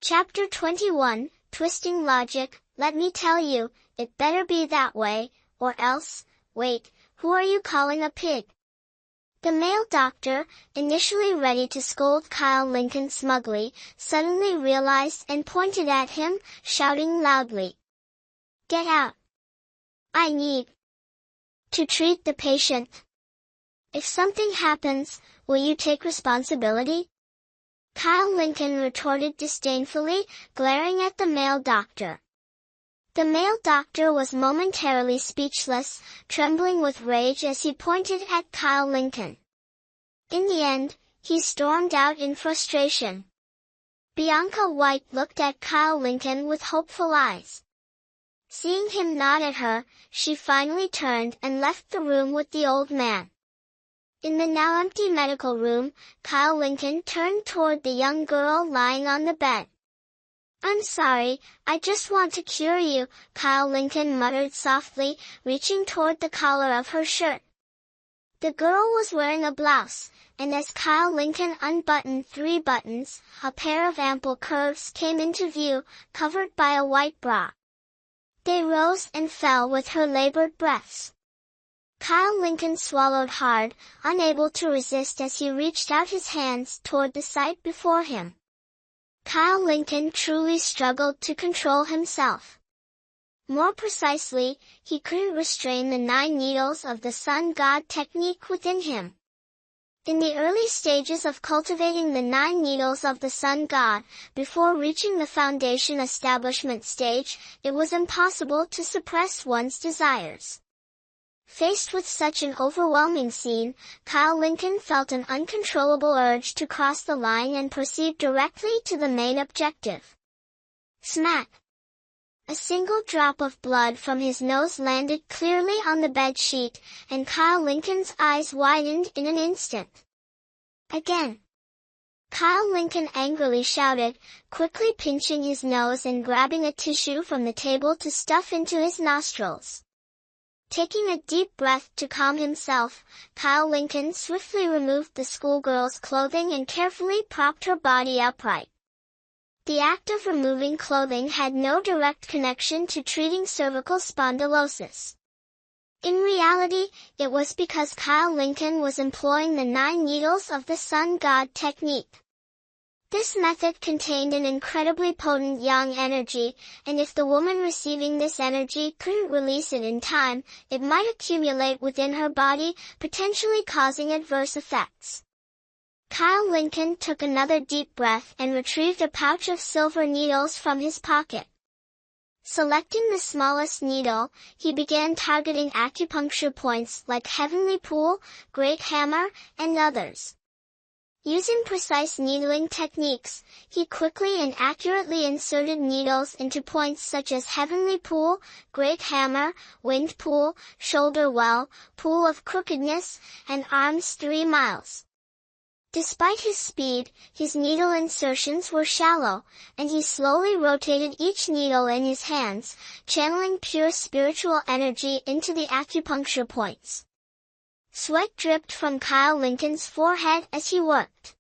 Chapter 21, Twisting Logic. Let me tell you, it better be that way, or else, wait, who are you calling a pig? The male doctor, initially ready to scold Kyle Lincoln smugly, suddenly realized and pointed at him, shouting loudly, "Get out! I need to treat the patient. If something happens, will you take responsibility?" Kyle Lincoln retorted disdainfully, glaring at the male doctor. The male doctor was momentarily speechless, trembling with rage as he pointed at Kyle Lincoln. In the end, he stormed out in frustration. Bianca White looked at Kyle Lincoln with hopeful eyes. Seeing him nod at her, she finally turned and left the room with the old man. In the now empty medical room, Kyle Lincoln turned toward the young girl lying on the bed. "I'm sorry, I just want to cure you," Kyle Lincoln muttered softly, reaching toward the collar of her shirt. The girl was wearing a blouse, and as Kyle Lincoln unbuttoned 3 buttons, a pair of ample curves came into view, covered by a white bra. They rose and fell with her labored breaths. Kyle Lincoln swallowed hard, unable to resist as he reached out his hands toward the sight before him. Kyle Lincoln truly struggled to control himself. More precisely, he couldn't restrain the 9 needles of the sun god technique within him. In the early stages of cultivating the 9 needles of the sun god, before reaching the foundation establishment stage, it was impossible to suppress one's desires. Faced with such an overwhelming scene, Kyle Lincoln felt an uncontrollable urge to cross the line and proceed directly to the main objective. Smack! A single drop of blood from his nose landed clearly on the bed sheet, and Kyle Lincoln's eyes widened in an instant. Again! Kyle Lincoln angrily shouted, quickly pinching his nose and grabbing a tissue from the table to stuff into his nostrils. Taking a deep breath to calm himself, Kyle Lincoln swiftly removed the schoolgirl's clothing and carefully propped her body upright. The act of removing clothing had no direct connection to treating cervical spondylosis. In reality, it was because Kyle Lincoln was employing the 9 needles of the sun god technique. This method contained an incredibly potent yang energy, and if the woman receiving this energy couldn't release it in time, it might accumulate within her body, potentially causing adverse effects. Kyle Lincoln took another deep breath and retrieved a pouch of silver needles from his pocket. Selecting the smallest needle, he began targeting acupuncture points like Heavenly Pool, Great Hammer, and others. Using precise needling techniques, he quickly and accurately inserted needles into points such as Heavenly Pool, Great Hammer, Wind Pool, Shoulder Well, Pool of Crookedness, and Arms 3 miles. Despite his speed, his needle insertions were shallow, and he slowly rotated each needle in his hands, channeling pure spiritual energy into the acupuncture points. Sweat dripped from Kyle Lincoln's forehead as he worked.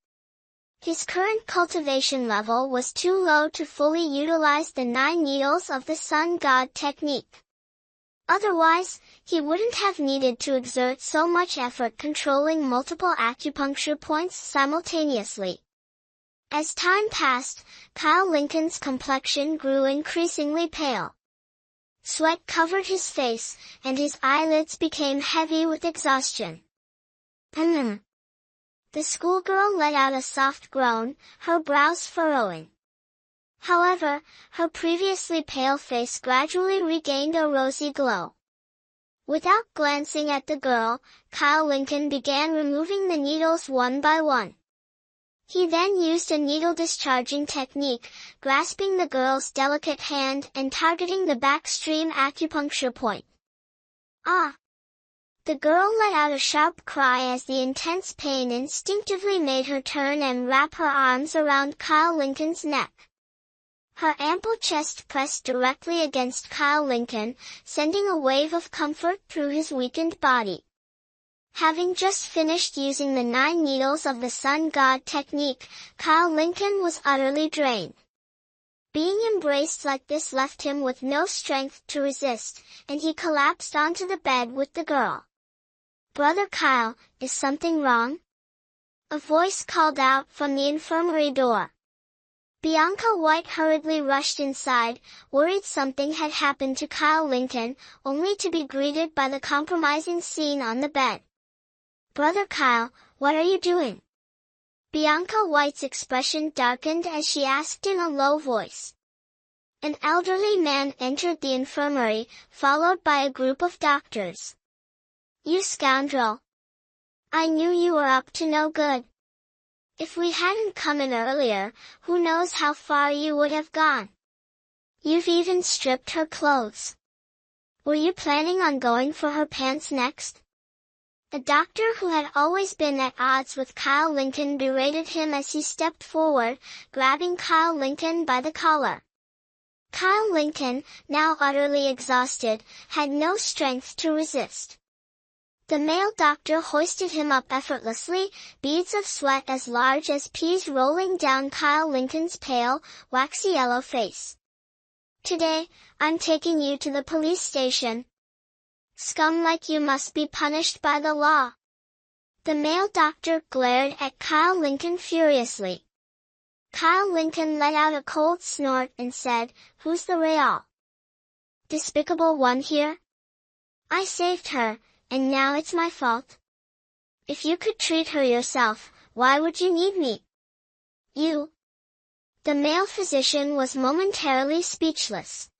His current cultivation level was too low to fully utilize the 9 needles of the sun god technique. Otherwise, he wouldn't have needed to exert so much effort controlling multiple acupuncture points simultaneously. As time passed, Kyle Lincoln's complexion grew increasingly pale. Sweat covered his face, and his eyelids became heavy with exhaustion. The schoolgirl let out a soft groan, her brows furrowing. However, her previously pale face gradually regained a rosy glow. Without glancing at the girl, Kyle Lincoln began removing the needles one by one. He then used a needle discharging technique, grasping the girl's delicate hand and targeting the backstream acupuncture point. Ah! The girl let out a sharp cry as the intense pain instinctively made her turn and wrap her arms around Kyle Lincoln's neck. Her ample chest pressed directly against Kyle Lincoln, sending a wave of comfort through his weakened body. Having just finished using the 9 needles of the sun god technique, Kyle Lincoln was utterly drained. Being embraced like this left him with no strength to resist, and he collapsed onto the bed with the girl. "Brother Kyle, is something wrong?" A voice called out from the infirmary door. Bianca White hurriedly rushed inside, worried something had happened to Kyle Lincoln, only to be greeted by the compromising scene on the bed. "Brother Kyle, what are you doing?" Bianca White's expression darkened as she asked in a low voice. An elderly man entered the infirmary, followed by a group of doctors. "You scoundrel! I knew you were up to no good. If we hadn't come in earlier, who knows how far you would have gone. You've even stripped her clothes. Were you planning on going for her pants next?" A doctor who had always been at odds with Kyle Lincoln berated him as he stepped forward, grabbing Kyle Lincoln by the collar. Kyle Lincoln, now utterly exhausted, had no strength to resist. The male doctor hoisted him up effortlessly, beads of sweat as large as peas rolling down Kyle Lincoln's pale, waxy yellow face. "Today, I'm taking you to the police station. Scum like you must be punished by the law." The male doctor glared at Kyle Lincoln furiously. Kyle Lincoln let out a cold snort and said, "Who's the real despicable one here? I saved her, and now it's my fault. If you could treat her yourself, why would you need me?" "You?" The male physician was momentarily speechless.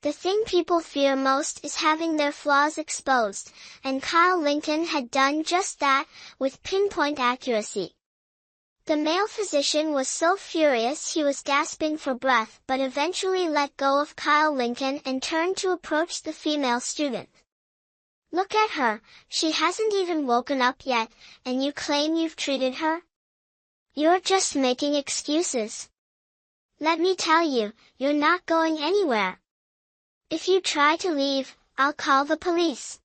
The thing people fear most is having their flaws exposed, and Kyle Lincoln had done just that, with pinpoint accuracy. The male physician was so furious he was gasping for breath but eventually let go of Kyle Lincoln and turned to approach the female student. "Look at her, she hasn't even woken up yet, and you claim you've treated her? You're just making excuses. Let me tell you, you're not going anywhere. If you try to leave, I'll call the police."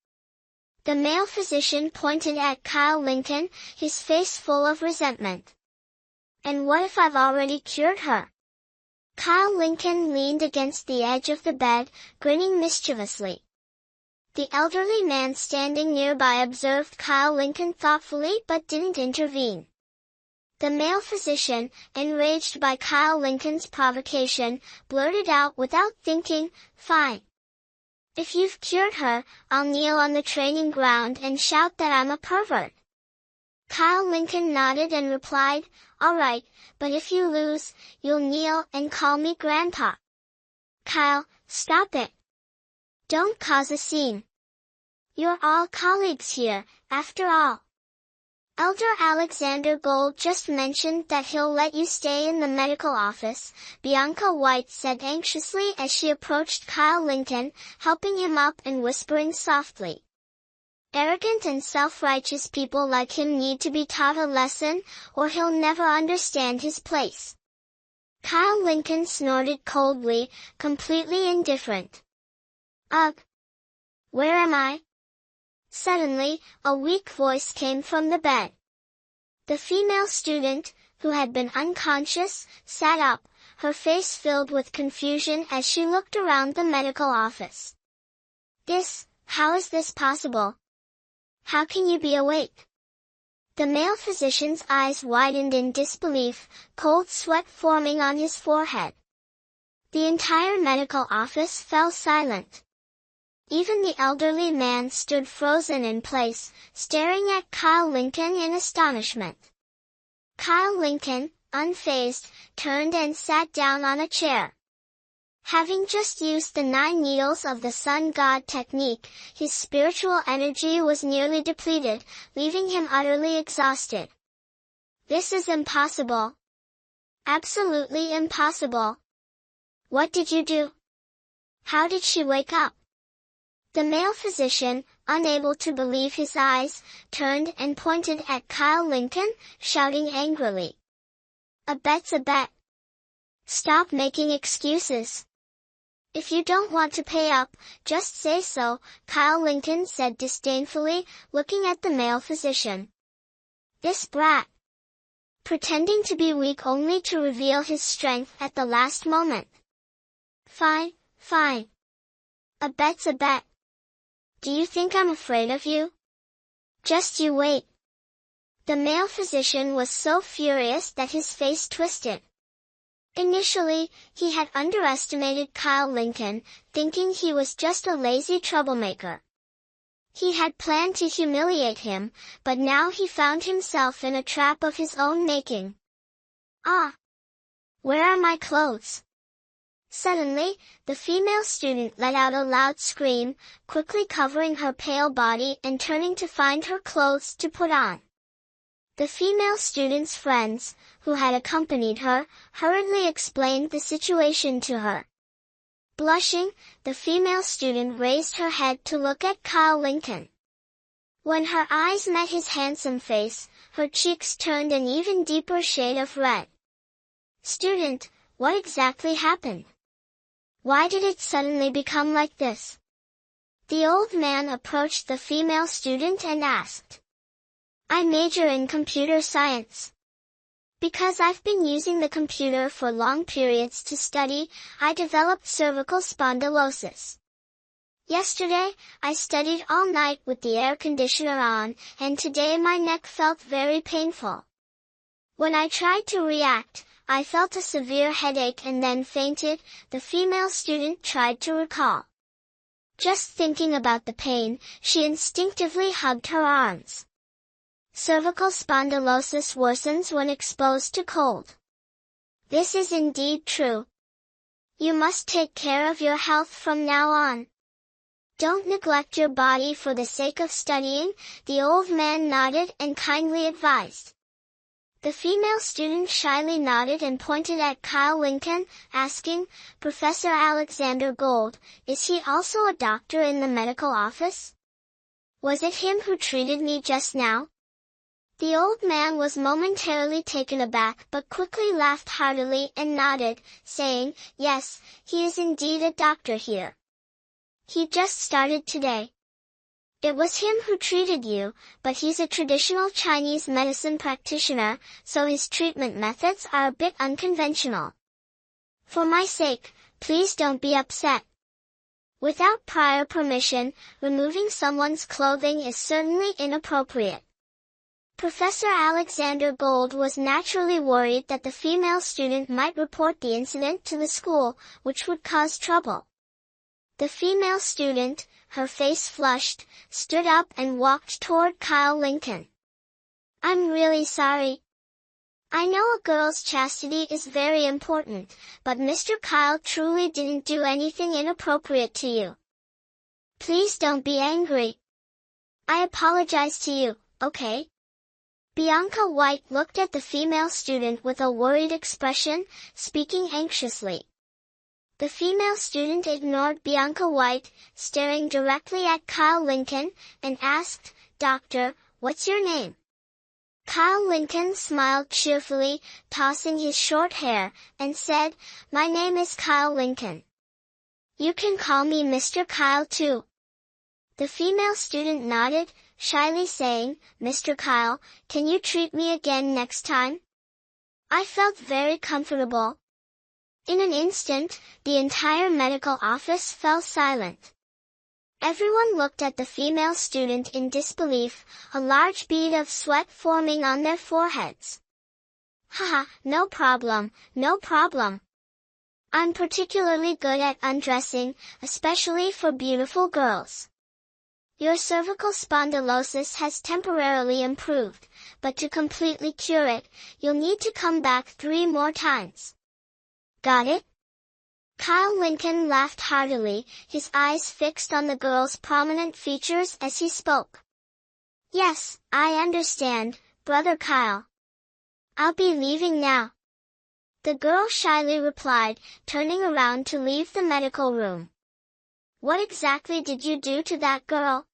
The male physician pointed at Kyle Lincoln, his face full of resentment. "And what if I've already cured her?" Kyle Lincoln leaned against the edge of the bed, grinning mischievously. The elderly man standing nearby observed Kyle Lincoln thoughtfully but didn't intervene. The male physician, enraged by Kyle Lincoln's provocation, blurted out without thinking, "Fine. If you've cured her, I'll kneel on the training ground and shout that I'm a pervert." Kyle Lincoln nodded and replied, "All right, but if you lose, you'll kneel and call me Grandpa." "Kyle, stop it. Don't cause a scene. You're all colleagues here, after all. Elder Alexander Gold just mentioned that he'll let you stay in the medical office," Bianca White said anxiously as she approached Kyle Lincoln, helping him up and whispering softly. "Arrogant and self-righteous people like him need to be taught a lesson, or he'll never understand his place." Kyle Lincoln snorted coldly, completely indifferent. "Ugh! Where am I?" Suddenly, a weak voice came from the bed. The female student, who had been unconscious, sat up, her face filled with confusion as she looked around the medical office. How is this possible? How can you be awake? The male physician's eyes widened in disbelief, cold sweat forming on his forehead. The entire medical office fell silent. Even the elderly man stood frozen in place, staring at Kyle Lincoln in astonishment. Kyle Lincoln, unfazed, turned and sat down on a chair. Having just used the 9 needles of the sun god technique, his spiritual energy was nearly depleted, leaving him utterly exhausted. This is impossible. Absolutely impossible. What did you do? How did she wake up? The male physician, unable to believe his eyes, turned and pointed at Kyle Lincoln, shouting angrily. A bet's a bet. Stop making excuses. If you don't want to pay up, just say so, Kyle Lincoln said disdainfully, looking at the male physician. This brat. Pretending to be weak only to reveal his strength at the last moment. Fine, fine. A bet's a bet. Do you think I'm afraid of you? Just you wait. The male physician was so furious that his face twisted. Initially, he had underestimated Kyle Lincoln, thinking he was just a lazy troublemaker. He had planned to humiliate him, but now he found himself in a trap of his own making. Ah! Where are my clothes? Suddenly, the female student let out a loud scream, quickly covering her pale body and turning to find her clothes to put on. The female student's friends, who had accompanied her, hurriedly explained the situation to her. Blushing, the female student raised her head to look at Kyle Lincoln. When her eyes met his handsome face, her cheeks turned an even deeper shade of red. Student, what exactly happened? Why did it suddenly become like this? The old man approached the female student and asked. I major in computer science. Because I've been using the computer for long periods to study, I developed cervical spondylosis. Yesterday, I studied all night with the air conditioner on, and today my neck felt very painful. When I tried to react, I felt a severe headache and then fainted, the female student tried to recall. Just thinking about the pain, she instinctively hugged her arms. Cervical spondylosis worsens when exposed to cold. This is indeed true. You must take care of your health from now on. Don't neglect your body for the sake of studying, the old man nodded and kindly advised. The female student shyly nodded and pointed at Kyle Lincoln, asking, Professor Alexander Gold, is he also a doctor in the medical office? Was it him who treated me just now? The old man was momentarily taken aback but quickly laughed heartily and nodded, saying, yes, he is indeed a doctor here. He just started today. It was him who treated you, but he's a traditional Chinese medicine practitioner, so his treatment methods are a bit unconventional. For my sake, please don't be upset. Without prior permission, removing someone's clothing is certainly inappropriate. Professor Alexander Gold was naturally worried that the female student might report the incident to the school, which would cause trouble. The female student, her face flushed, stood up and walked toward Kyle Lincoln. I'm really sorry. I know a girl's chastity is very important, but Mr. Kyle truly didn't do anything inappropriate to you. Please don't be angry. I apologize to you, okay? Bianca White looked at the female student with a worried expression, speaking anxiously. The female student ignored Bianca White, staring directly at Kyle Lincoln, and asked, Doctor, what's your name? Kyle Lincoln smiled cheerfully, tossing his short hair, and said, My name is Kyle Lincoln. You can call me Mr. Kyle too. The female student nodded, shyly saying, "Mr. Kyle, can you treat me again next time?" I felt very comfortable. In an instant, the entire medical office fell silent. Everyone looked at the female student in disbelief, a large bead of sweat forming on their foreheads. "Haha, no problem, no problem. I'm particularly good at undressing, especially for beautiful girls. Your cervical spondylosis has temporarily improved, but to completely cure it, you'll need to come back 3 more times. Got it?" Kyle Lincoln laughed heartily, his eyes fixed on the girl's prominent features as he spoke. "Yes, I understand, Brother Kyle. I'll be leaving now." The girl shyly replied, turning around to leave the medical room. "What exactly did you do to that girl?"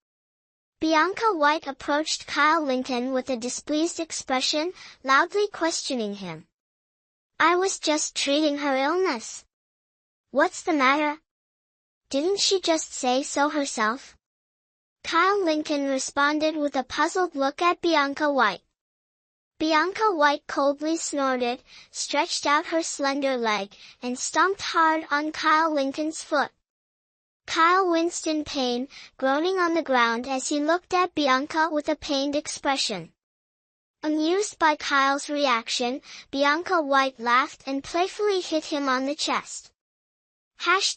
Bianca White approached Kyle Lincoln with a displeased expression, loudly questioning him. "I was just treating her illness." "What's the matter? Didn't she just say so herself?" Kyle Lincoln responded with a puzzled look at Bianca White. Bianca White coldly snorted, stretched out her slender leg, and stomped hard on Kyle Lincoln's foot. Kyle winced in pain, groaning on the ground as he looked at Bianca with a pained expression. Amused by Kyle's reaction, Bianca White laughed and playfully hit him on the chest. ####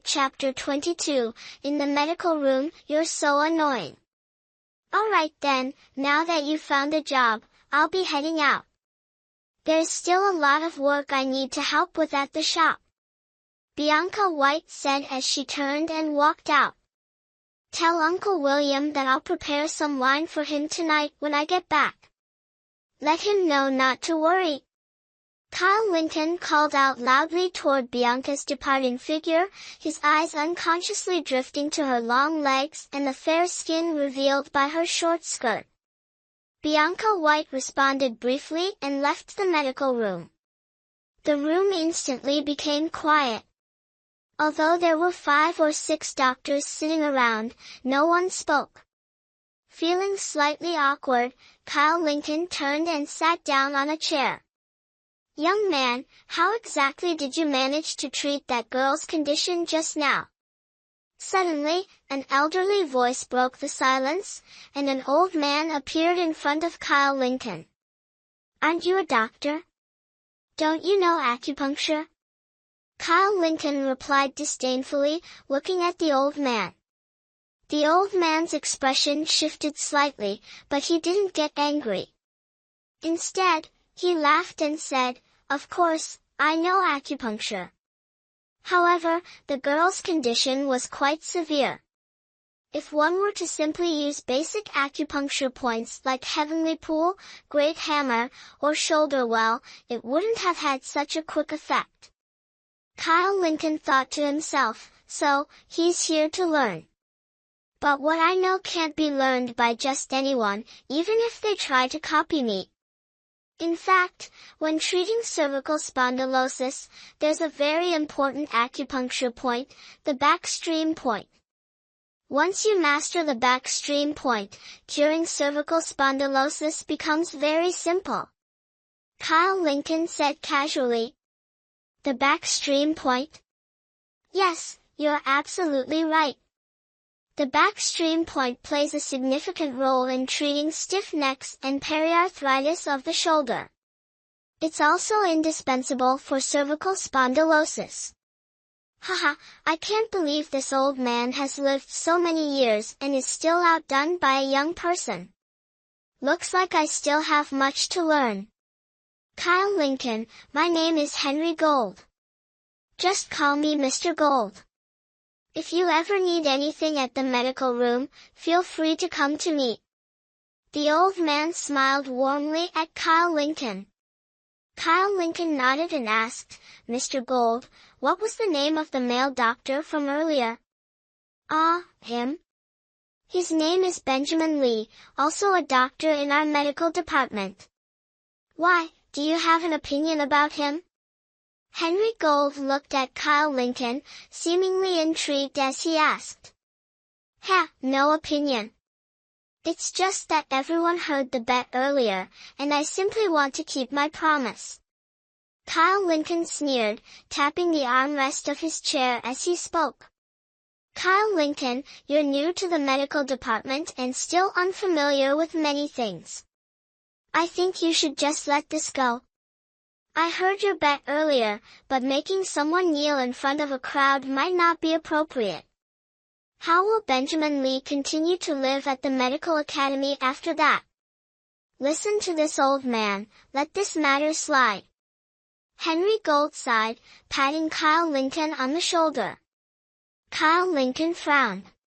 Chapter 22, In the medical room, you're so annoying. Alright then, now that you found a job, I'll be heading out. There's still a lot of work I need to help with at the shop. Bianca White said as she turned and walked out. Tell Uncle William that I'll prepare some wine for him tonight when I get back. Let him know not to worry. Kyle Lincoln called out loudly toward Bianca's departing figure, his eyes unconsciously drifting to her long legs and the fair skin revealed by her short skirt. Bianca White responded briefly and left the medical room. The room instantly became quiet. Although there were 5 or 6 doctors sitting around, no one spoke. Feeling slightly awkward, Kyle Lincoln turned and sat down on a chair. "Young man, how exactly did you manage to treat that girl's condition just now?" Suddenly, an elderly voice broke the silence, and an old man appeared in front of Kyle Lincoln. "Aren't you a doctor? Don't you know acupuncture?" Kyle Lincoln replied disdainfully, looking at the old man. The old man's expression shifted slightly, but he didn't get angry. Instead, he laughed and said, "Of course, I know acupuncture." However, the girl's condition was quite severe. If one were to simply use basic acupuncture points like Heavenly Pool, Great Hammer, or Shoulder Well, it wouldn't have had such a quick effect. Kyle Lincoln thought to himself, so, he's here to learn. But what I know can't be learned by just anyone, even if they try to copy me. In fact, when treating cervical spondylosis, there's a very important acupuncture point, the backstream point. Once you master the backstream point, curing cervical spondylosis becomes very simple. Kyle Lincoln said casually. The backstream point? Yes, you're absolutely right. The backstream point plays a significant role in treating stiff necks and periarthritis of the shoulder. It's also indispensable for cervical spondylosis. Haha, I can't believe this old man has lived so many years and is still outdone by a young person. Looks like I still have much to learn. Kyle Lincoln, my name is Henry Gold. Just call me Mr. Gold. If you ever need anything at the medical room, feel free to come to me. The old man smiled warmly at Kyle Lincoln. Kyle Lincoln nodded and asked, Mr. Gold, what was the name of the male doctor from earlier? Him? His name is Benjamin Lee, also a doctor in our medical department. Why, do you have an opinion about him? Henry Gold looked at Kyle Lincoln, seemingly intrigued as he asked. No opinion. It's just that everyone heard the bet earlier, and I simply want to keep my promise. Kyle Lincoln sneered, tapping the armrest of his chair as he spoke. Kyle Lincoln, you're new to the medical department and still unfamiliar with many things. I think you should just let this go. I heard your bet earlier, but making someone kneel in front of a crowd might not be appropriate. How will Benjamin Lee continue to live at the medical academy after that? Listen to this old man, let this matter slide. Henry Gold sighed, patting Kyle Lincoln on the shoulder. Kyle Lincoln frowned.